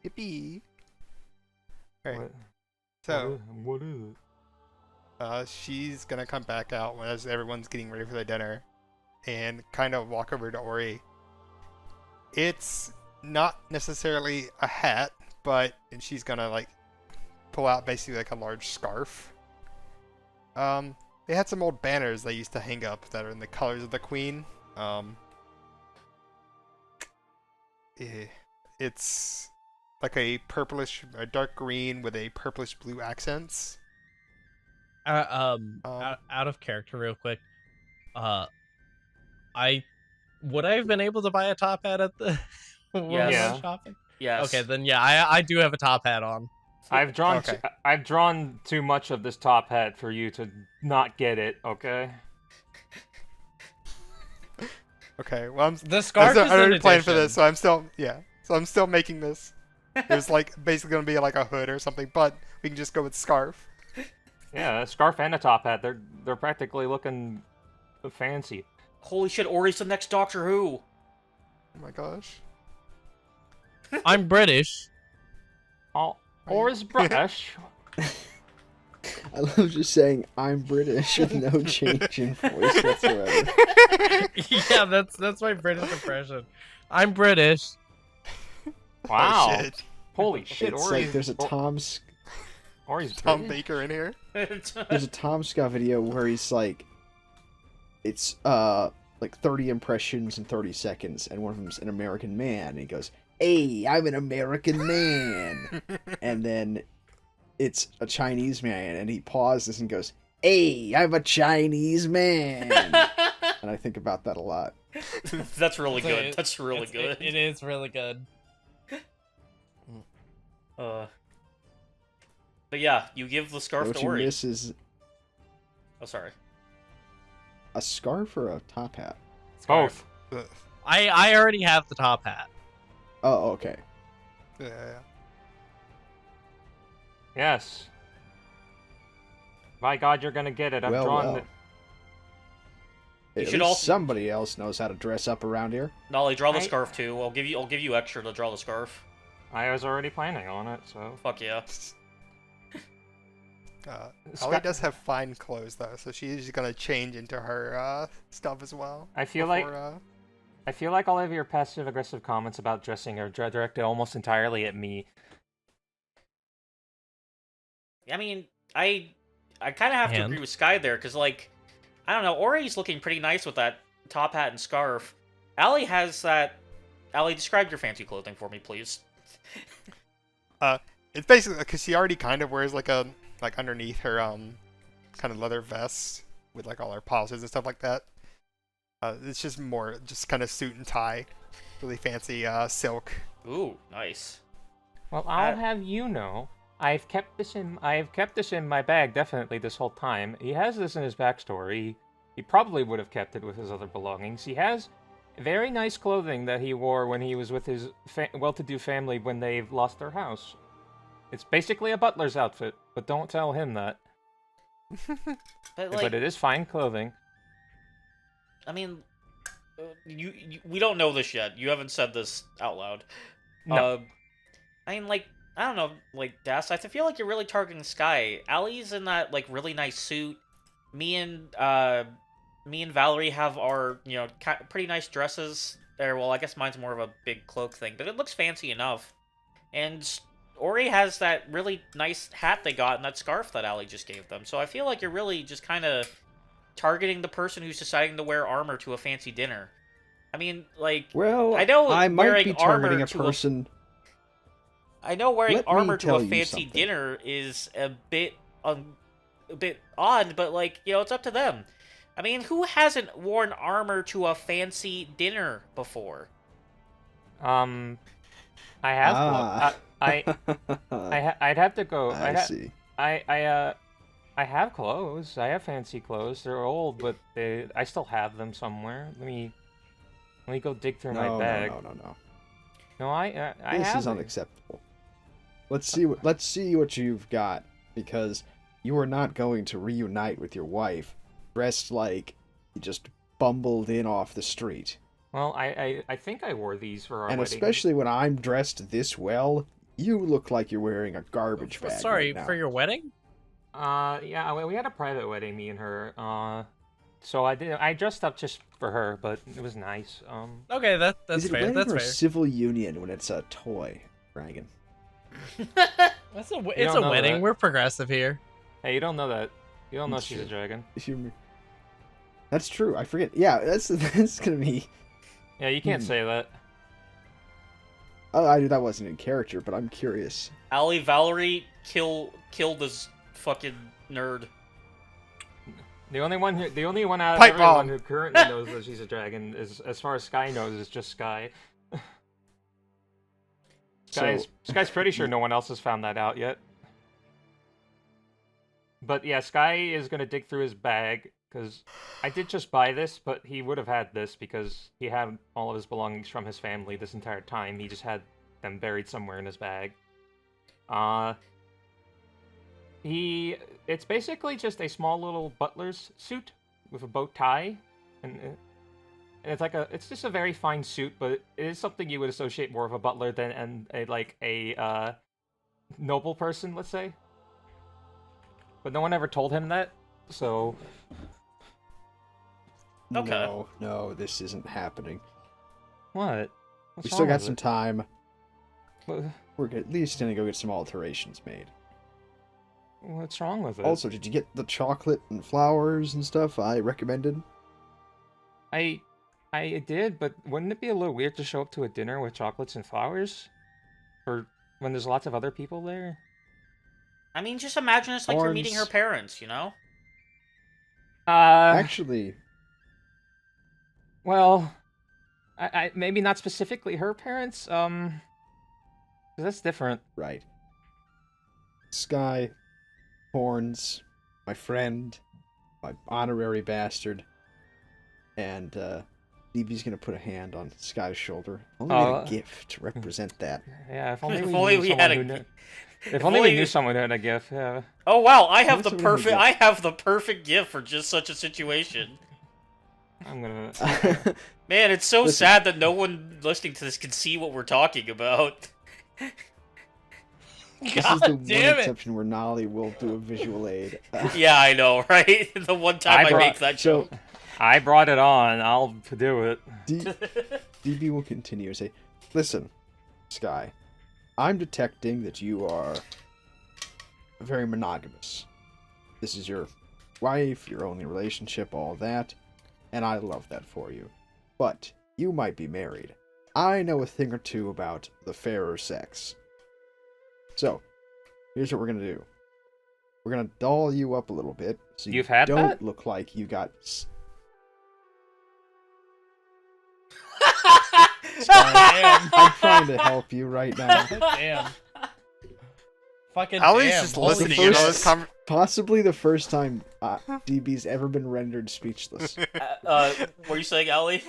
[SPEAKER 4] Yippee! Alright,
[SPEAKER 6] What?
[SPEAKER 4] so
[SPEAKER 6] What is it?
[SPEAKER 4] she's gonna come back out as everyone's getting ready for their dinner, and kind of walk over to Ori. It's not necessarily a hat, and she's gonna pull out basically a large scarf. They had some old banners they used to hang up that are in the colors of the Queen. It's like a dark green with a purplish blue accents.
[SPEAKER 5] Out of character, real quick. Would I have been able to buy a top hat at the when we went
[SPEAKER 6] Yeah.
[SPEAKER 5] shopping?
[SPEAKER 1] Yes.
[SPEAKER 5] Okay, then yeah, I do have a top hat on.
[SPEAKER 6] I've drawn
[SPEAKER 4] Okay.
[SPEAKER 6] I've drawn too much of this top hat for you to not get it, okay?
[SPEAKER 4] Okay, well
[SPEAKER 5] The scarf
[SPEAKER 4] I'm
[SPEAKER 5] is
[SPEAKER 4] already
[SPEAKER 5] an
[SPEAKER 4] planning for
[SPEAKER 5] addition.
[SPEAKER 4] this, so I'm still making this. There's basically gonna be a hood or something, but we can just go with scarf.
[SPEAKER 6] Yeah, a scarf and a top hat. They're practically looking fancy.
[SPEAKER 1] Holy shit, Ori's the next Doctor Who!
[SPEAKER 4] Oh my gosh.
[SPEAKER 5] I'm British.
[SPEAKER 6] Or is British.
[SPEAKER 2] I love just saying I'm British with no change in voice whatsoever.
[SPEAKER 5] Yeah, that's my British impression. I'm British.
[SPEAKER 6] Wow.
[SPEAKER 4] Oh, shit.
[SPEAKER 6] Holy shit,
[SPEAKER 2] It's
[SPEAKER 6] Ori's,
[SPEAKER 2] like there's a
[SPEAKER 6] Ori's
[SPEAKER 4] Tom
[SPEAKER 6] British?
[SPEAKER 4] Baker in here.
[SPEAKER 2] there's a Tom Scott video where he's it's 30 impressions in 30 seconds, and one of them's an American man, and he goes, "Hey, I'm an American man," and then it's a Chinese man, and he pauses and goes, "Hey, I'm a Chinese man," and I think about that a lot.
[SPEAKER 1] That's really
[SPEAKER 5] So
[SPEAKER 1] good. That's really good.
[SPEAKER 5] It is really good.
[SPEAKER 1] But yeah, you give the scarf
[SPEAKER 2] What
[SPEAKER 1] to
[SPEAKER 2] you
[SPEAKER 1] Ori.
[SPEAKER 2] miss is
[SPEAKER 1] Oh, sorry.
[SPEAKER 2] a scarf or a top hat.
[SPEAKER 6] Both.
[SPEAKER 4] Ugh.
[SPEAKER 5] I already have the top hat.
[SPEAKER 2] Oh, okay.
[SPEAKER 4] Yeah.
[SPEAKER 6] Yes. By God, you're gonna get it. I've drawn it.
[SPEAKER 1] You
[SPEAKER 2] At
[SPEAKER 1] should
[SPEAKER 2] least
[SPEAKER 1] also-
[SPEAKER 2] somebody else knows how to dress up around here.
[SPEAKER 1] Nolly, draw the scarf too. I'll give you extra to draw the scarf.
[SPEAKER 6] I was already planning on it, so.
[SPEAKER 1] Fuck yeah.
[SPEAKER 4] Ellie does have fine clothes though, so she's gonna change into her stuff as well.
[SPEAKER 6] I feel like all of your passive aggressive comments about dressing are directed almost entirely at me.
[SPEAKER 1] I mean, I kind of have to agree with Sky there, because, like, I don't know, Ori's looking pretty nice with that top hat and scarf. Allie has that... Allie, describe your fancy clothing for me, please.
[SPEAKER 4] It's basically because she already kind of wears like underneath her kind of leather vest with like all her polishes and stuff like that. It's just more kind of suit and tie, really fancy silk.
[SPEAKER 1] Ooh, nice.
[SPEAKER 6] Well, I'll have you know, I've kept this in my bag definitely this whole time. He has this in his backstory. He probably would have kept it with his other belongings. He has very nice clothing that he wore when he was with his well-to-do family when they've lost their house. It's basically a butler's outfit, but don't tell him that. But it is fine clothing.
[SPEAKER 1] I mean, we don't know this yet. You haven't said this out loud.
[SPEAKER 6] No.
[SPEAKER 1] I mean, like, I don't know, like, Das, I feel like you're really targeting Sky. Allie's in that, like, really nice suit. Me and Valerie have our, you know, pretty nice dresses there. Well, I guess mine's more of a big cloak thing, but it looks fancy enough. And Ori has that really nice hat they got and that scarf that Allie just gave them. So I feel like you're really just kind of targeting the person who's deciding to wear armor to a fancy dinner. I mean, like,
[SPEAKER 2] well,
[SPEAKER 1] I know
[SPEAKER 2] I might
[SPEAKER 1] wearing
[SPEAKER 2] be targeting
[SPEAKER 1] armor
[SPEAKER 2] a person.
[SPEAKER 1] I know wearing
[SPEAKER 2] Let me
[SPEAKER 1] armor to
[SPEAKER 2] tell
[SPEAKER 1] a
[SPEAKER 2] you
[SPEAKER 1] fancy
[SPEAKER 2] something.
[SPEAKER 1] dinner is a bit odd, but, like, you know, it's up to them. I mean, who hasn't worn armor to a fancy dinner before?
[SPEAKER 6] I have. I'd have to go.
[SPEAKER 2] I see.
[SPEAKER 6] I have clothes. I have fancy clothes. They're old, but I still have them somewhere. Let me go dig through my bag.
[SPEAKER 2] No.
[SPEAKER 6] No, I
[SPEAKER 2] This
[SPEAKER 6] have
[SPEAKER 2] is
[SPEAKER 6] it.
[SPEAKER 2] unacceptable. Let's see what you've got, because you are not going to reunite with your wife dressed like you just bumbled in off the street.
[SPEAKER 6] Well, I think I wore these for our
[SPEAKER 2] And
[SPEAKER 6] wedding.
[SPEAKER 2] especially when I'm dressed this well, you look like you're wearing a garbage bag.
[SPEAKER 5] Sorry,
[SPEAKER 2] right now.
[SPEAKER 5] for your wedding?
[SPEAKER 6] Yeah, we had a private wedding, me and her. So I dressed up just for her, but it was nice.
[SPEAKER 5] Okay, that's
[SPEAKER 2] Is it
[SPEAKER 5] fair.
[SPEAKER 2] wedding
[SPEAKER 5] That's
[SPEAKER 2] or
[SPEAKER 5] fair.
[SPEAKER 2] civil union when it's a toy, Dragon?
[SPEAKER 5] It's
[SPEAKER 6] don't
[SPEAKER 5] a
[SPEAKER 6] know
[SPEAKER 5] wedding.
[SPEAKER 6] that.
[SPEAKER 5] We're progressive here.
[SPEAKER 6] Hey, you don't know that. You don't know
[SPEAKER 2] That's
[SPEAKER 6] she's a
[SPEAKER 2] true.
[SPEAKER 6] dragon.
[SPEAKER 2] That's true. I forget. Yeah, that's gonna be.
[SPEAKER 6] Yeah, you can't say that.
[SPEAKER 2] Oh, I knew that wasn't in character, but I'm curious.
[SPEAKER 1] Valerie killed this fucking nerd.
[SPEAKER 6] The only one out of
[SPEAKER 4] Pipe
[SPEAKER 6] everyone
[SPEAKER 4] bomb.
[SPEAKER 6] who currently knows that she's a dragon is, as far as Sky knows, is just Sky. Sky's pretty sure no one else has found that out yet. But yeah, Sky is gonna dig through his bag, because I did just buy this, but he would have had this because he had all of his belongings from his family this entire time. He just had them buried somewhere in his bag. It's basically just a small little butler's suit with a bow tie, and it's just a very fine suit, but it is something you would associate more of a butler than a noble person, let's say. But no one ever told him that, so.
[SPEAKER 1] Okay.
[SPEAKER 2] No, this isn't happening.
[SPEAKER 6] What? What's
[SPEAKER 2] We still
[SPEAKER 6] wrong
[SPEAKER 2] got
[SPEAKER 6] with
[SPEAKER 2] some
[SPEAKER 6] it?
[SPEAKER 2] time.
[SPEAKER 6] What-
[SPEAKER 2] We're at least gonna go get some alterations made.
[SPEAKER 6] What's wrong with it?
[SPEAKER 2] Also, did you get the chocolate and flowers and stuff I recommended?
[SPEAKER 6] I did, but wouldn't it be a little weird to show up to a dinner with chocolates and flowers? Or when there's lots of other people there?
[SPEAKER 1] I mean, just imagine it's like you're meeting her
[SPEAKER 2] Horns.
[SPEAKER 1] parents, you know?
[SPEAKER 2] Actually,
[SPEAKER 6] Well, I maybe not specifically her parents, 'cause that's different.
[SPEAKER 2] right. Sky, Horns, my friend, my honorary bastard, and DB's gonna put a hand on Sky's shoulder. Only
[SPEAKER 6] Oh.
[SPEAKER 2] a gift to represent that.
[SPEAKER 6] Yeah, if only
[SPEAKER 1] If
[SPEAKER 6] we
[SPEAKER 1] only
[SPEAKER 6] knew
[SPEAKER 1] we
[SPEAKER 6] someone
[SPEAKER 1] had a
[SPEAKER 6] who
[SPEAKER 1] g-
[SPEAKER 6] knew. If
[SPEAKER 1] if
[SPEAKER 6] only we
[SPEAKER 1] only-
[SPEAKER 6] knew someone who had a gift. Yeah.
[SPEAKER 1] Oh wow, I have
[SPEAKER 2] What's
[SPEAKER 1] the
[SPEAKER 2] the one we
[SPEAKER 1] perfect.
[SPEAKER 2] get?
[SPEAKER 1] I have the perfect gift for just such a situation.
[SPEAKER 6] I'm gonna.
[SPEAKER 1] Man, it's so
[SPEAKER 2] Listen.
[SPEAKER 1] sad that no one listening to this can see what we're talking about.
[SPEAKER 2] This is
[SPEAKER 5] God
[SPEAKER 2] the one
[SPEAKER 5] damn it!
[SPEAKER 2] exception where Nolly will do a visual aid.
[SPEAKER 1] Yeah, I know, right? The one time I,
[SPEAKER 6] brought-
[SPEAKER 1] make that
[SPEAKER 2] So
[SPEAKER 1] joke.
[SPEAKER 6] I brought it on. I'll do it.
[SPEAKER 2] DB will continue and say, "Listen, Sky, I'm detecting that you are very monogamous. This is your wife, your only relationship, all that, and I love that for you. But you might be married. I know a thing or two about the fairer sex. So, here's what we're gonna do. We're gonna doll you up a little bit, so you
[SPEAKER 6] You've had
[SPEAKER 2] don't
[SPEAKER 6] that?
[SPEAKER 2] look like you got."
[SPEAKER 5] Damn.
[SPEAKER 2] I'm trying to help you right now.
[SPEAKER 5] Damn. Fucking
[SPEAKER 4] Ali's
[SPEAKER 5] damn.
[SPEAKER 4] just
[SPEAKER 5] Holy
[SPEAKER 4] listening.
[SPEAKER 2] shit.
[SPEAKER 4] You know, this
[SPEAKER 2] Possibly the first time DB's ever been rendered speechless.
[SPEAKER 1] What were you saying, Allie?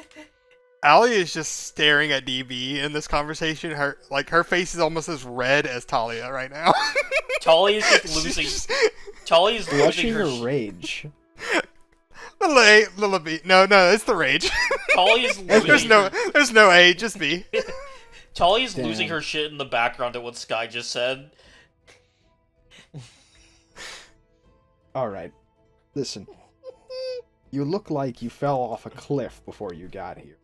[SPEAKER 4] Ali is just staring at DB in this conversation. Her face is almost as red as Talia right now.
[SPEAKER 1] Tolly is just losing. Tolly is losing
[SPEAKER 2] Blushing
[SPEAKER 1] her.
[SPEAKER 2] or rage?
[SPEAKER 4] Little bit. No, it's the rage.
[SPEAKER 1] Tolly is losing.
[SPEAKER 4] There's no A, just B.
[SPEAKER 1] Tolly is losing
[SPEAKER 2] Damn.
[SPEAKER 1] her shit in the background at what Sky just said.
[SPEAKER 2] Alright. Listen. You look like you fell off a cliff before you got here.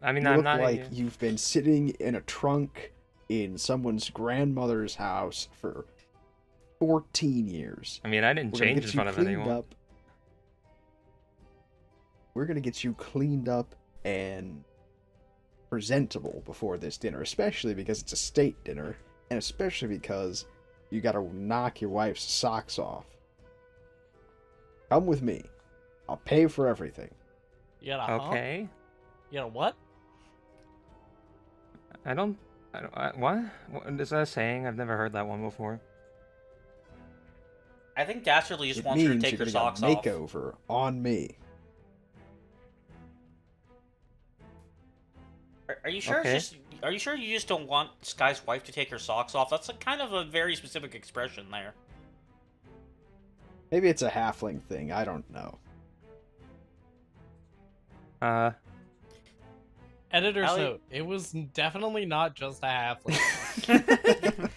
[SPEAKER 6] I mean,
[SPEAKER 2] You
[SPEAKER 6] I'm
[SPEAKER 2] look
[SPEAKER 6] not.
[SPEAKER 2] like you've been sitting in a trunk in someone's grandmother's house for 14 years.
[SPEAKER 6] I mean, I didn't
[SPEAKER 2] We're gonna
[SPEAKER 6] change in
[SPEAKER 2] get you
[SPEAKER 6] front of
[SPEAKER 2] cleaned
[SPEAKER 6] anyone.
[SPEAKER 2] up. We're gonna get you cleaned up and presentable before this dinner, especially because it's a state dinner, and especially because you gotta knock your wife's socks off. Come with me. I'll pay for everything.
[SPEAKER 5] You got a hump?
[SPEAKER 6] Okay.
[SPEAKER 5] You got a what?
[SPEAKER 6] I don't. What? What is that a saying? I've never heard that one before.
[SPEAKER 1] I think Dastardly just
[SPEAKER 2] It
[SPEAKER 1] wants her to
[SPEAKER 2] means
[SPEAKER 1] take
[SPEAKER 2] you're
[SPEAKER 1] her
[SPEAKER 2] gonna
[SPEAKER 1] socks
[SPEAKER 2] get a
[SPEAKER 1] off.
[SPEAKER 2] makeover on me.
[SPEAKER 1] Are you sure?
[SPEAKER 6] Okay.
[SPEAKER 1] Are you sure you just don't want Sky's wife to take her socks off? That's a kind of a very specific expression there.
[SPEAKER 2] Maybe it's a halfling thing. I don't know.
[SPEAKER 5] Editor's
[SPEAKER 1] Allie-
[SPEAKER 5] note. It was definitely not just a halfling.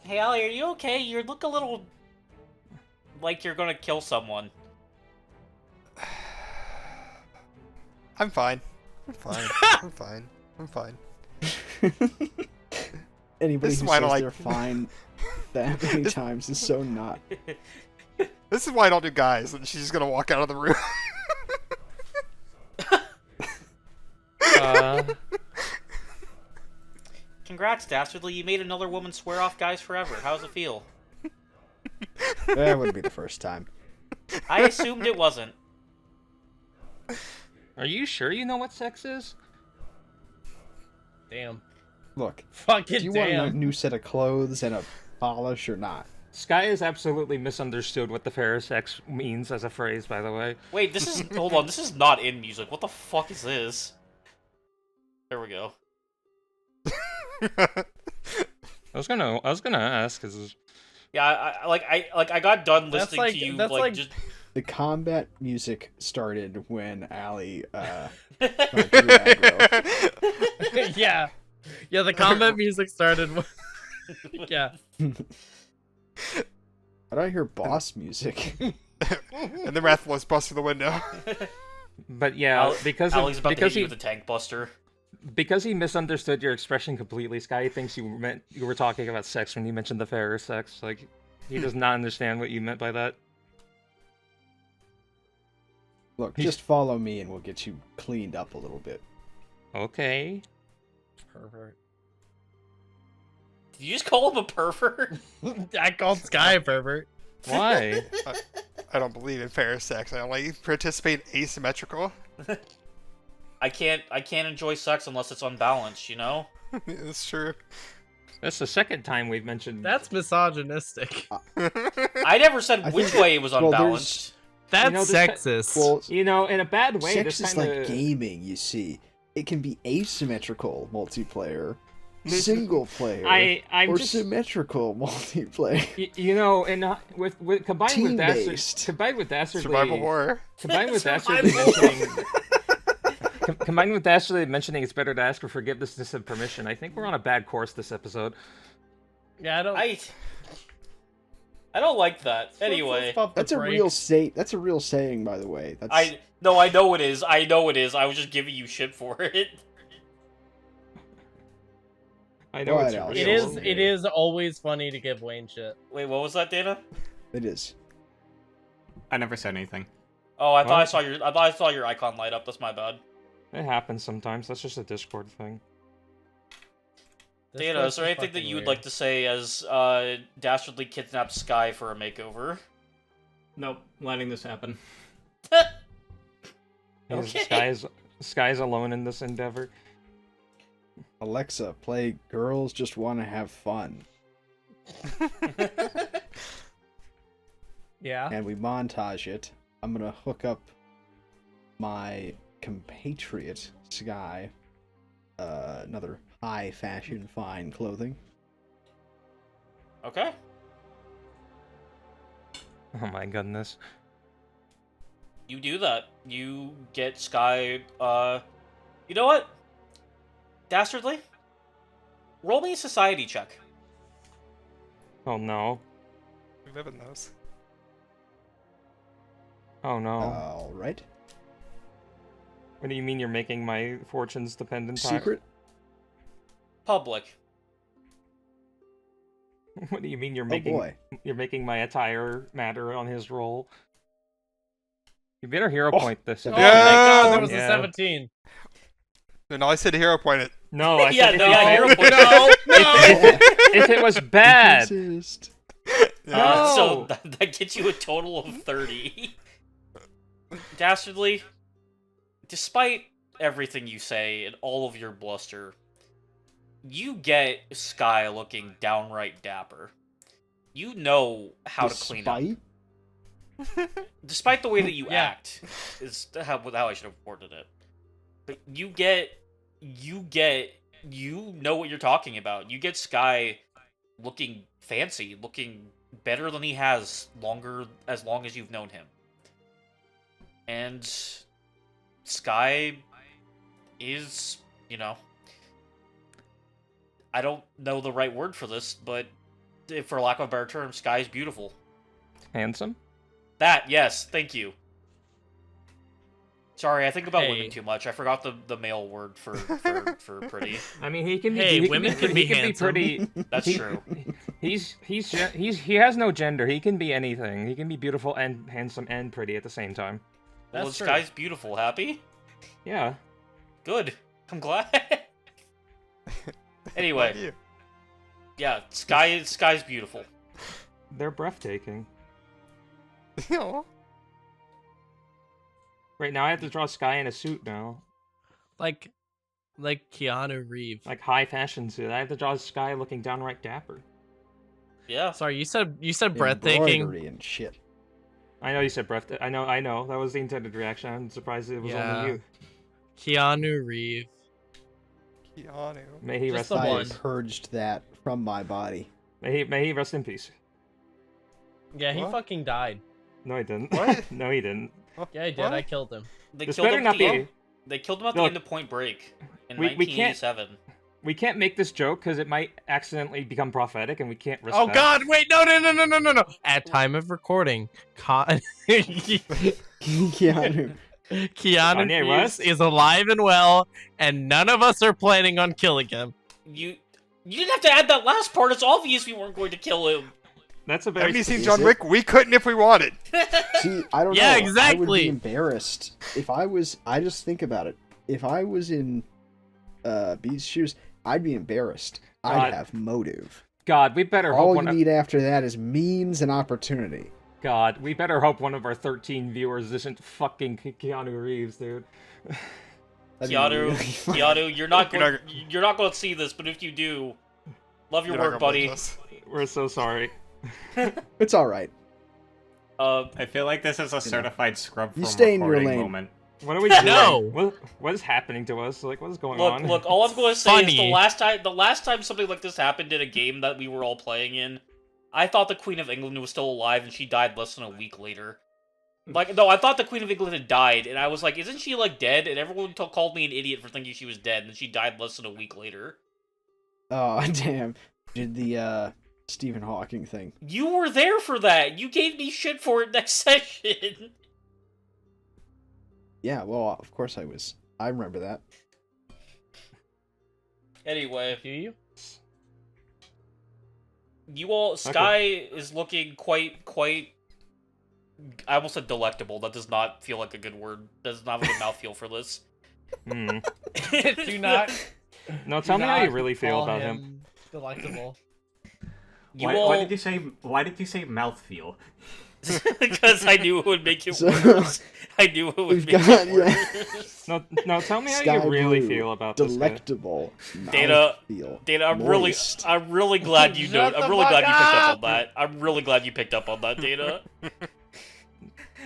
[SPEAKER 1] Hey, Allie, are you okay? You look a little like you're gonna kill someone.
[SPEAKER 4] I'm fine. I'm fine. I'm fine. I'm fine.
[SPEAKER 2] Anybody
[SPEAKER 4] This is
[SPEAKER 2] who
[SPEAKER 4] why I
[SPEAKER 2] says
[SPEAKER 4] don't like-
[SPEAKER 2] they're fine that many times is so not.
[SPEAKER 4] This is why I don't do guys, and she's just gonna walk out of the room.
[SPEAKER 1] Congrats, Dastardly. You made another woman swear off guys forever. How's it feel?
[SPEAKER 2] That wouldn't be the first time.
[SPEAKER 1] I assumed it wasn't.
[SPEAKER 6] Are you sure you know what sex is?
[SPEAKER 5] Damn.
[SPEAKER 2] Look,
[SPEAKER 5] Fucking
[SPEAKER 2] do you want a
[SPEAKER 5] damn.
[SPEAKER 2] new set of clothes and a polish or not?
[SPEAKER 6] Sky has absolutely misunderstood what the fair sex means as a phrase, by the way.
[SPEAKER 1] Wait, this is... Hold on, this is not in music. What the fuck is this? There we go.
[SPEAKER 6] I was gonna ask, cause
[SPEAKER 1] Yeah, I got done
[SPEAKER 5] That's
[SPEAKER 1] listening
[SPEAKER 5] like-
[SPEAKER 1] to you,
[SPEAKER 5] that's like-
[SPEAKER 1] just...
[SPEAKER 2] The combat music started when Allie drew aggro.
[SPEAKER 5] Yeah. Yeah, the combat music started. Yeah.
[SPEAKER 2] How do I hear boss music?
[SPEAKER 4] And the wrath was bust through the window.
[SPEAKER 6] but yeah, because
[SPEAKER 1] Allie's
[SPEAKER 6] of,
[SPEAKER 1] about to
[SPEAKER 6] because
[SPEAKER 1] hit you
[SPEAKER 6] he
[SPEAKER 1] with a tank buster.
[SPEAKER 6] because he misunderstood your expression completely. Sky thinks you were talking about sex when you mentioned the fairer sex. Like he does not understand what you meant by that.
[SPEAKER 2] Look, just follow me and we'll get you cleaned up a little bit.
[SPEAKER 6] Okay.
[SPEAKER 5] Pervert.
[SPEAKER 1] Did you just call him a pervert?
[SPEAKER 5] I called Sky a pervert.
[SPEAKER 6] Why?
[SPEAKER 4] I don't believe in fair sex. I only participate asymmetrical.
[SPEAKER 1] I can't enjoy sex unless it's unbalanced, you know?
[SPEAKER 4] It's true.
[SPEAKER 6] That's the second time we've mentioned.
[SPEAKER 5] That's misogynistic.
[SPEAKER 1] I never said
[SPEAKER 2] I
[SPEAKER 1] which
[SPEAKER 2] think-
[SPEAKER 1] way it was
[SPEAKER 2] well,
[SPEAKER 1] unbalanced.
[SPEAKER 5] That's
[SPEAKER 6] this
[SPEAKER 5] sexist.
[SPEAKER 2] Well,
[SPEAKER 3] In a bad way,
[SPEAKER 2] sex
[SPEAKER 3] this
[SPEAKER 2] is
[SPEAKER 3] kind
[SPEAKER 2] like
[SPEAKER 3] of
[SPEAKER 2] gaming, you see. It can be asymmetrical multiplayer, single player,
[SPEAKER 3] I'm
[SPEAKER 2] or
[SPEAKER 3] just
[SPEAKER 2] symmetrical multiplayer.
[SPEAKER 3] with combined with
[SPEAKER 2] Team-based.
[SPEAKER 3] Dastardly,
[SPEAKER 4] Survival horror.
[SPEAKER 3] combined with Dastardly mentioning. Combined with Dastardly mentioning it's better to ask for forgiveness instead of permission, I think we're on a bad course this episode.
[SPEAKER 5] Yeah, I don't.
[SPEAKER 1] I don't like that.
[SPEAKER 5] let's
[SPEAKER 1] Anyway,
[SPEAKER 5] pump the
[SPEAKER 2] That's a
[SPEAKER 5] brakes.
[SPEAKER 2] That's a real saying, by the way. That's
[SPEAKER 1] I know it is. I know it is. I was just giving you shit for it.
[SPEAKER 3] I know
[SPEAKER 2] What
[SPEAKER 3] it's
[SPEAKER 2] else?
[SPEAKER 3] real.
[SPEAKER 5] It is always funny to give Wayne shit.
[SPEAKER 1] Wait, what was that, Dana?
[SPEAKER 2] It is.
[SPEAKER 3] I never said anything.
[SPEAKER 1] Oh, I thought
[SPEAKER 3] What?
[SPEAKER 1] I saw your icon light up. That's my bad.
[SPEAKER 3] It happens sometimes. That's just a Discord thing.
[SPEAKER 5] This
[SPEAKER 1] Dana,
[SPEAKER 5] place
[SPEAKER 1] is there anything that
[SPEAKER 5] fucking
[SPEAKER 1] you would
[SPEAKER 5] weird.
[SPEAKER 1] like to say as Dastardly kidnapped Sky for a makeover?
[SPEAKER 3] Nope, letting this happen.
[SPEAKER 1] Okay.
[SPEAKER 3] Sky's alone in this endeavor.
[SPEAKER 2] Alexa, play Girls Just Want to Have Fun.
[SPEAKER 5] Yeah.
[SPEAKER 2] And we montage it. I'm gonna hook up my compatriot, Sky. Another high fashion, fine clothing.
[SPEAKER 1] Okay.
[SPEAKER 3] Oh my goodness.
[SPEAKER 1] You do that. You get Sky, You know what? Dastardly? Roll me a society check.
[SPEAKER 3] Oh no.
[SPEAKER 4] We live in those.
[SPEAKER 3] Oh no.
[SPEAKER 2] Alright.
[SPEAKER 3] What do you mean you're making my fortunes dependent?
[SPEAKER 2] Secret?
[SPEAKER 1] Public.
[SPEAKER 3] What do you mean you're
[SPEAKER 2] Oh
[SPEAKER 3] making
[SPEAKER 2] boy.
[SPEAKER 3] my attire matter on his roll? You better hero
[SPEAKER 2] Oh,
[SPEAKER 3] point this.
[SPEAKER 5] Oh
[SPEAKER 2] Yeah.
[SPEAKER 5] my god, that was
[SPEAKER 3] Yeah.
[SPEAKER 5] a 17.
[SPEAKER 4] Then I said hero point it.
[SPEAKER 3] No, I
[SPEAKER 1] Yeah,
[SPEAKER 3] said
[SPEAKER 1] no, yeah, hero point.
[SPEAKER 3] if it was bad.
[SPEAKER 2] Racist.
[SPEAKER 3] No.
[SPEAKER 1] So that gets you a total of 30. Dastardly, despite everything you say and all of your bluster, you get Sky looking downright dapper. You know how to clean up. Despite the way that you
[SPEAKER 5] Yeah.
[SPEAKER 1] act, is how I should have worded it. But you know what you're talking about. You get Sky looking fancy, looking better than he has as long as you've known him. And Sky is, I don't know the right word for this, but for lack of a better term, Sky is beautiful.
[SPEAKER 3] Handsome?
[SPEAKER 1] That, yes, thank you. Sorry, I think about
[SPEAKER 5] Hey.
[SPEAKER 1] women too much. I forgot the male word for pretty.
[SPEAKER 3] I mean, he can be.
[SPEAKER 5] Hey,
[SPEAKER 3] he
[SPEAKER 5] women
[SPEAKER 3] can
[SPEAKER 5] can be
[SPEAKER 3] he can
[SPEAKER 5] handsome.
[SPEAKER 3] be pretty.
[SPEAKER 1] That's true.
[SPEAKER 3] He has no gender. He can be anything. He can be beautiful and handsome and pretty at the same time.
[SPEAKER 1] Well,
[SPEAKER 5] That's
[SPEAKER 1] this
[SPEAKER 5] true.
[SPEAKER 1] guy's beautiful. Happy?
[SPEAKER 3] Yeah.
[SPEAKER 1] Good. I'm glad. Anyway,
[SPEAKER 4] You.
[SPEAKER 1] yeah, Sky's beautiful.
[SPEAKER 3] They're breathtaking.
[SPEAKER 4] Aw.
[SPEAKER 3] Right now, I have to draw Sky in a suit now,
[SPEAKER 5] Like Keanu Reeves.
[SPEAKER 3] like high fashion suit. I have to draw Sky looking downright dapper.
[SPEAKER 1] Yeah.
[SPEAKER 5] Sorry, you said breathtaking.
[SPEAKER 2] Embroidery and shit.
[SPEAKER 3] I know you said breath. I know. That was the intended reaction. I'm surprised it was
[SPEAKER 5] Yeah.
[SPEAKER 3] only you.
[SPEAKER 5] Keanu Reeves.
[SPEAKER 4] Keanu.
[SPEAKER 3] May he
[SPEAKER 5] Just
[SPEAKER 3] rest.
[SPEAKER 5] the
[SPEAKER 3] In
[SPEAKER 2] I
[SPEAKER 5] one.
[SPEAKER 3] peace.
[SPEAKER 2] purged that from my body.
[SPEAKER 3] May he rest in peace.
[SPEAKER 5] Yeah, he
[SPEAKER 4] What?
[SPEAKER 5] fucking died.
[SPEAKER 3] No, he didn't.
[SPEAKER 4] What?
[SPEAKER 3] No, he didn't.
[SPEAKER 5] Yeah, he did.
[SPEAKER 4] What?
[SPEAKER 5] I killed him.
[SPEAKER 1] They
[SPEAKER 3] This
[SPEAKER 1] killed
[SPEAKER 3] better
[SPEAKER 1] him
[SPEAKER 3] not
[SPEAKER 1] at the
[SPEAKER 3] be.
[SPEAKER 1] end. They killed him at the
[SPEAKER 3] Look,
[SPEAKER 1] end of Point Break in
[SPEAKER 3] we can't-
[SPEAKER 1] 1987.
[SPEAKER 3] We can't make this joke because it might accidentally become prophetic, and we can't risk
[SPEAKER 5] Oh
[SPEAKER 3] that.
[SPEAKER 5] god, wait, no. At time of recording,
[SPEAKER 2] Keanu.
[SPEAKER 5] Keanu
[SPEAKER 3] Kanye
[SPEAKER 5] Reeves
[SPEAKER 3] West?
[SPEAKER 5] is alive and well, and none of us are planning on killing him.
[SPEAKER 1] You didn't have to add that last part. It's obvious we weren't going to kill him.
[SPEAKER 3] That's a
[SPEAKER 4] Have
[SPEAKER 3] very.
[SPEAKER 4] you seen
[SPEAKER 2] Is
[SPEAKER 4] John
[SPEAKER 2] it?
[SPEAKER 4] Wick? We couldn't if we wanted.
[SPEAKER 2] See, I don't
[SPEAKER 5] Yeah,
[SPEAKER 2] know. I would
[SPEAKER 5] exactly.
[SPEAKER 2] be embarrassed if I was. I just think about it. If I was in B's shoes, I'd be embarrassed.
[SPEAKER 3] God.
[SPEAKER 2] I'd have motive.
[SPEAKER 3] God, we better hope
[SPEAKER 2] All
[SPEAKER 3] one
[SPEAKER 2] you
[SPEAKER 3] of...
[SPEAKER 2] need after that is means and opportunity.
[SPEAKER 3] God, we better hope one of our 13 viewers isn't fucking Keanu Reeves, dude.
[SPEAKER 2] That'd be
[SPEAKER 1] Keanu,
[SPEAKER 2] really fun.
[SPEAKER 1] Keanu, you're not
[SPEAKER 4] You're
[SPEAKER 1] going. You're not going to see this, but if you do, love your
[SPEAKER 4] You're not
[SPEAKER 1] work,
[SPEAKER 4] gonna
[SPEAKER 1] buddy.
[SPEAKER 4] believe us.
[SPEAKER 3] We're so sorry.
[SPEAKER 2] It's all right.
[SPEAKER 3] I feel like this is a certified scrub
[SPEAKER 2] You
[SPEAKER 3] from
[SPEAKER 2] stay in your
[SPEAKER 3] recording
[SPEAKER 2] lane.
[SPEAKER 3] moment.
[SPEAKER 6] What are we doing?
[SPEAKER 5] No!
[SPEAKER 6] What is happening to us? Like, what is going
[SPEAKER 1] Look,
[SPEAKER 6] on?
[SPEAKER 1] look. All I'm going to say is
[SPEAKER 5] Funny.
[SPEAKER 1] the last time something like this happened in a game that we were all playing in, I thought the Queen of England was still alive, and she died less than a week later. Like, no, I thought the Queen of England had died, and I was like, isn't she, like, dead? And everyone called me an idiot for thinking she was dead, and she died less than a week later.
[SPEAKER 2] Oh, damn. Did the, Stephen Hawking thing.
[SPEAKER 1] You were there for that! You gave me shit for it next session!
[SPEAKER 2] Yeah, well, of course I was. I remember that.
[SPEAKER 1] Anyway,
[SPEAKER 5] Do you?
[SPEAKER 1] you all... Sky is looking quite... I almost said delectable. That does not feel like a good word. Does not have a good mouthfeel for this.
[SPEAKER 6] Hmm.
[SPEAKER 5] Do not.
[SPEAKER 6] No,
[SPEAKER 5] do
[SPEAKER 6] tell me how you
[SPEAKER 5] not
[SPEAKER 6] really feel
[SPEAKER 5] call
[SPEAKER 6] about him.
[SPEAKER 5] Delectable.
[SPEAKER 3] Why did you say mouthfeel?
[SPEAKER 1] Because I knew it would make it
[SPEAKER 2] So-
[SPEAKER 1] worse. I knew it would
[SPEAKER 2] We've
[SPEAKER 1] make
[SPEAKER 2] got,
[SPEAKER 1] it worse.
[SPEAKER 6] No, tell me how
[SPEAKER 2] Sky
[SPEAKER 6] you really
[SPEAKER 2] blue,
[SPEAKER 6] feel about this guy.
[SPEAKER 2] delectable.
[SPEAKER 1] Data,
[SPEAKER 2] mouthfeel,
[SPEAKER 1] Dana, I'm
[SPEAKER 2] moist.
[SPEAKER 1] really glad you know.
[SPEAKER 5] Shut the
[SPEAKER 1] I'm really glad you picked
[SPEAKER 5] fuck
[SPEAKER 1] up on that. I'm really glad you picked up on that, Dana.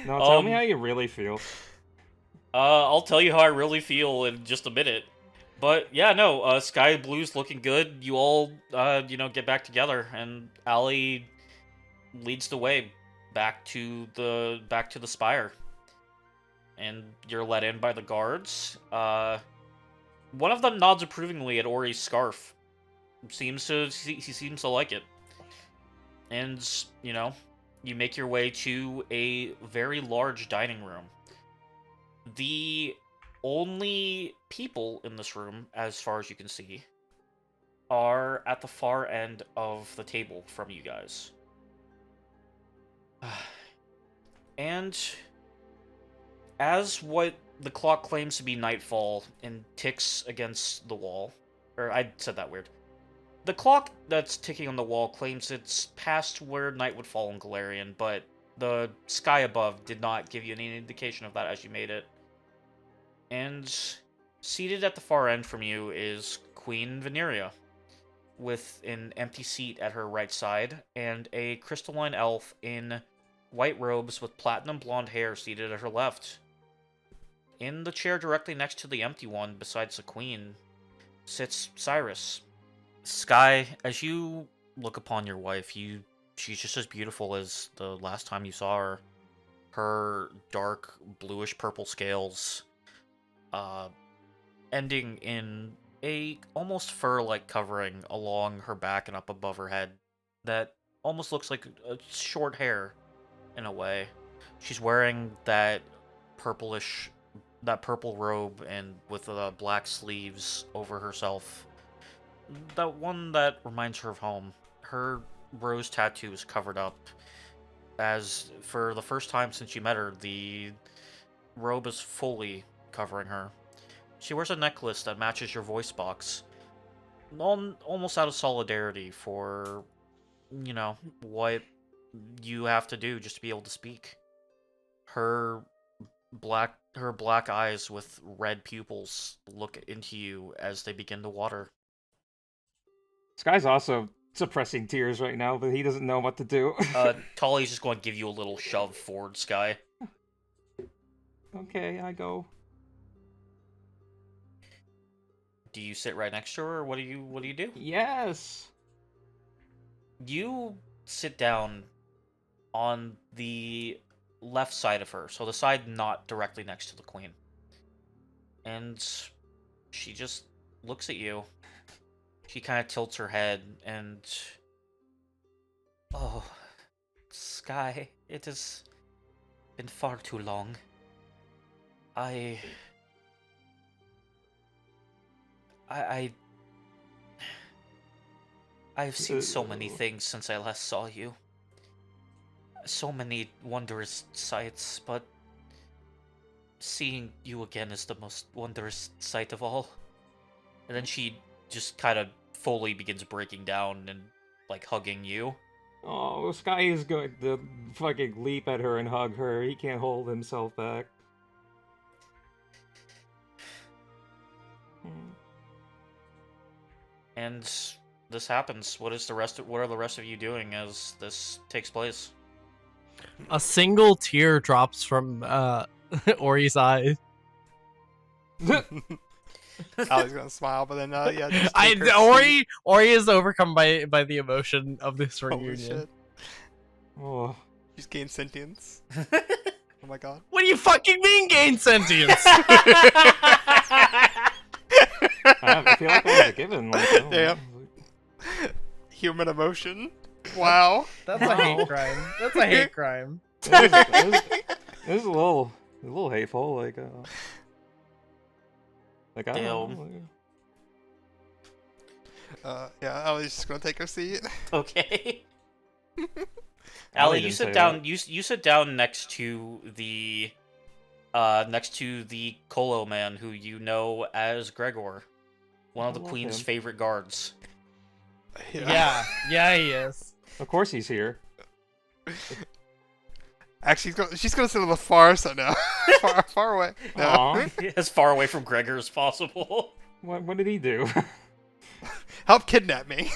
[SPEAKER 6] No, tell me how you really feel.
[SPEAKER 1] I'll tell you how I really feel in just a minute. But yeah, no, Sky Blue's looking good. You all, get back together, and Allie leads the way back to the spire. And you're let in by the guards. One of them nods approvingly at Ori's scarf. He seems to like it. And, you make your way to a very large dining room. The only people in this room, as far as you can see, are at the far end of the table from you guys. And as what the clock claims to be nightfall and ticks against the wall, or I said that weird. The clock that's ticking on the wall claims it's past where night would fall in Galarian, but the sky above did not give you any indication of that as you made it. And seated at the far end from you is Queen Veneria, with an empty seat at her right side, and a crystalline elf in white robes with platinum blonde hair seated at her left. In the chair directly next to the empty one, besides the queen, sits Cyrus. Sky, as you look upon your wife, she's just as beautiful as the last time you saw her. Her dark bluish purple scales, ending in a almost fur-like covering along her back and up above her head that almost looks like a short hair in a way. She's wearing that purple robe and with the black sleeves over herself. That one that reminds her of home. Her rose tattoo is covered up, as for the first time since you met her, the robe is fully covering her. She wears a necklace that matches your voice box, almost out of solidarity for, what you have to do just to be able to speak. Her black eyes with red pupils look into you as they begin to water.
[SPEAKER 6] This guy's also suppressing tears right now, but he doesn't know what to do.
[SPEAKER 1] Tolly's just going to give you a little shove forward, Sky.
[SPEAKER 6] Okay, I go.
[SPEAKER 1] Do you sit right next to her, or what do you do?
[SPEAKER 6] Yes.
[SPEAKER 1] You sit down on the left side of her, so the side not directly next to the queen. And she just looks at you. She kind of tilts her head and... Oh, Sky, it has been far too long. I've seen so many things since I last saw you. So many wondrous sights, but seeing you again is the most wondrous sight of all. And then she just kind of fully begins breaking down and, hugging you.
[SPEAKER 6] Oh, Sky is going to fucking leap at her and hug her. He can't hold himself back.
[SPEAKER 1] And this happens. What are the rest of you doing as this takes place?
[SPEAKER 5] A single tear drops from Ori's eye.
[SPEAKER 4] I was gonna smile, but then yeah. Just take her seat.
[SPEAKER 5] Ori is overcome by the emotion of this
[SPEAKER 4] Holy
[SPEAKER 5] reunion.
[SPEAKER 4] shit.
[SPEAKER 6] Oh.
[SPEAKER 4] She's gained sentience. Oh my god.
[SPEAKER 5] What do you fucking mean gain sentience?
[SPEAKER 6] I feel like that was a given. Like, I don't know.
[SPEAKER 4] Damn. Human emotion. Wow.
[SPEAKER 5] That's a hate crime. That's a hate crime.
[SPEAKER 6] It was a little hateful. Like I don't know.
[SPEAKER 4] Yeah, Ellie's just gonna take her seat.
[SPEAKER 1] Okay.
[SPEAKER 6] Allie
[SPEAKER 1] Allie, you
[SPEAKER 6] didn't
[SPEAKER 1] sit
[SPEAKER 6] say
[SPEAKER 1] down.
[SPEAKER 6] that.
[SPEAKER 1] You sit down next to the Colo man, who you know as Gregor, one of the
[SPEAKER 6] I love
[SPEAKER 1] Queen's
[SPEAKER 6] him.
[SPEAKER 1] favorite guards.
[SPEAKER 5] Yeah, he is.
[SPEAKER 6] Of course he's here.
[SPEAKER 4] Actually, she's gonna sit on the far side now. far away. No.
[SPEAKER 6] Aw.
[SPEAKER 1] As far away from Gregor as possible.
[SPEAKER 6] What did he do?
[SPEAKER 4] Help kidnap me.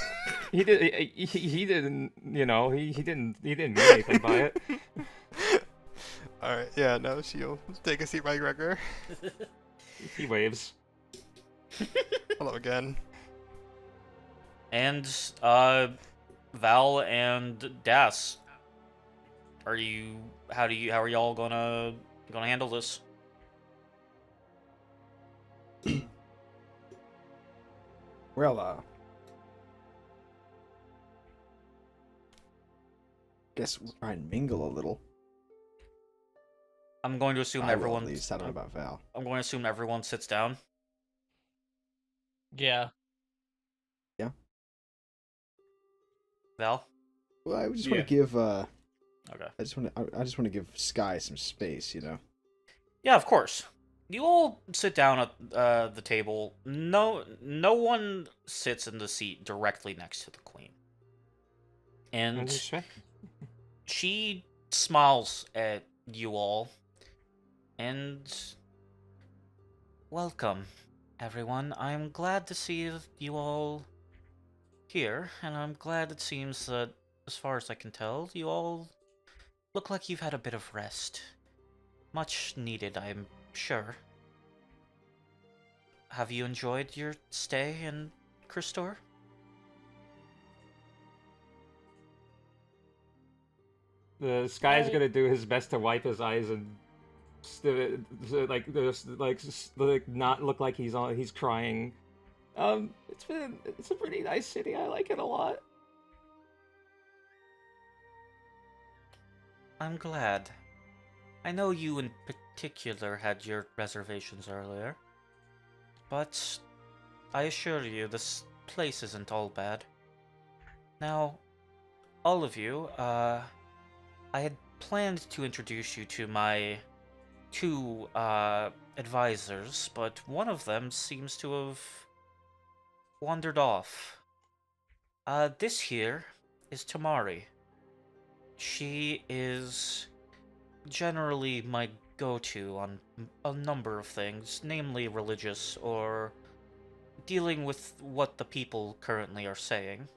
[SPEAKER 6] He did. He didn't. You know. He didn't. He didn't mean anything by it.
[SPEAKER 4] Alright, yeah, no, she'll take a seat by Gregor.
[SPEAKER 6] He waves.
[SPEAKER 4] Hello again.
[SPEAKER 1] And Val and Das, how are y'all gonna handle this?
[SPEAKER 2] Well, guess we'll try and mingle a little.
[SPEAKER 1] I'm going to assume
[SPEAKER 2] I will,
[SPEAKER 1] everyone.
[SPEAKER 2] at least. I don't know about Val.
[SPEAKER 1] I'm going to assume everyone sits down.
[SPEAKER 5] Yeah.
[SPEAKER 1] Val.
[SPEAKER 2] Well, I just want
[SPEAKER 3] Yeah.
[SPEAKER 2] to give.
[SPEAKER 1] Okay.
[SPEAKER 2] I just want to give Sky some space, you know.
[SPEAKER 1] Yeah, of course. You all sit down at the table. No one sits in the seat directly next to the Queen. And she smiles at you all. And welcome, everyone. I'm glad to see you all here, and I'm glad it seems that, as far as I can tell, you all look like you've had a bit of rest. Much needed, I'm sure. Have you enjoyed your stay in Crystorre?
[SPEAKER 6] The Sky's gonna do his best to wipe his eyes and not look like he's crying. It's a pretty nice city. I like it a lot.
[SPEAKER 1] I'm glad. I know you in particular had your reservations earlier, but I assure you this place isn't all bad. Now, all of you, I had planned to introduce you to my two advisors, but one of them seems to have wandered off. This here is Tamari. She is generally my go-to on a number of things, namely religious or dealing with what the people currently are saying.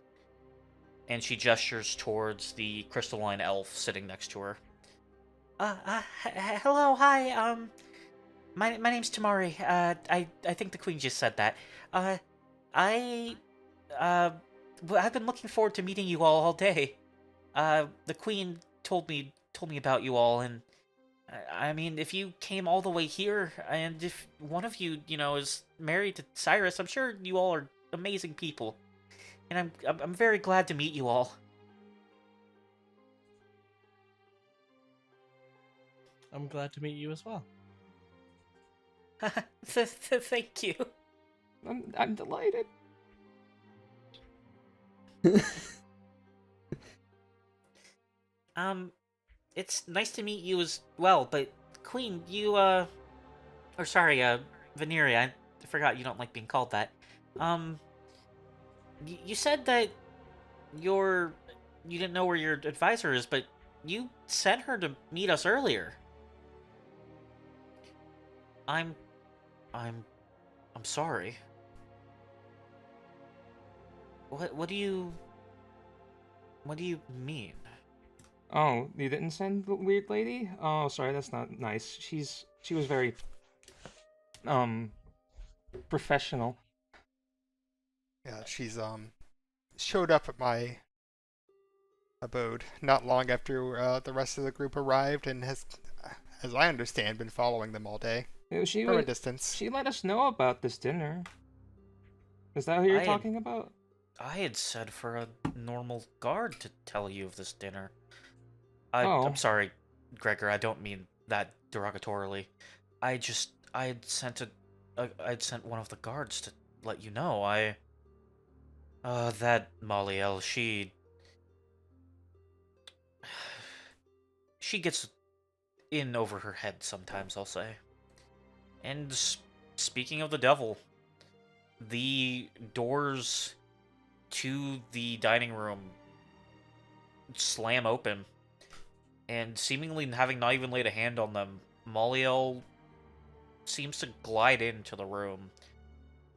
[SPEAKER 1] And she gestures towards the crystalline elf sitting next to her. Hello, hi, my name's Tamari. I think the Queen just said that. I've been looking forward to meeting you all day. The Queen told me about you all, and I mean, if you came all the way here, and if one of you, is married to Cyrus, I'm sure you all are amazing people, and I'm very glad to meet you all.
[SPEAKER 5] I'm glad to meet you as well.
[SPEAKER 1] Thank you.
[SPEAKER 6] I'm delighted.
[SPEAKER 1] It's nice to meet you as well, but Queen, you, Veneria, I forgot you don't like being called that. You said that you didn't know where your advisor is, but you sent her to meet us earlier. I'm sorry. What do you mean?
[SPEAKER 6] Oh, you didn't send the weird lady? Oh, sorry, that's not nice. She was very professional.
[SPEAKER 4] Yeah, she's showed up at my abode not long after the rest of the group arrived and has, as I understand, been following them all day
[SPEAKER 6] She
[SPEAKER 4] from a
[SPEAKER 6] was,
[SPEAKER 4] distance.
[SPEAKER 6] she let us know about this dinner. Is that who you're
[SPEAKER 1] I-
[SPEAKER 6] talking about?
[SPEAKER 1] I had said for a normal guard to tell you of this dinner.
[SPEAKER 6] Oh.
[SPEAKER 1] I'm sorry, Gregor, I don't mean that derogatorily. I had sent I'd sent one of the guards to let you know. That Maliel, she gets in over her head sometimes, I'll say. And speaking of the devil, the doors to the dining room slam open, and seemingly having not even laid a hand on them, Maliel seems to glide into the room,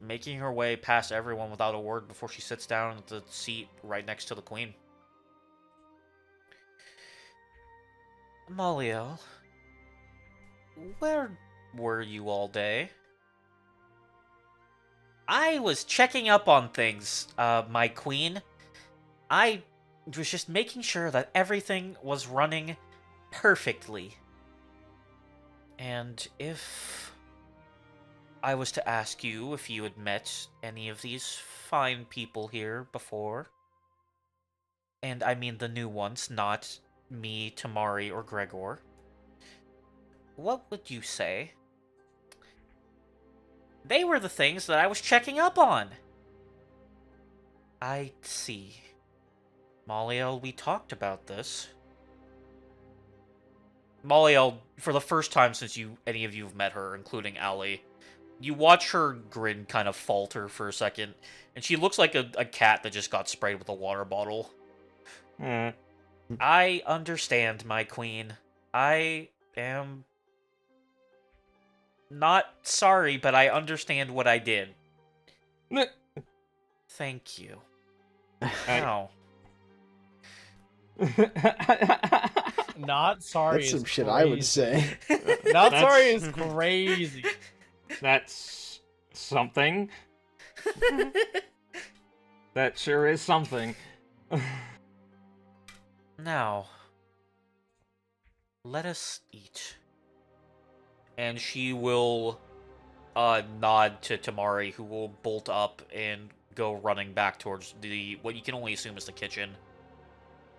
[SPEAKER 1] making her way past everyone without a word before she sits down at the seat right next to the queen. Maliel, where were you all day? I was checking up on things, my queen. I was just making sure that everything was running perfectly. And if I was to ask you if you had met any of these fine people here before, and I mean the new ones, not me, Tamari, or Gregor, what would you say? They were the things that I was checking up on. I see. Maliel, we talked about this. Maliel, for the first time since any of you have met her, including Allie, you watch her grin kind of falter for a second, and she looks like a cat that just got sprayed with a water bottle. I understand, my queen. I am not sorry, but I understand what I did. Thank you. Now,
[SPEAKER 5] Not sorry.
[SPEAKER 2] That's some
[SPEAKER 5] is
[SPEAKER 2] shit I would
[SPEAKER 5] crazy.
[SPEAKER 2] say.
[SPEAKER 5] Not
[SPEAKER 6] That's-
[SPEAKER 5] sorry is crazy.
[SPEAKER 6] That's something. That sure is something.
[SPEAKER 1] now, let us eat. And she will nod to Tamari, who will bolt up and go running back towards what you can only assume is the kitchen.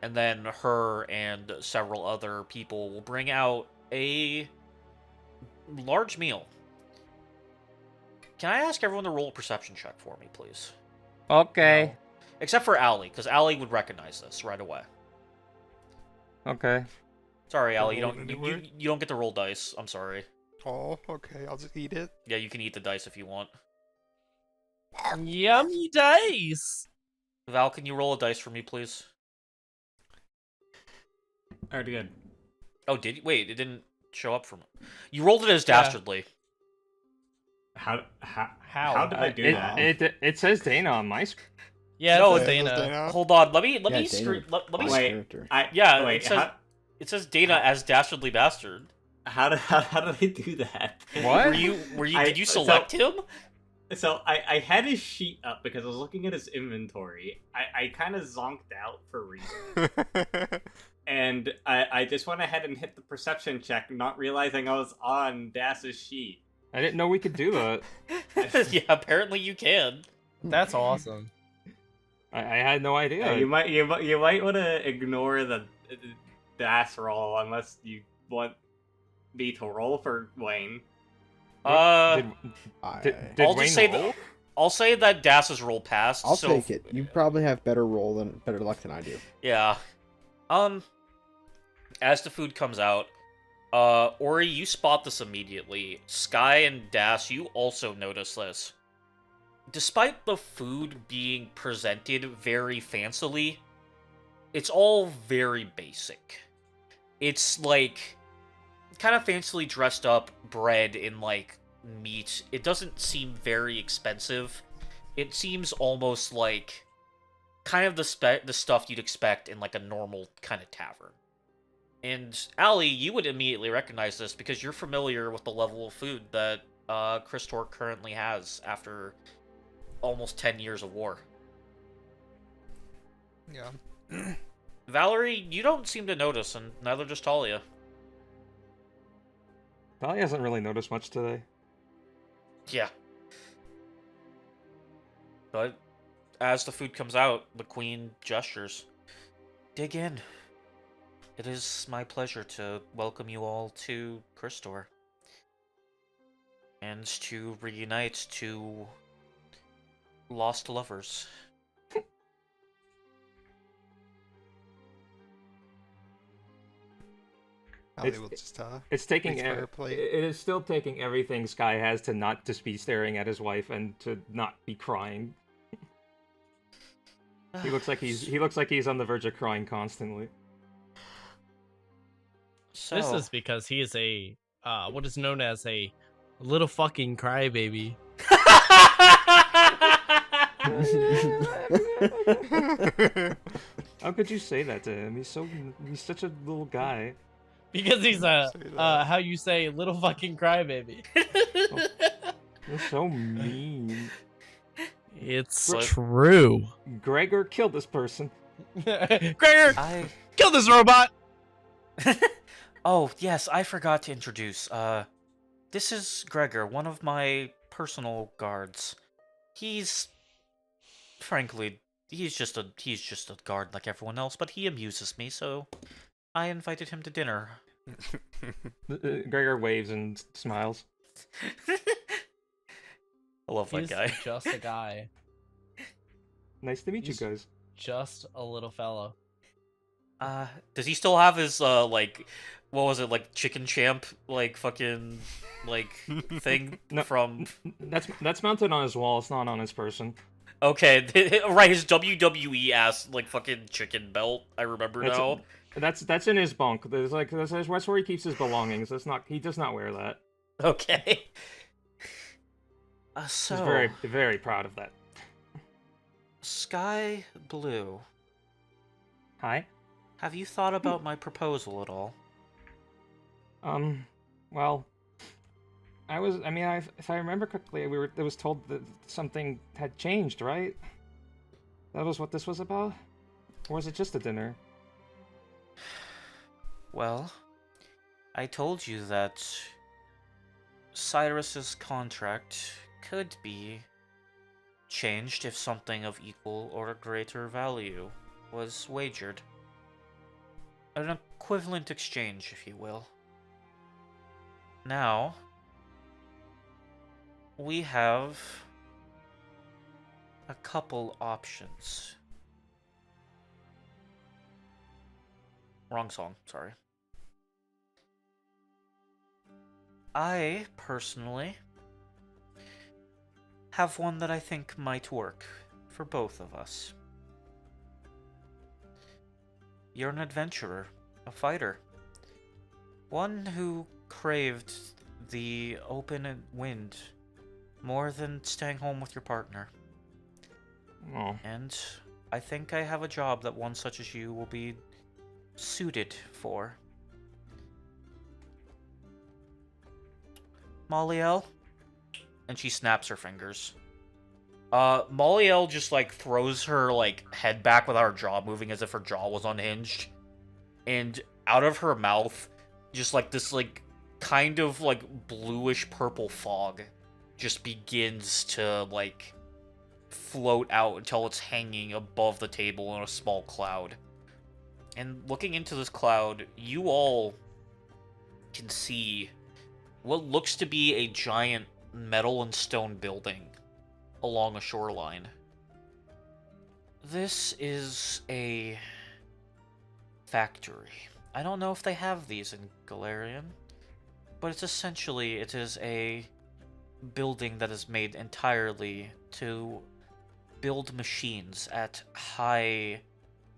[SPEAKER 1] And then her and several other people will bring out a large meal. Can I ask everyone to roll a perception check for me, please?
[SPEAKER 6] Okay.
[SPEAKER 1] Except for Allie, because Allie would recognize this right away.
[SPEAKER 6] Okay.
[SPEAKER 1] Sorry, Allie, you
[SPEAKER 4] Roll
[SPEAKER 1] don't
[SPEAKER 4] it anyway?
[SPEAKER 1] you don't get to roll dice. I'm sorry.
[SPEAKER 4] Oh, okay, I'll just eat it.
[SPEAKER 1] Yeah, you can eat the dice if you want.
[SPEAKER 5] Yummy dice.
[SPEAKER 1] Val, can you roll a dice for me, please?
[SPEAKER 3] Already good.
[SPEAKER 1] Oh, did you? Wait, it didn't show up for me. You rolled it as
[SPEAKER 5] Yeah.
[SPEAKER 1] Dastardly.
[SPEAKER 3] How
[SPEAKER 5] How?
[SPEAKER 3] did I do
[SPEAKER 6] it,
[SPEAKER 3] that?
[SPEAKER 6] It says Dana on my screen.
[SPEAKER 5] Yeah,
[SPEAKER 1] No,
[SPEAKER 5] it's
[SPEAKER 1] it
[SPEAKER 5] Dana.
[SPEAKER 1] Hold on, let me
[SPEAKER 2] Yeah,
[SPEAKER 1] let me
[SPEAKER 2] Dana.
[SPEAKER 3] Wait.
[SPEAKER 2] Character.
[SPEAKER 1] Yeah,
[SPEAKER 3] wait.
[SPEAKER 1] it says it says Dana as Dastardly Bastard.
[SPEAKER 3] How did I do that?
[SPEAKER 6] What?
[SPEAKER 1] Were you did you
[SPEAKER 3] so-
[SPEAKER 1] select him?
[SPEAKER 3] So I had his sheet up because I was looking at his inventory. I kind of zonked out for a reason. And I just went ahead and hit the perception check, not realizing I was on Das's sheet.
[SPEAKER 6] I didn't know we could do that.
[SPEAKER 1] Yeah, apparently you can.
[SPEAKER 5] That's awesome.
[SPEAKER 6] I had no idea.
[SPEAKER 3] You might want to ignore the Das roll unless you want me to roll for Wayne.
[SPEAKER 6] Did,
[SPEAKER 2] I,
[SPEAKER 6] did
[SPEAKER 1] I'll
[SPEAKER 6] Wayne
[SPEAKER 1] just say
[SPEAKER 6] roll?
[SPEAKER 1] I'll say that Das's roll passed.
[SPEAKER 2] I'll
[SPEAKER 1] so
[SPEAKER 2] take it. You probably have better luck than I do.
[SPEAKER 1] Yeah. As the food comes out, Ori, you spot this immediately. Sky and Das, you also notice this. Despite the food being presented very fancily, it's all very basic. It's like kind of fancily dressed up bread and like meat. It doesn't seem very expensive. It seems almost like kind of the stuff you'd expect in like a normal kind of tavern. And Allie, you would immediately recognize this because you're familiar with the level of food that Crystorre currently has after almost 10 years of war.
[SPEAKER 4] Yeah.
[SPEAKER 1] Valerie, you don't seem to notice, and neither does Talia.
[SPEAKER 6] Dolly hasn't really noticed much today.
[SPEAKER 1] Yeah. But as the food comes out, the queen gestures. Dig in. It is my pleasure to welcome you all to Crystorre. And to reunite two lost lovers.
[SPEAKER 4] Allie will just
[SPEAKER 6] It's taking
[SPEAKER 4] reach for her plate.
[SPEAKER 6] it is still taking everything Sky has to not just be staring at his wife and to not be crying. He looks like he's on the verge of crying constantly.
[SPEAKER 1] So,
[SPEAKER 5] This is because he is a what is known as a little fucking crybaby.
[SPEAKER 6] How could you say that to him? He's such a little guy.
[SPEAKER 5] Because he's a
[SPEAKER 4] Say that.
[SPEAKER 5] how you say little fucking crybaby.
[SPEAKER 6] You're so mean.
[SPEAKER 5] It's
[SPEAKER 1] But-
[SPEAKER 5] true.
[SPEAKER 6] Gregor killed this person.
[SPEAKER 5] Gregor,
[SPEAKER 1] I...
[SPEAKER 5] kill this robot.
[SPEAKER 1] Oh, yes, I forgot to introduce. This is Gregor, one of my personal guards. Frankly, he's just a guard like everyone else, but he amuses me, so I invited him to dinner.
[SPEAKER 6] Gregor waves and smiles.
[SPEAKER 1] I love that
[SPEAKER 5] He's
[SPEAKER 1] guy.
[SPEAKER 5] just a guy,
[SPEAKER 6] Nice to meet
[SPEAKER 5] He's-
[SPEAKER 6] you guys.
[SPEAKER 5] just a little fellow.
[SPEAKER 1] Does he still have his like, what was it, like chicken champ, like fucking, like thing
[SPEAKER 6] No.
[SPEAKER 1] from?
[SPEAKER 6] That's mounted on his wall. It's not on his person.
[SPEAKER 1] Okay, right, his WWE ass like fucking chicken belt. I remember
[SPEAKER 6] That's-
[SPEAKER 1] now.
[SPEAKER 6] That's in his bunk. That's where he keeps his belongings. He does not wear that.
[SPEAKER 1] Okay.
[SPEAKER 6] He's
[SPEAKER 1] So
[SPEAKER 6] very very proud of that.
[SPEAKER 1] Sky Blue,
[SPEAKER 6] Hi.
[SPEAKER 1] have you thought about my proposal at all?
[SPEAKER 6] Well, if I remember correctly, it was told that something had changed, right? That was what this was about? Or was it just a dinner?
[SPEAKER 1] Well, I told you that Cyrus's contract could be changed if something of equal or greater value was wagered. An equivalent exchange, if you will. Now, we have a couple options. Wrong song, sorry. I, personally, have one that I think might work for both of us. You're an adventurer, a fighter. One who craved the open wind more than staying home with your partner.
[SPEAKER 6] Oh.
[SPEAKER 1] And I think I have a job that one such as you will be suited for. Molliel? And she snaps her fingers. Molliel just, like, throws her, like, head back without her jaw moving as if her jaw was unhinged. And out of her mouth, just, like, this, like, kind of, like, bluish-purple fog just begins to, like, float out until it's hanging above the table in a small cloud. And looking into this cloud, you all can see what looks to be a giant metal and stone building along a shoreline. This is a factory. I don't know if they have these in Galarian, but it is a building that is made entirely to build machines at high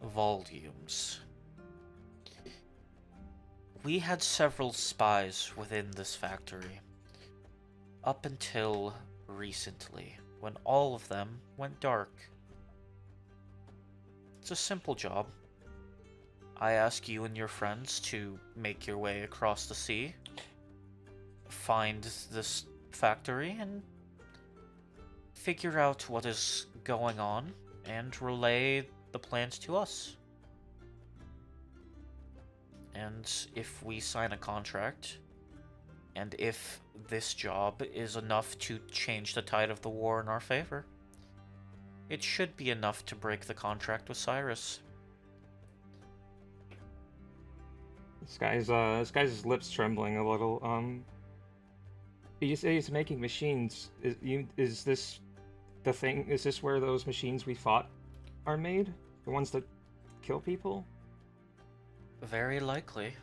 [SPEAKER 1] volumes. We had several spies within this factory, up until recently, when all of them went dark. It's a simple job. I ask you and your friends to make your way across the sea, find this factory, and figure out what is going on, and relay the plans to us. And if we sign a contract, and if this job is enough to change the tide of the war in our favor, it should be enough to break the contract with Cyrus.
[SPEAKER 6] This guy's lips trembling a little. You say he's making machines. Is this the thing? Is this where those machines we fought are made? The ones that kill people?
[SPEAKER 1] Very likely.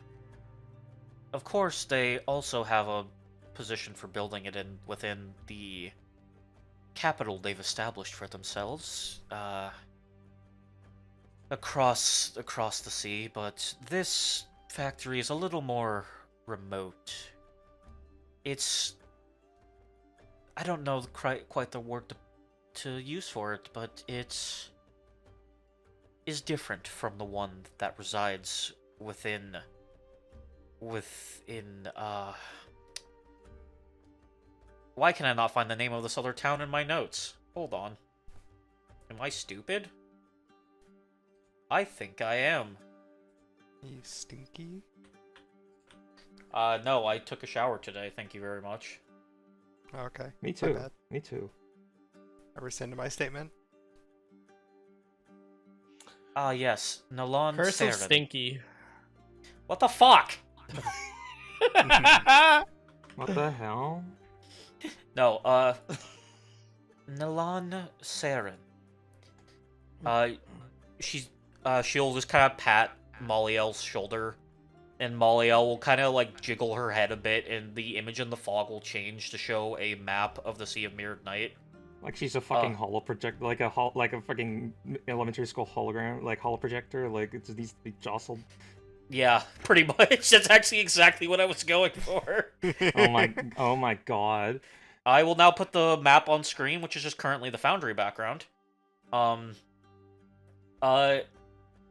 [SPEAKER 1] Of course, they also have a position for building it within the capital they've established for themselves, across the sea, but this factory is a little more remote. It's... I don't know quite the word to use for it, but it is different from the one that resides within, why can I not find the name of this other town in my notes? Hold on. Am I stupid? I think I am.
[SPEAKER 4] You stinky.
[SPEAKER 1] No, I took a shower today, thank you very much.
[SPEAKER 4] Okay.
[SPEAKER 6] Me
[SPEAKER 4] My
[SPEAKER 6] too.
[SPEAKER 4] bad.
[SPEAKER 6] Me too.
[SPEAKER 4] I rescind my statement.
[SPEAKER 1] Yes, Nolly
[SPEAKER 5] Curse of
[SPEAKER 1] Saren.
[SPEAKER 5] Stinky.
[SPEAKER 1] What the fuck?
[SPEAKER 6] What the hell?
[SPEAKER 1] No, Nolly Saren. She'll just kind of pat Mollyel's shoulder, and Mollyel will kind of like jiggle her head a bit, and the image in the fog will change to show a map of the Sea of Mirrored Night.
[SPEAKER 6] Like she's a fucking holo project, like a fucking elementary school hologram, like holo projector. Like it needs to be jostled.
[SPEAKER 1] Yeah, pretty much. That's actually exactly what I was going for.
[SPEAKER 6] Oh my god.
[SPEAKER 1] I will now put the map on screen, which is just currently the Foundry background.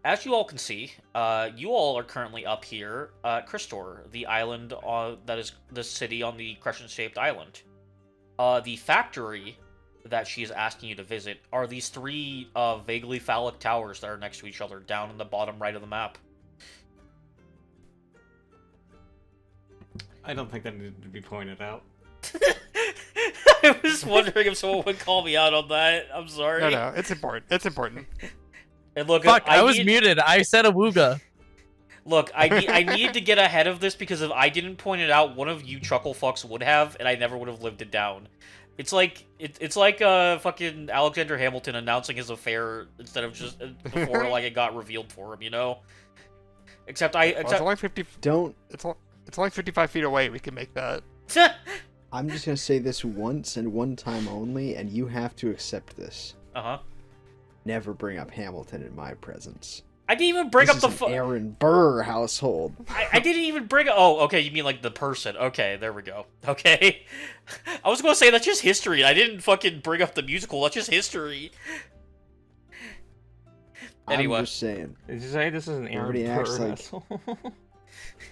[SPEAKER 1] As you all can see, you all are currently up here at Crystorre, the island that is the city on the crescent-shaped island. The factory that she is asking you to visit are these three vaguely phallic towers that are next to each other down in the bottom right of the map.
[SPEAKER 3] I don't think that needed to be pointed out.
[SPEAKER 1] I was wondering if someone would call me out on that. I'm sorry.
[SPEAKER 4] No, it's important. It's important.
[SPEAKER 1] And look,
[SPEAKER 5] Fuck, I was muted. I said awooga.
[SPEAKER 1] Look, I need to get ahead of this because if I didn't point it out, one of you chuckle fucks would have, and I never would have lived it down. It's like fucking Alexander Hamilton announcing his affair instead of just before like it got revealed for him, you know. Except
[SPEAKER 4] It's only 50.
[SPEAKER 2] Don't.
[SPEAKER 4] It's only 55 feet away. We can make that.
[SPEAKER 2] I'm just gonna say this once and one time only, and you have to accept this.
[SPEAKER 1] Uh-huh.
[SPEAKER 2] Never bring up Hamilton in my presence.
[SPEAKER 1] I didn't even bring
[SPEAKER 2] This
[SPEAKER 1] up
[SPEAKER 2] is
[SPEAKER 1] the
[SPEAKER 2] an Aaron Burr household.
[SPEAKER 1] I didn't even bring up... Oh, okay, you mean like the person. Okay, there we go. Okay. I was gonna say that's just history. I didn't fucking bring up the musical. That's just history. Anyway.
[SPEAKER 2] I'm just saying.
[SPEAKER 6] Did you say this is an Aaron
[SPEAKER 2] Everybody acts
[SPEAKER 6] Burr
[SPEAKER 2] like-
[SPEAKER 6] asshole?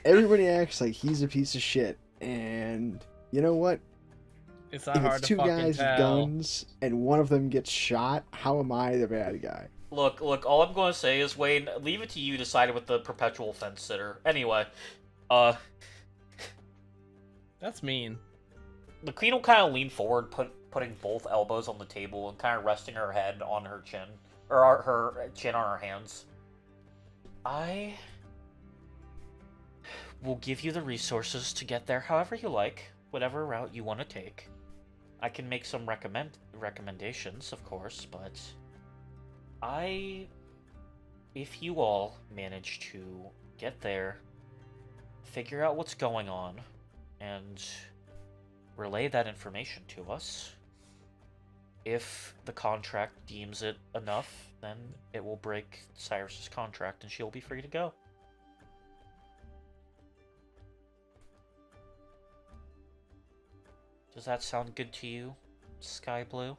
[SPEAKER 2] Everybody acts like he's a piece of shit, and you know what?
[SPEAKER 5] It's not
[SPEAKER 2] If
[SPEAKER 5] hard
[SPEAKER 2] it's
[SPEAKER 5] to
[SPEAKER 2] two
[SPEAKER 5] fucking
[SPEAKER 2] guys
[SPEAKER 5] tell.
[SPEAKER 2] with guns and one of them gets shot, how am I the bad guy?
[SPEAKER 1] Look, all I'm gonna say is, Wayne, leave it to you to decide with the perpetual fence sitter. Anyway,
[SPEAKER 5] That's mean.
[SPEAKER 1] the queen will kind of lean forward, putting both elbows on the table and kind of resting her head on her chin, or her chin on her hands. I will give you the resources to get there however you like, whatever route you want to take. I can make some recommendations, of course, but if you all manage to get there, figure out what's going on, and relay that information to us, if the contract deems it enough, then it will break Cyrus's contract and she'll be free to go. Does that sound good to you, Sky Blue?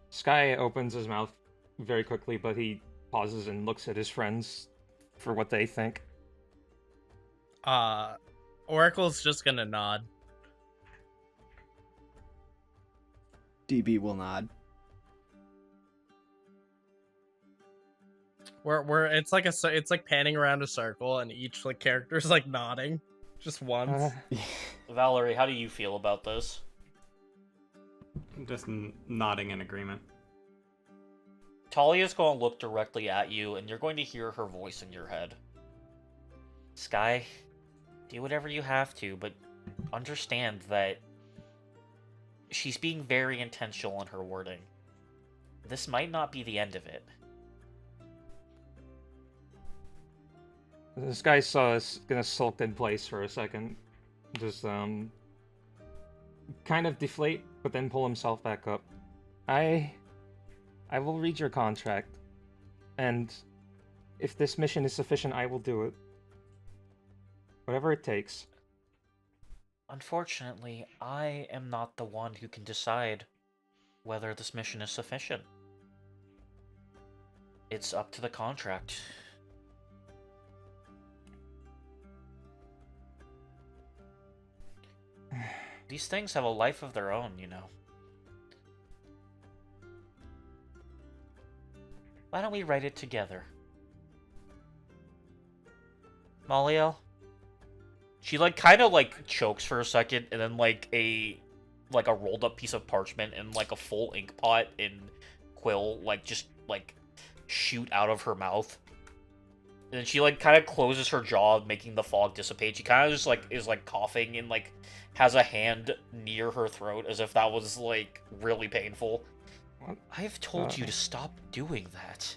[SPEAKER 6] Sky opens his mouth very quickly, but he pauses and looks at his friends for what they think.
[SPEAKER 5] Oracle's just gonna nod.
[SPEAKER 2] DB will nod.
[SPEAKER 5] It's like panning around a circle, and each like character's like nodding, just once.
[SPEAKER 1] Valerie, how do you feel about this?
[SPEAKER 3] Just nodding in agreement.
[SPEAKER 1] Talia's going to look directly at you, and you're going to hear her voice in your head. Sky, do whatever you have to, but understand that she's being very intentional in her wording. This might not be the end of it.
[SPEAKER 6] This guy's gonna sulk in place for a second, just kind of deflate, but then pull himself back up. I will read your contract, and if this mission is sufficient, I will do it. Whatever it takes.
[SPEAKER 1] Unfortunately, I am not the one who can decide whether this mission is sufficient. It's up to the contract. These things have a life of their own, you know. Why don't we write it together? Moliel? She kind of chokes for a second, and then a rolled up piece of parchment and a full ink pot and quill just shoot out of her mouth. And then she kind of closes her jaw, making the fog dissipate. She kind of just is coughing and has a hand near her throat as if that was really painful.
[SPEAKER 6] What?
[SPEAKER 1] I've told you to stop doing that.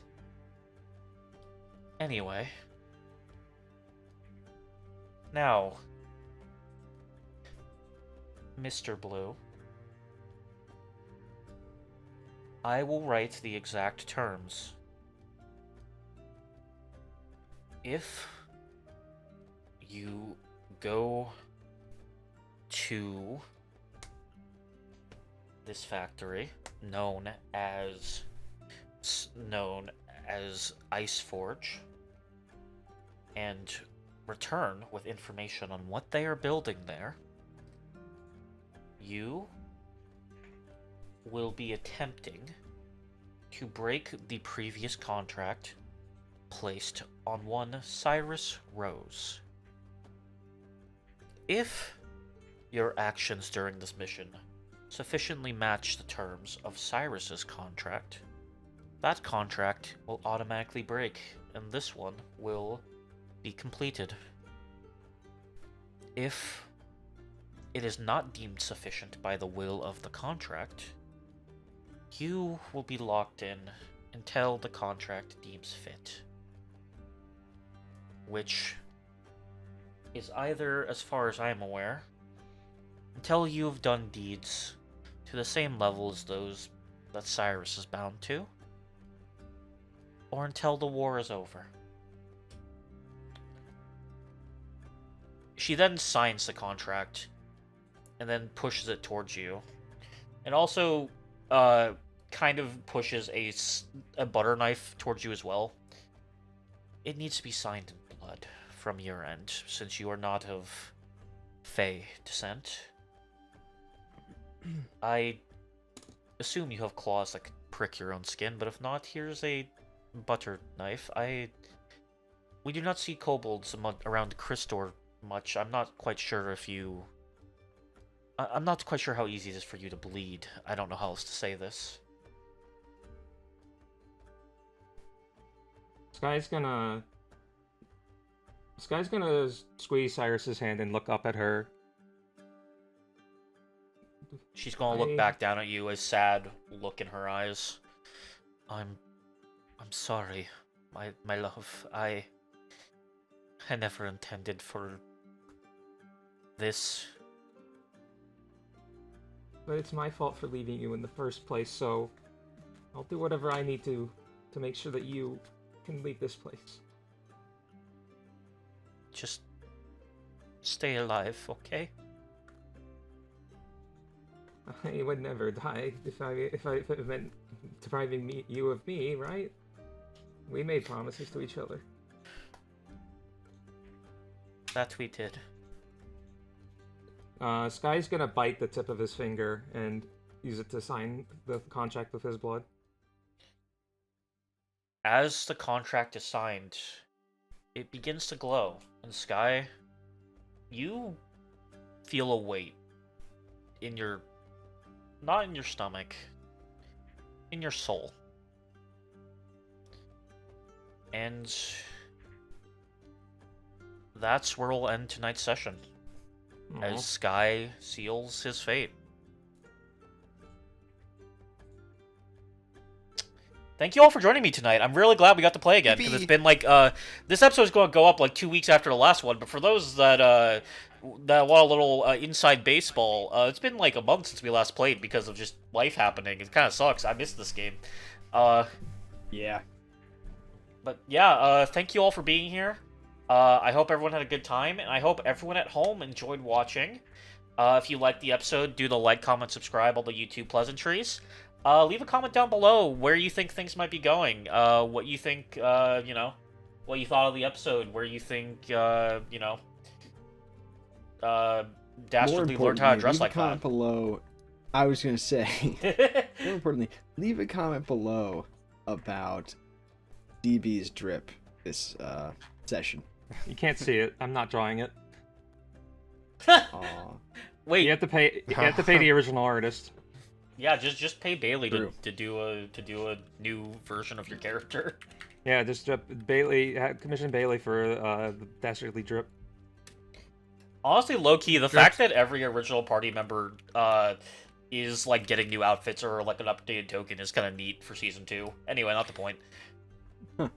[SPEAKER 1] Anyway. Now, Mr. Blue, I will write the exact terms. If you go to this factory known as Iceforge and return with information on what they are building there, you will be attempting to break the previous contract placed on one Cyrus Rose. If your actions during this mission sufficiently match the terms of Cyrus's contract, that contract will automatically break, and this one will be completed. If it is not deemed sufficient by the will of the contract, you will be locked in until the contract deems fit. Which is either, as far as I am aware, until you have done deeds to the same level as those that Cyrus is bound to, or until the war is over. She then signs the contract, and then pushes it towards you, and also kind of pushes a butter knife towards you as well. It needs to be signed in blood from your end, since you are not of Fey descent. I assume you have claws that could prick your own skin, but if not, here's a butter knife. We do not see kobolds around Crystorre much. I'm not quite sure if you... I'm not quite sure how easy it is for you to bleed. I don't know how else to say this.
[SPEAKER 6] Sky's gonna squeeze Cyrus's hand and look up at her.
[SPEAKER 1] She's gonna look back down at you, a sad look in her eyes. I'm sorry, my love. I never intended for this.
[SPEAKER 6] But it's my fault for leaving you in the first place, so I'll do whatever I need to make sure that you can leave this place.
[SPEAKER 1] Just stay alive, okay?
[SPEAKER 6] I would never die if it meant depriving you of me, right? We made promises to each other.
[SPEAKER 1] That we did.
[SPEAKER 6] Sky's gonna bite the tip of his finger and use it to sign the contract with his blood.
[SPEAKER 1] As the contract is signed, it begins to glow. And Sky, you feel a weight in your... not in your stomach, in your soul. And that's where we'll end tonight's session, as Sky seals his fate. Thank you all for joining me tonight. I'm really glad we got to play again, because it's been like, this episode's going to go up like 2 weeks after the last one, but for those that that want a little inside baseball, it's been like a month since we last played because of just life happening. It kind of sucks. I missed this game.
[SPEAKER 2] Yeah.
[SPEAKER 1] But yeah, thank you all for being here. I hope everyone had a good time, and I hope everyone at home enjoyed watching. If you liked the episode, do the like, comment, subscribe, all the YouTube pleasantries. Leave a comment down below where you think things might be going. What you think, you know, what you thought of the episode, where you think, you know, Dastardly learned how to dress like that.
[SPEAKER 2] Leave a comment below. I was going to say, more importantly, leave a comment below about DB's drip this session.
[SPEAKER 6] You can't see it. I'm not drawing it.
[SPEAKER 2] Aw.
[SPEAKER 1] Wait,
[SPEAKER 6] You have to pay. You have to pay the original artist.
[SPEAKER 1] yeah, just pay Bailey
[SPEAKER 2] True.
[SPEAKER 1] to do a new version of your character.
[SPEAKER 6] Yeah, just Bailey. Commission Bailey for the Dastardly drip.
[SPEAKER 1] Honestly, low-key, the fact that every original party member is, like, getting new outfits or, like, an updated token is kind of neat for Season 2. Anyway, not the point.
[SPEAKER 2] Oh,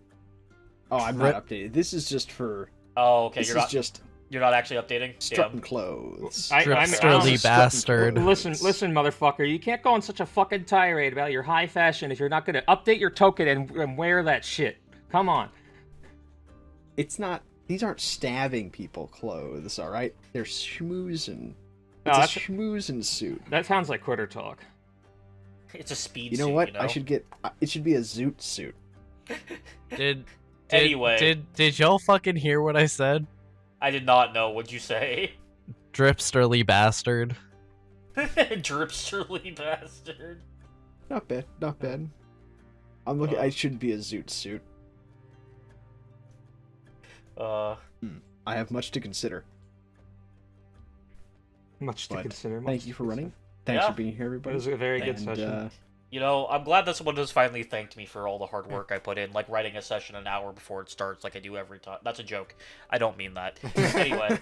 [SPEAKER 2] I'm not updated. This is just for...
[SPEAKER 1] Oh, okay,
[SPEAKER 2] This
[SPEAKER 1] you're
[SPEAKER 2] is
[SPEAKER 1] not
[SPEAKER 2] just
[SPEAKER 1] you're not actually updating?
[SPEAKER 2] strutting clothes.
[SPEAKER 5] Dripsterly bastard.
[SPEAKER 6] Listen, motherfucker. You can't go on such a fucking tirade about your high fashion if you're not going to update your token and wear that shit. Come on.
[SPEAKER 2] It's not... These aren't stabbing people clothes, alright? They're schmoozing.
[SPEAKER 6] No,
[SPEAKER 2] It's a
[SPEAKER 6] that's-
[SPEAKER 2] schmoozing suit.
[SPEAKER 6] That sounds like quitter talk.
[SPEAKER 1] It's a speed
[SPEAKER 2] You know
[SPEAKER 1] suit,
[SPEAKER 2] what?
[SPEAKER 1] you know?
[SPEAKER 2] I should get... It should be a zoot suit.
[SPEAKER 1] Anyway.
[SPEAKER 5] Did y'all fucking hear what I said?
[SPEAKER 1] I did not know. What'd you say?
[SPEAKER 5] Dripsterly bastard.
[SPEAKER 1] Dripsterly bastard.
[SPEAKER 2] Not bad, not bad. I'm looking... I should be a zoot suit. I have much to consider.
[SPEAKER 6] Much to
[SPEAKER 2] But
[SPEAKER 6] consider. much
[SPEAKER 2] Thank you
[SPEAKER 6] to
[SPEAKER 2] for
[SPEAKER 6] consider.
[SPEAKER 2] running. Thanks
[SPEAKER 1] Yeah.
[SPEAKER 2] for being here,
[SPEAKER 6] It
[SPEAKER 2] everybody.
[SPEAKER 6] was a very good
[SPEAKER 2] And,
[SPEAKER 6] session.
[SPEAKER 1] You know, I'm glad that someone has finally thanked me for all the hard work I put in, like writing a session an hour before it starts, like I do every time. That's a joke. I don't mean that. Anyway,